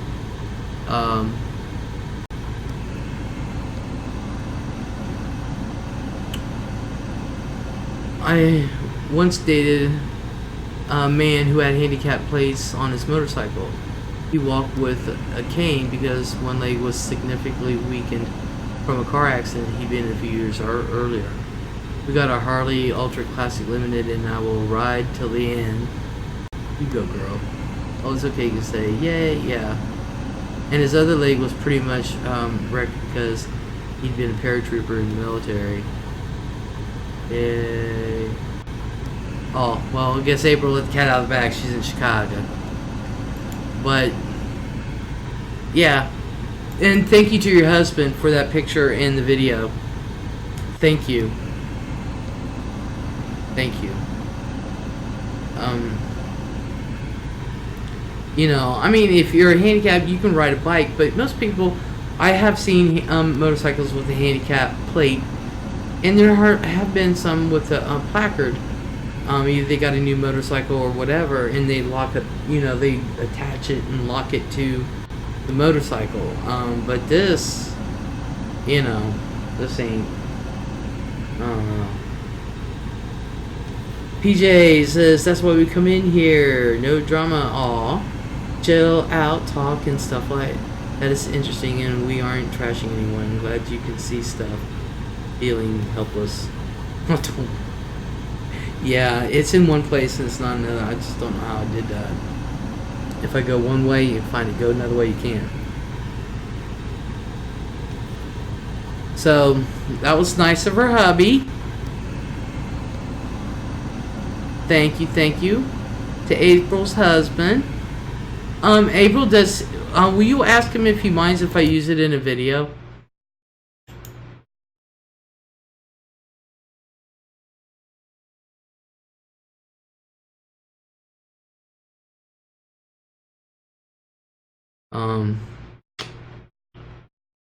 I once dated a man who had handicapped plates on his motorcycle. He walked with a cane because one leg was significantly weakened from a car accident he'd been in a few years earlier. We got a Harley Ultra Classic Limited and I will ride till the end. You go, girl. Oh, it's okay, you can say, yay, yeah. And his other leg was pretty much wrecked because he'd been a paratrooper in the military. Yay. Oh, well, I guess April let the cat out of the bag. She's in Chicago. But, yeah. And thank you to your husband for that picture in the video. Thank you. Thank you. You know, I mean, if you're handicapped, you can ride a bike, but most people, I have seen motorcycles with a handicap plate, and there have been some with a placard. Either they got a new motorcycle or whatever, and they lock it, you know, they attach it and lock it to the motorcycle. But this, you know, this ain't, I don't know. PJ says, that's why we come in here. No drama, aw. Chill out, talk, and stuff like that is interesting, and we aren't trashing anyone. I'm glad you can see stuff. Feeling helpless. Yeah, it's in one place and it's not another. I just don't know how I did that. If I go one way, you find it. Go another way, you can't. So, that was nice of her hubby. Thank you to April's husband. April, will you ask him if he minds if I use it in a video?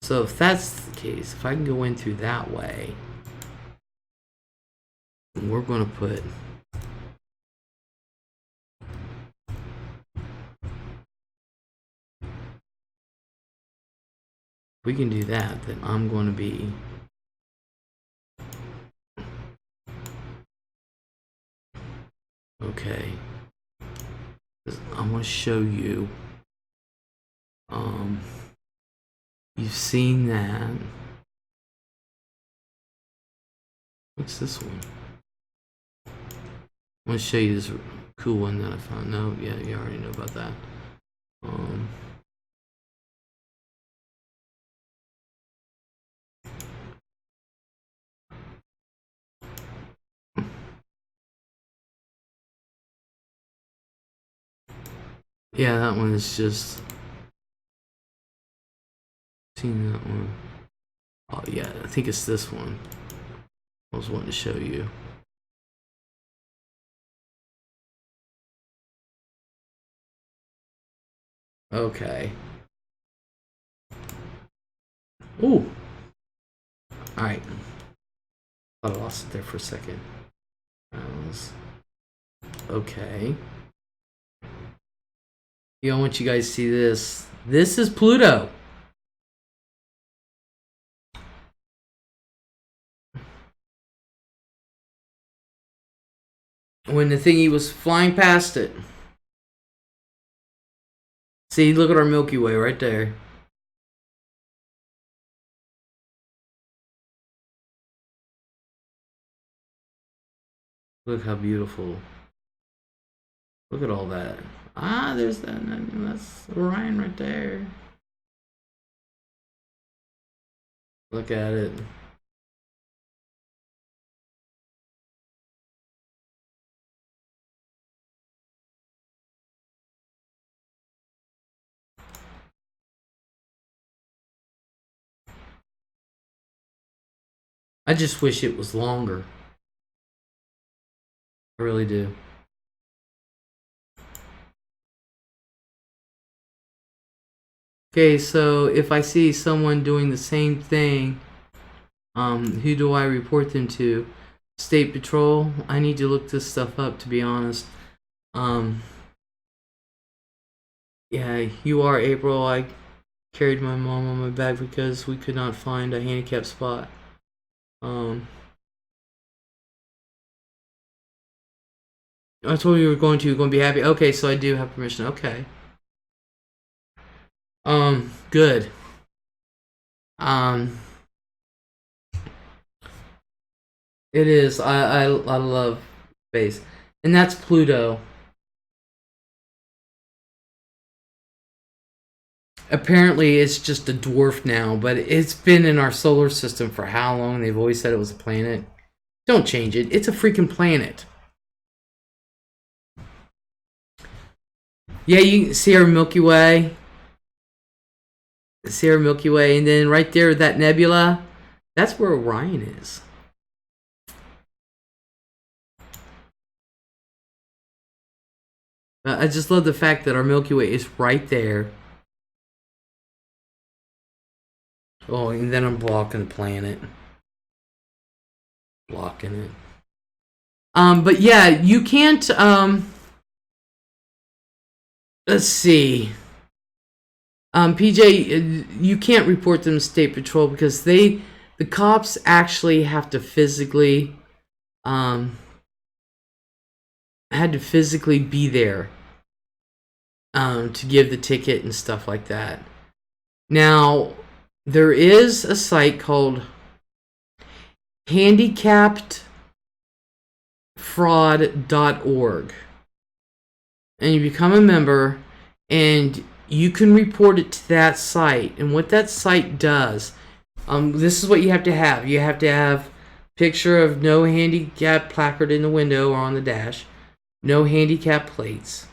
So if that's the case, if I can go in through that way, we're gonna put we can do that, then I'm going to be okay. I want to show you. You've seen that. What's this one? I want to show you this cool one that I found. No, yeah, you already know about that. Yeah, that one is just seen that one. Oh yeah, I think it's this one. I was wanting to show you. Okay. Ooh. Alright. I lost it there for a second. Okay. I want you guys to see this. This is Pluto. When the thingy was flying past it. See, look at our Milky Way right there. Look how beautiful. Look at all that. Ah, there's that. That's Orion right there. Look at it. I just wish it was longer. I really do. Okay, so if I see someone doing the same thing, who do I report them to? State Patrol? I need to look this stuff up, to be honest. Yeah, you are April. I carried my mom on my back because we could not find a handicap spot. I told you you were going to be happy. Okay, so I do have permission. Okay. Good. It is. I love space. And that's Pluto. Apparently it's just a dwarf now, but it's been in our solar system for how long? They've always said it was a planet. Don't change it. It's a freaking planet. Yeah, you see our Milky Way. See our Milky Way, and then right there, that nebula, that's where Orion is. I just love the fact that our Milky Way is right there. Oh, and then I'm blocking the planet. Blocking it. But yeah, you can't, let's see. PJ, you can't report them to State Patrol because the cops actually have to physically, had to physically be there, to give the ticket and stuff like that. Now, there is a site called handicappedfraud.org, and you become a member, and you can report it to that site. And what that site does, this is what you have to have. You have to have a picture of no handicap placard in the window or on the dash, no handicap plates,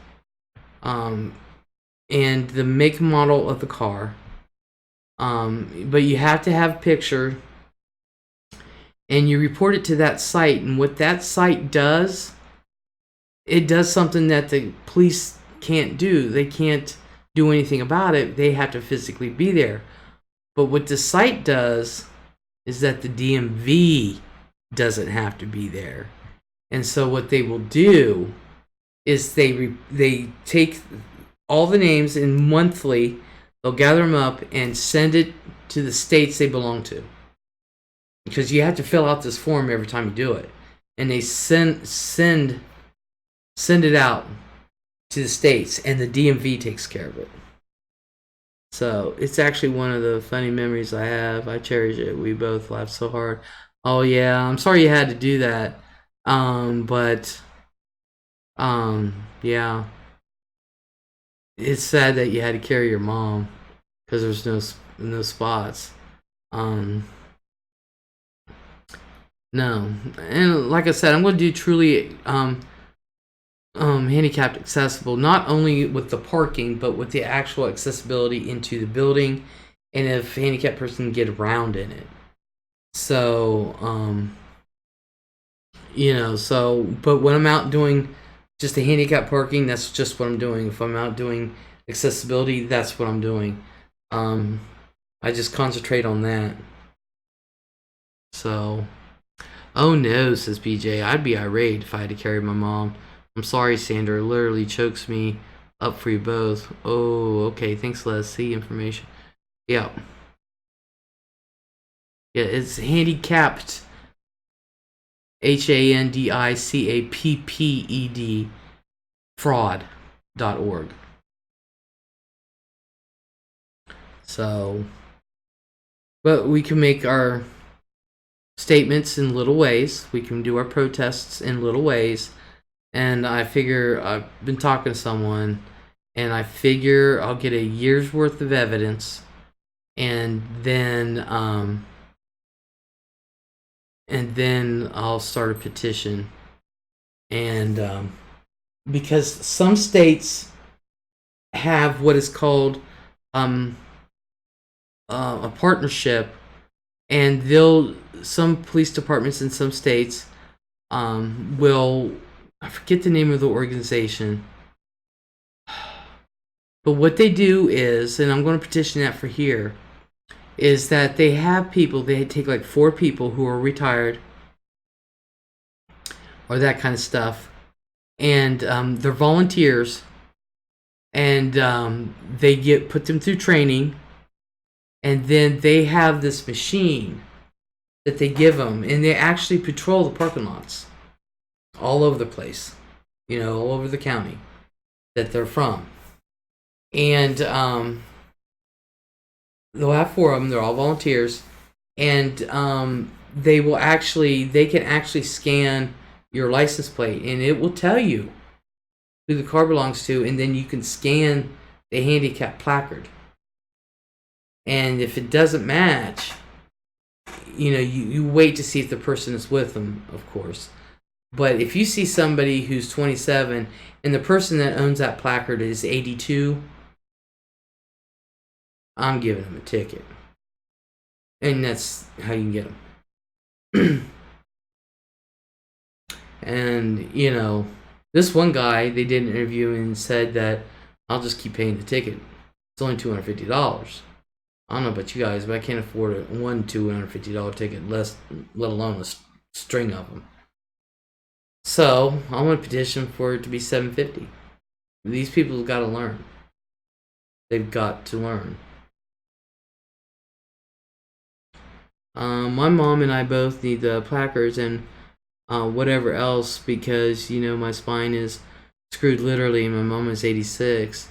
and the make and model of the car. But you have to have a picture, and you report it to that site. And what that site does, it does something that the police can't do. They can't do anything about it. They have to physically be there. But what the site does is that the DMV doesn't have to be there. And so what they will do is they take all the names and monthly, they'll gather them up and send it to the states they belong to. Because you have to fill out this form every time you do it. And they send it out to the states, and the DMV takes care of it. So it's actually one of the funny memories I have. I cherish it. We both laughed so hard. Oh yeah, I'm sorry you had to do that. Yeah. It's sad that you had to carry your mom because there's no spots. No, and like I said, I'm going to do truly handicapped accessible, not only with the parking, but with the actual accessibility into the building, and if a handicapped person can get around in it. So, but when I'm out doing just the handicap parking, that's just what I'm doing. If I'm out doing accessibility, that's what I'm doing. I just concentrate on that. So, oh no, says BJ, I'd be irate if I had to carry my mom. I'm sorry, Sandra. It literally chokes me up for you both. Oh, okay. Thanks, Les. See information. Yeah. Yeah, it's handicapped. HANDICAPPED fraud.org. So, but we can make our statements in little ways. We can do our protests in little ways. And I figure I've been talking to someone, and I figure I'll get a year's worth of evidence, and then I'll start a petition. And because some states have what is called a partnership, and some police departments in some states will, I forget the name of the organization, but what they do is, and I'm going to petition that for here, is that they have people, they take like 4 people who are retired or that kind of stuff, and they're volunteers, and they put them through training, and then they have this machine that they give them, and they actually patrol the parking lots all over the place, all over the county that they're from. And they'll have 4 of them. They're all volunteers, and they can actually scan your license plate, and it will tell you who the car belongs to, and then you can scan the handicap placard. And if it doesn't match, you wait to see if the person is with them, of course. But if you see somebody who's 27 and the person that owns that placard is 82, I'm giving them a ticket. And that's how you can get them. And, this one guy, they did an interview and said that I'll just keep paying the ticket. It's only $250. I don't know about you guys, but I can't afford one $250 ticket, let alone a string of them. So I'm going to petition for it to be $750. These people have got to learn. They've got to learn. My mom and I both need the placards and whatever else, because my spine is screwed literally. My mom is 86.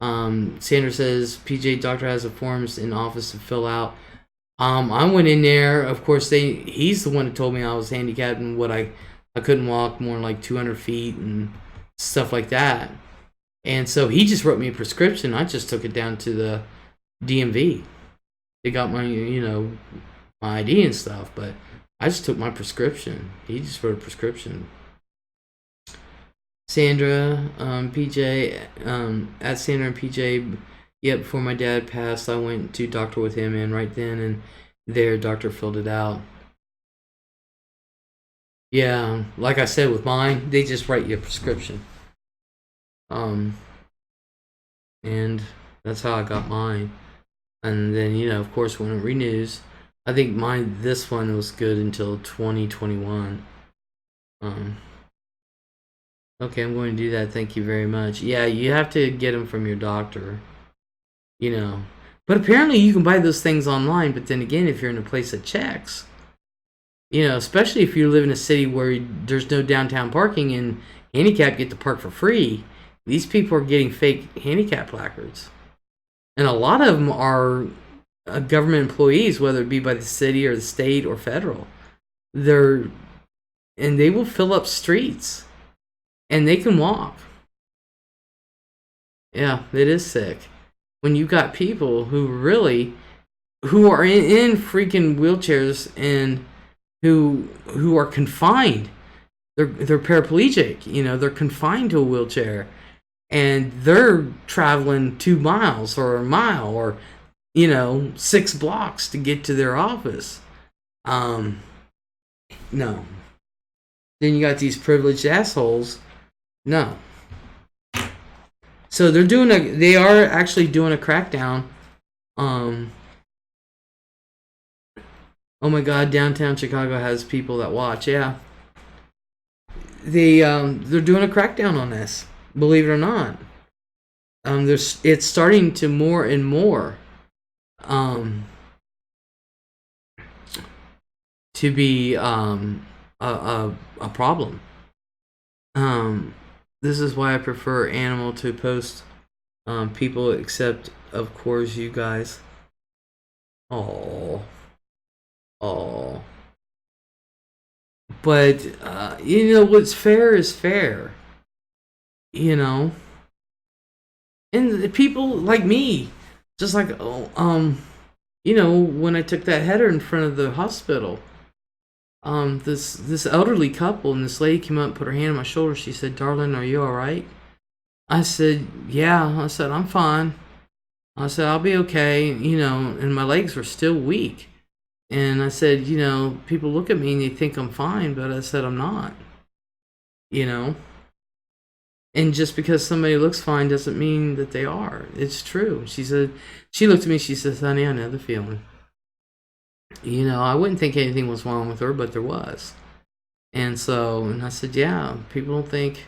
Sandra says PJ doctor has the forms in office to fill out. I went in there. Of course, he's the one who told me I was handicapped and what I couldn't walk more than like 200 feet and stuff like that. And so he just wrote me a prescription. I just took it down to the DMV. They got my my ID and stuff, but I just took my prescription. He just wrote a prescription. Sandra, PJ, at Sandra and PJ, yeah, before my dad passed, I went to doctor with him, and right then and there, doctor filled it out. Yeah, like I said with mine, they just write you a prescription. And that's how I got mine. And then, of course, when it renews, I think this one was good until 2021. Okay, I'm going to do that. Thank you very much. Yeah, you have to get them from your doctor. But apparently you can buy those things online. But then again, if you're in a place that checks, especially if you live in a city where there's no downtown parking and handicap get to park for free, these people are getting fake handicap placards. And a lot of them are government employees, whether it be by the city or the state or federal. They will fill up streets. And they can walk. Yeah, it is sick. When you got people who are in freaking wheelchairs and who are confined. They're paraplegic, they're confined to a wheelchair. And they're traveling 2 miles or a mile or 6 blocks to get to their office. No. Then you got these privileged assholes. No. So they are actually doing a crackdown. Oh my God, downtown Chicago has people that watch. Yeah. They're doing a crackdown on this. Believe it or not. It's starting to more and more to be a problem. This is why I prefer Animal to post people, except of course you guys. Oh. But what's fair is fair. And people like me, just like, oh, when I took that header in front of the hospital, this elderly couple and this lady came up and put her hand on my shoulder. She said, "Darling, are you all right?" I said, "Yeah." I said, "I'm fine." I said, "I'll be okay." And my legs were still weak. And I said, people look at me and they think I'm fine, but I said I'm not. And just because somebody looks fine doesn't mean that they are. It's true. She said, she looked at me, she says, "Honey, I know the feeling." I wouldn't think anything was wrong with her, but there was. And I said, yeah, people don't think,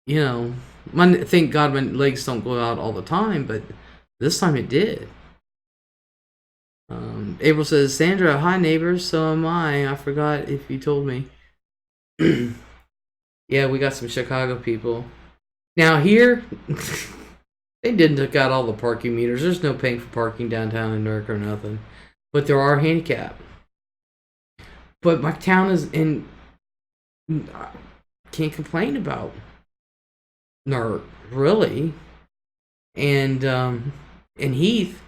thank God my legs don't go out all the time, but this time it did. April says, "Sandra, hi neighbors, so am I. I forgot if you told me." Yeah, we got some Chicago people. Now here, they didn't take out all the parking meters. There's no paying for parking downtown in Newark or nothing. But there are handicap. But my town is in... Can't complain about Newark, really. And Heath,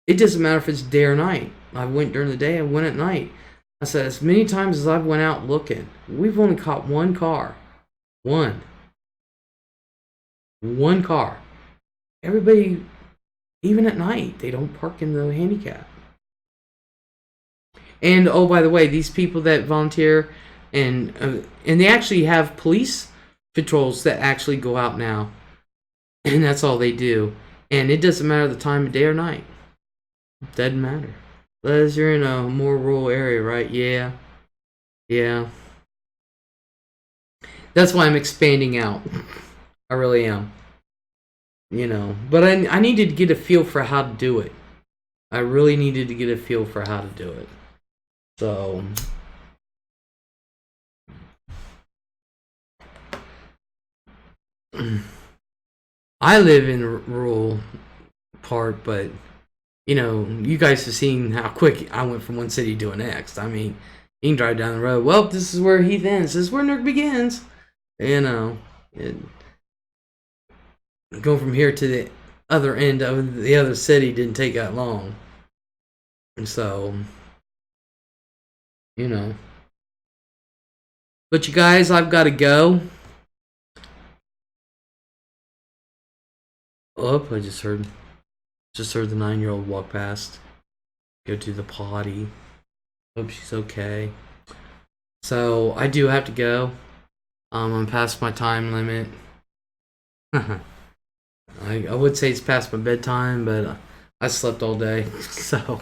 it doesn't matter if it's day or night. I went during the day, I went at night. I said, as many times as I've went out looking, we've only caught one car. One car. Everybody, even at night, they don't park in the handicap. And oh, by the way, these people that volunteer and they actually have police patrols that actually go out now, and that's all they do. And it doesn't matter the time of day or night. It doesn't matter. Les, you're in a more rural area, right? Yeah. That's why I'm expanding out. I really am. But I needed to get a feel for how to do it. I really needed to get a feel for how to do it. So, I live in a rural part, but you guys have seen how quick I went from one city to the next. I mean, you can drive down the road. Well, this is where Heath ends. This is where Newark begins. Going from here to the other end of the other city didn't take that long. So, But you guys, I've got to go. Oh, I just heard the 9-year-old walk past. Go to the potty. Hope she's okay. So I do have to go. I'm past my time limit. I would say it's past my bedtime, but I slept all day. So,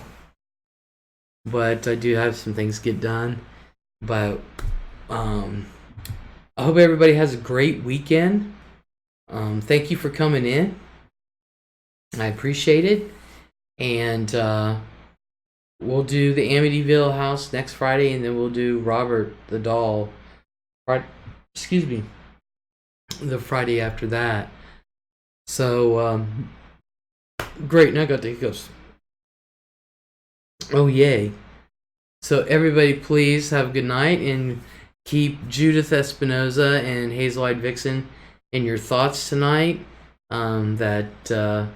but I do have some things to get done. But I hope everybody has a great weekend. Thank you for coming in. I appreciate it. And we'll do the Amityville house next Friday, and then we'll do Robert the doll. The Friday after that. So great. Now I got the hiccups. Oh yay! So everybody, please have a good night and keep Judith Espinoza and Hazel-Eyed Vixen in your thoughts tonight. That their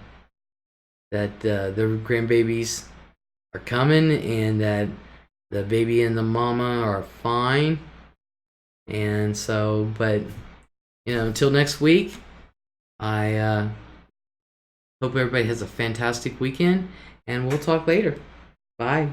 grandbabies are coming, and that the baby and the mama are fine. And so, but until next week, I hope everybody has a fantastic weekend, and we'll talk later. Bye.